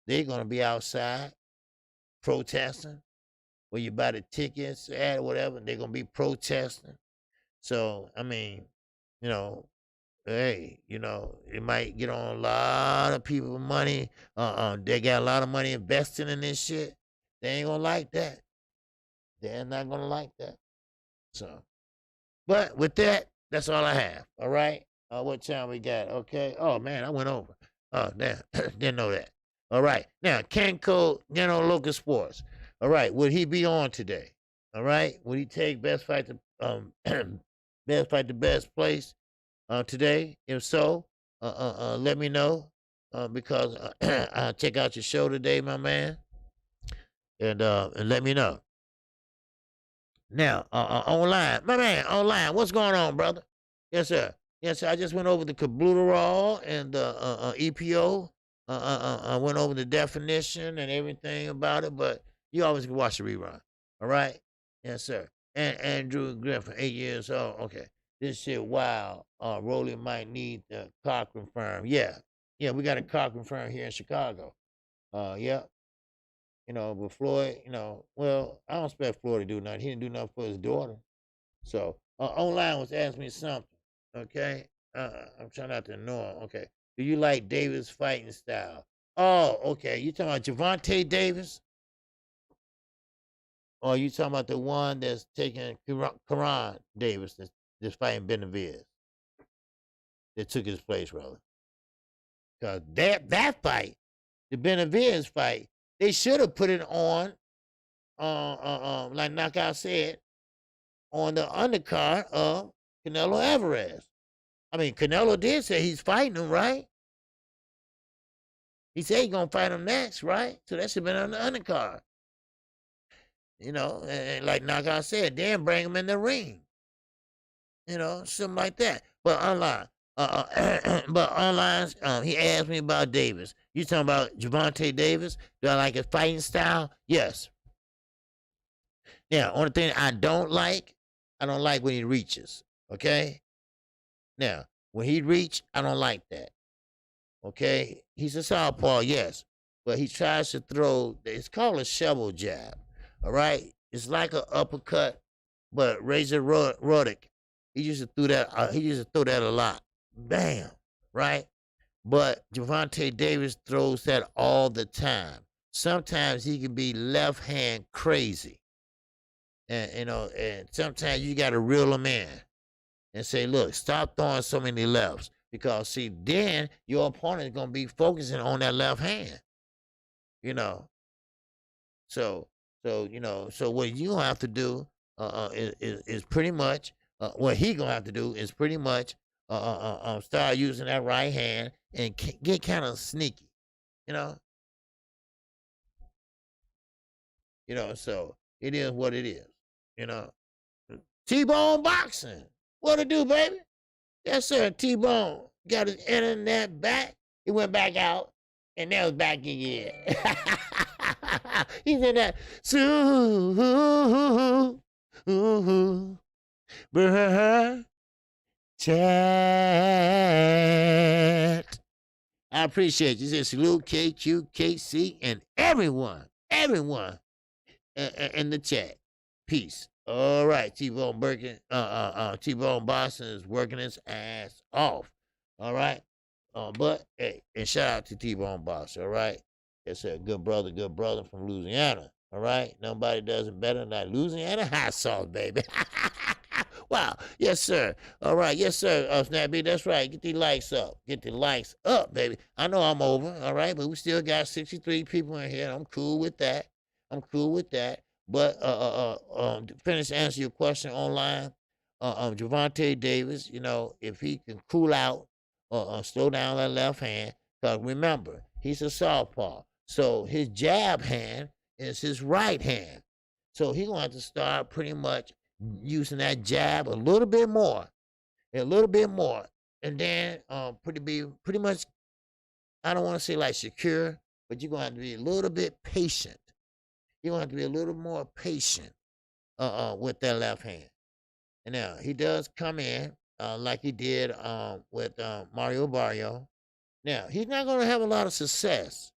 they're gonna be outside protesting. Where you buy the tickets at or whatever, they're gonna be protesting. So I mean, hey, it might get on a lot of people money. They got a lot of money invested in this shit. They ain't gonna like that. They're not gonna like that. So, but with that, that's all I have. All right. What time we got? Okay. Oh man, I went over. Oh damn, didn't know that. All right. Now, Kenko, local sports. All right. Would he be on today? All right. Would he take best fight to best fight to best place today? If so, let me know because I'll check out your show today, my man, and let me know. Now, online, my man, online, what's going on, brother? Yes, sir. Yes, sir. I just went over the Kabluterol and the EPO. I went over the definition and everything about it, but you always can watch the rerun. All right? Yes, sir. And Andrew Griffin, 8 years old. Okay. This shit, wow. Rolly might need the Cochran firm. Yeah. Yeah, we got a Cochran firm here in Chicago. Yeah. But Floyd, well, I don't expect Floyd to do nothing. He didn't do nothing for his daughter. So, online was asking me something, okay? I'm trying not to ignore him. Okay. Do you like Davis' fighting style? Oh, okay. You talking about Javante Davis? Or you talking about the one that's taking Karan Davis that's fighting Benavidez? That took his place, rather. Because that fight, the Benavidez fight, they should have put it on, like Knockout said, on the undercard of Canelo Alvarez. I mean, Canelo did say he's fighting him, right? He said he's going to fight him next, right? So that should have been on the undercard. And like Knockout said, then bring him in the ring. Something like that. But online, he asked me about Davis. You talking about Javante Davis? Do I like his fighting style? Yes. Now, only thing I don't like when he reaches. Okay? Now, when he reach, I don't like that. Okay? He's a southpaw, yes. But he tries to throw, it's called a shovel jab. All right? It's like an uppercut, but Razor Ruddock, he used to throw that a lot. Bam. Right? But Javante Davis throws that all the time. Sometimes he can be left hand crazy. And and sometimes you gotta reel him in and say, look, stop throwing so many lefts. Because see, then your opponent is gonna be focusing on that left hand. So what you gonna have to do is pretty much what he gonna have to do is pretty much start using that right hand and get kind of sneaky, So it is what it is, T-Bone boxing, what it do, baby? Yes, sir. T-Bone got his internet back. He went back out, and now it's back again. He's in that chat. I appreciate you. Just salute KQKC and everyone in the chat. Peace. All right, T-Bone Boston is working his ass off. All right. But hey, and shout out to T-Bone Boss. All right. It's a good brother from Louisiana. All right. Nobody does it better than that Louisiana hot sauce, baby. Wow. Yes, sir. All right. Yes, sir. Snappy. That's right. Get the likes up. Get the likes up, baby. I know I'm over. All right. But we still got 63 people in here. I'm cool with that. I'm cool with that. But to finish answer your question online, Javante Davis, you know, if he can cool out slow down that left hand, because remember, he's a southpaw. So his jab hand is his right hand. So he's going to have to start pretty much using that jab a little bit more, and then pretty much. I don't want to say like secure, but you're going to have to be a little bit patient. You're going to have to be a little more patient with that left hand. And now he does come in like he did with Mario Barrio. Now he's not going to have a lot of success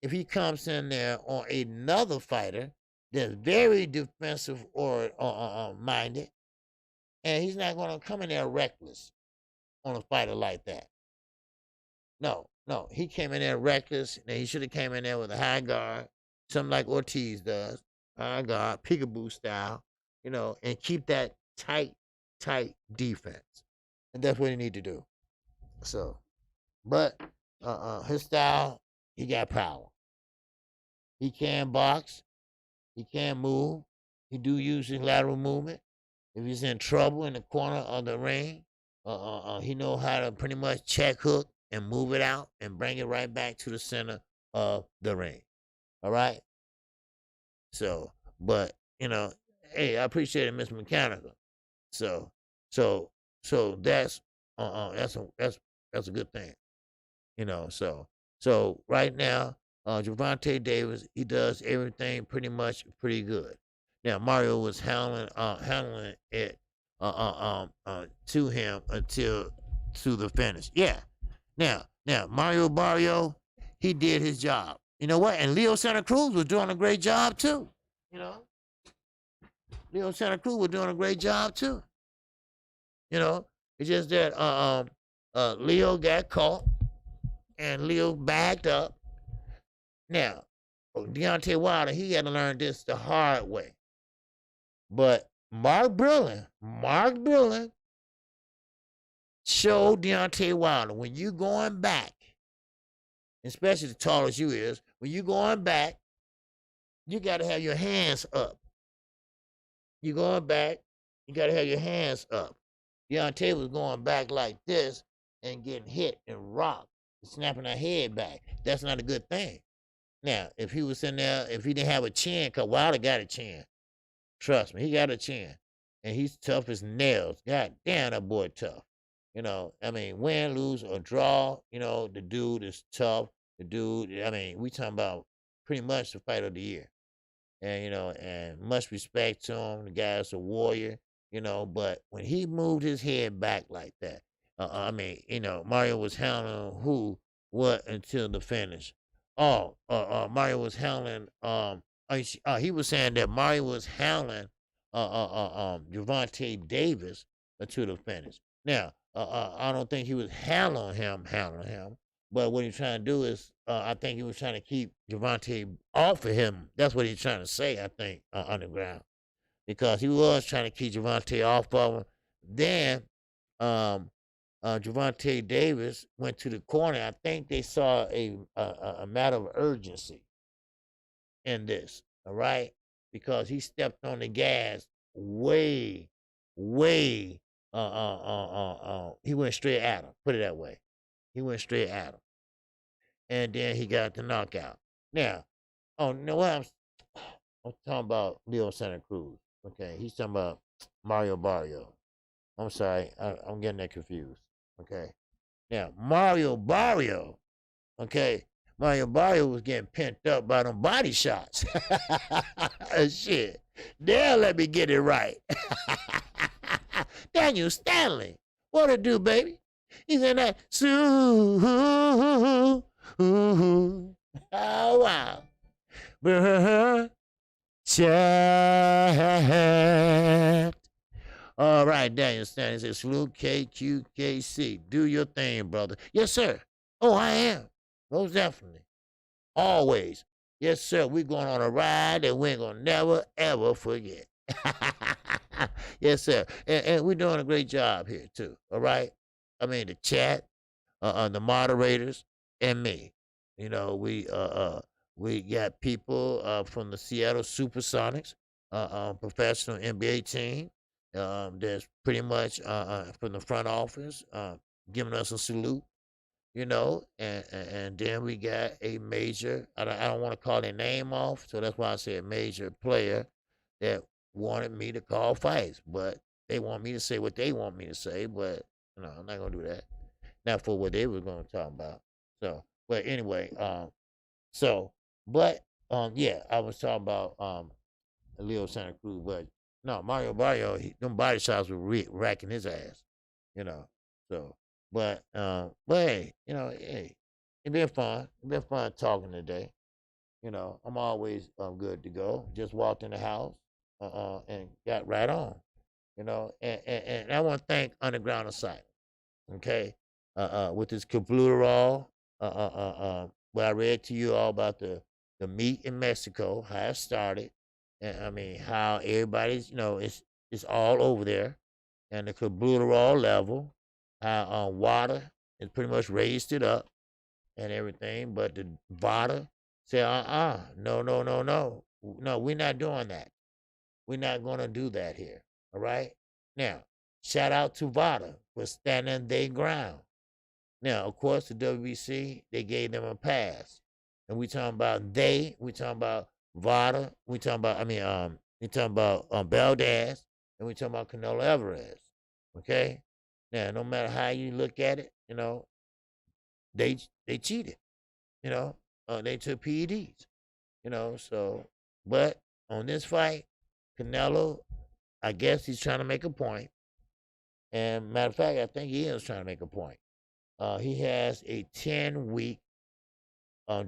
if he comes in there on another fighter that's very defensive or minded, and he's not going to come in there reckless on a fighter like that. No, no, he came in there reckless. And he should have came in there with a high guard, something like Ortiz does, high guard, peekaboo style, you know, and keep that tight defense, and that's what he need to do. So, but his style, he got power. He can box. He can move. He do use his lateral movement. If he's in trouble in the corner of the ring, he know how to pretty much check hook and move it out and bring it right back to the center of the ring. All right. So, but you know, hey, I appreciate it, Miss Mechanical. So, so, so that's a good thing, you know. So right now, Javante Davis, he does everything pretty good. Now Mario was handling it to him until to the finish. Yeah. Now Mario Barrio, he did his job. You know what? And Leo Santa Cruz was doing a great job too. You know, Leo Santa Cruz was doing a great job too. You know, it's just that Leo got caught and Leo backed up. Now, Deontay Wilder, he had to learn this the hard way. But Mark Brillin showed Deontay Wilder, when you going back, especially the tall as you is, when you going back, you got to have your hands up. You going back, you got to have your hands up. Deontay was going back like this and getting hit and rocked, snapping her head back. That's not a good thing. Now, if he was in there, if he didn't have a chin, because Wilder got a chin. Trust me, he got a chin. And he's tough as nails. God damn, that boy tough. You know, I mean, win, lose, or draw, you know, the dude is tough. The dude, I mean, we talking about pretty much the fight of the year. And, you know, and much respect to him. The guy's a warrior, you know, but when he moved his head back like that, I mean, you know, Mario was handling who, what until the finish. Mario was handling, he was saying that Mario was handling, Javante Davis until the finish. Now, I don't think he was handling him, but what he's trying to do is, I think he was trying to keep Javante off of him. That's what he's trying to say, I think, underground. Because he was trying to keep Javante off of him. Then, Javante Davis went to the corner. I think they saw a matter of urgency in this, all right? Because he stepped on the gas way, he went straight at him, put it that way. He went straight at him. And then he got the knockout. Now, you know what? I'm talking about Leo Santa Cruz. Okay, he's talking about Mario Barrio. I'm sorry, I'm getting that confused. Okay, now Mario Barrio. Okay, Mario Barrio was getting pent up by them body shots. Shit, now let me get it right. Daniel Stanley, what it do, baby? He's in that. Oh wow. Chat. All right, Daniel Stanley says, salute KQKC. Do your thing, brother. Yes, sir. Oh, I am. Most definitely. Always. Yes, sir. We're going on a ride that we ain't going to never, ever forget. Yes, sir. And we're doing a great job here, too. All right? I mean, the chat, the moderators, and me. You know, we got people from the Seattle Supersonics, professional NBA team. That's pretty much from the front office, giving us a salute. You know, and then we got a major. I don't want to call their name off, so that's why I said major player that wanted me to call fights, but they want me to say what they want me to say, but no, I'm not gonna do that. Not for what they were gonna talk about. So, but anyway, so, but yeah, I was talking about Leo Santa Cruz, but no, Mario Barrio, them body shots were racking his ass, you know. So, but hey, you know, hey, it been fun. It been fun talking today. You know, I'm always good to go. Just walked in the house, and got right on. You know, and I want to thank Underground Asylum. Okay, with this Kabluterol, what I read to you all about the meat in Mexico, how it started, and I mean how everybody's, you know, it's all over there, and the Kabluterol level, how water has pretty much raised it up and everything, but the VADA said, no, no, no, no, no, we're not doing that. We're not gonna do that here. All right. Now, shout out to VADA for standing their ground. Now, of course, the WBC, they gave them a pass. And we talking about we talking about Vada, we talking about Valdez, and we talking about Canelo Alvarez. Okay? Now, no matter how you look at it, you know, they cheated. You know, they took PEDs. You know, so, but on this fight, Canelo, I guess he's trying to make a point. And matter of fact, I think he is trying to make a point. He has a 10-week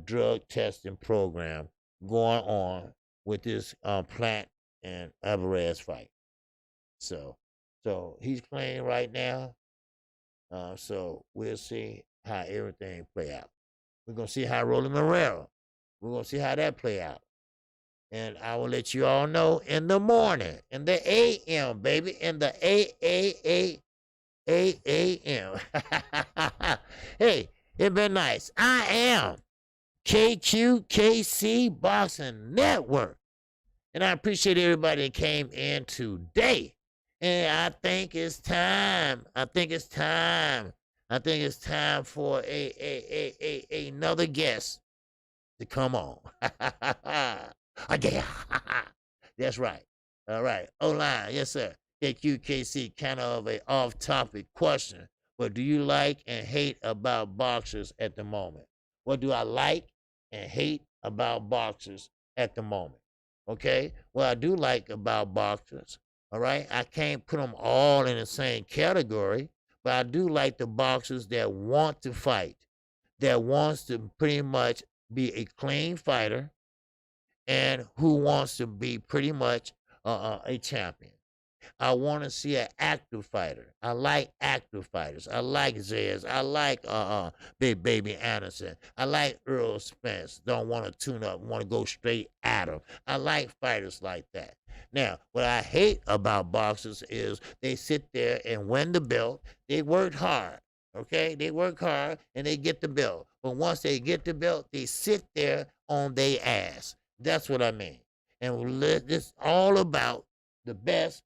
drug testing program going on with this Plant and Alvarez fight. So he's playing right now. So we'll see how everything play out. We're gonna see how Roland Morero. We're gonna see how that play out. And I will let you all know in the morning, in the AM, baby, in the AM. Hey, it been nice. I am KQKC Boxing Network. And I appreciate everybody that came in today. And I think it's time. I think it's time for another guest to come on. Yeah. That's right. All right. O-line. Yes, sir. KQKC, kind of a off-topic question. What do you like and hate about boxers at the moment? What do I like and hate about boxers at the moment? Okay? What I do like about boxers, all right? I can't put them all in the same category, but I do like the boxers that want to fight, that wants to pretty much be a clean fighter, and who wants to be pretty much a champion. I want to see an active fighter. I like active fighters. I like Zez. I like Big Baby Anderson. I like Earl Spence. Don't want to tune up. Want to go straight at him. I like fighters like that. Now, what I hate about boxers is they sit there and win the belt. They work hard. Okay, they work hard and they get the belt. But once they get the belt, they sit there on their ass. That's what I mean. And it's all about the best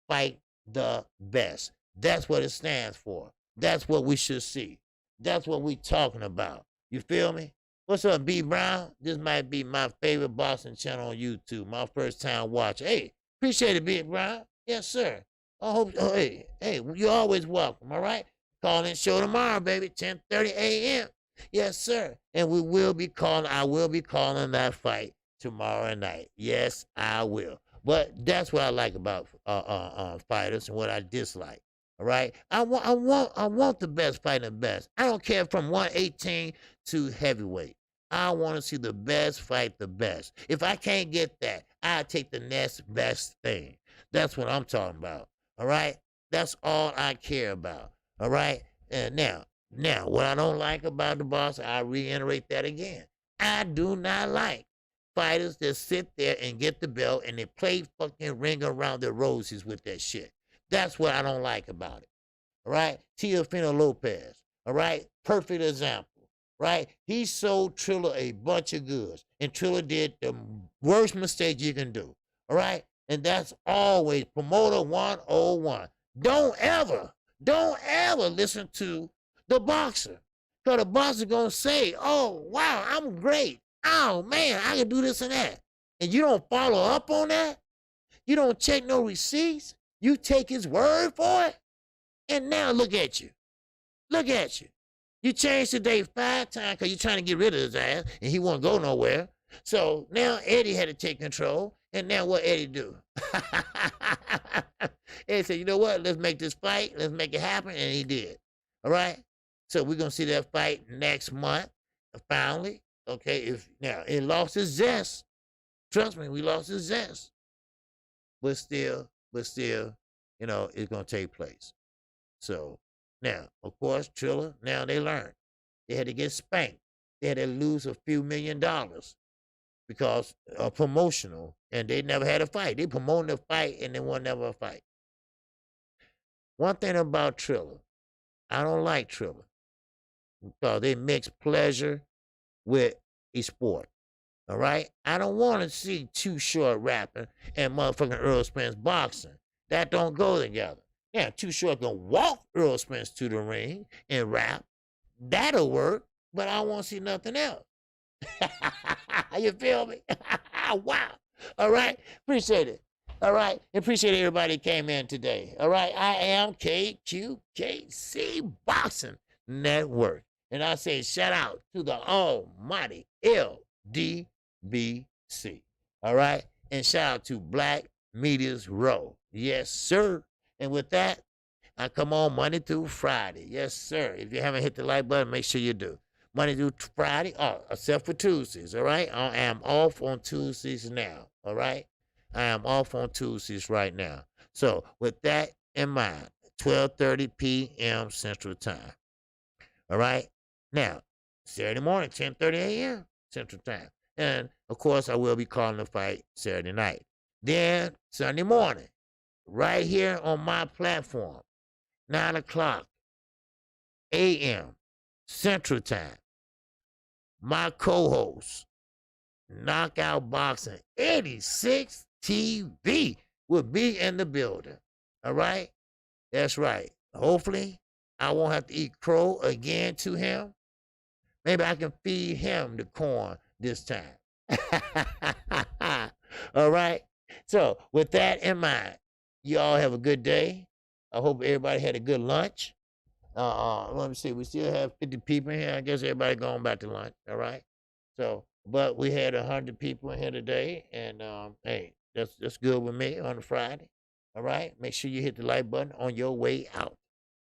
fight the best. That's what it stands for. That's what we should see. That's what we talking about. You feel me? What's up, B Brown? This might be my favorite boxing channel on YouTube. My first time watch. Hey, appreciate it, B Brown. Yes, sir. I hope. Oh, hey, you're always welcome. All right. Call in show tomorrow, baby. 10:30 a.m. Yes, sir. And we will be calling. I will be calling that fight tomorrow night. Yes, I will. But that's what I like about fighters and what I dislike. All right, I want the best fighting the best. I don't care from 118 to heavyweight. I want to see the best fight the best. If I can't get that, I take the next best thing. That's what I'm talking about. All right? That's all I care about. All right? And now, what I don't like about the boss, I reiterate that again. I do not like fighters that sit there and get the belt and they play fucking ring around the roses with that shit. That's what I don't like about it. All right? Teofimo Lopez. All right? Perfect example. Right? He sold Triller a bunch of goods. And Triller did the worst mistake you can do. All right? And that's always promoter 101. Don't ever listen to the boxer. Because the boxer going to say, oh, wow, I'm great. Oh, man, I can do this and that. And you don't follow up on that? You don't check no receipts? You take his word for it? And now look at you. Look at you. You changed the date 5 times because you're trying to get rid of his ass, and he won't go nowhere. So now Eddie had to take control, and now what Eddie do? Eddie said, you know what? Let's make this fight. Let's make it happen, and he did. All right? So we're going to see that fight next month, finally. Okay? Now, it lost its zest. Trust me, we lost its zest. But still, you know, it's going to take place. So, now, of course, Triller, now they learned. They had to get spanked. They had to lose a few $1 million because promotional, and they never had a fight. They promoted a fight, and there was never a fight. One thing about Triller, I don't like Triller because they mix pleasure with a sport. All right? I don't want to see Too Short rapping and motherfucking Earl Spence boxing. That don't go together. Yeah, Too Short can walk Earl Spence to the ring and rap. That'll work, but I won't see nothing else. You feel me? Wow. All right? Appreciate it. All right? Appreciate everybody that came in today. All right? I am KQKC Boxing Network. And I say shout out to the almighty LDBC. All right? And shout out to Black Media's Row. Yes, sir. And with that, I come on Monday through Friday. Yes, sir. If you haven't hit the like button, make sure you do. Monday through Friday, except for Tuesdays, all right? I am off on Tuesdays now, all right? I am off on Tuesdays right now. So with that in mind, 12:30 p.m. Central Time, all right? Now, Saturday morning, 10:30 a.m. Central Time. And, of course, I will be calling the fight Saturday night. Then, Sunday morning, right here on my platform, 9 o'clock a.m. Central Time. My co-host, Knockout Boxing 86 TV, will be in the building. All right? That's right. Hopefully, I won't have to eat crow again to him. Maybe I can feed him the corn this time. All right? So, with that in mind, you all have a good day. I hope everybody had a good lunch. Let me see. We still have 50 people in here. I guess everybody going back to lunch. All right. So, but we had 100 people in here today, and hey, that's good with me on a Friday. All right. Make sure you hit the like button on your way out.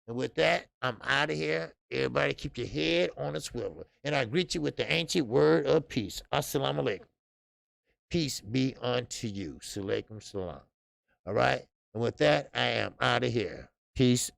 And with that, I'm out of here. Everybody keep your head on a swivel. And I greet you with the ancient word of peace. Assalamu alaikum. Peace be unto you. Salaikum salam. All right. And with that, I am out of here. Peace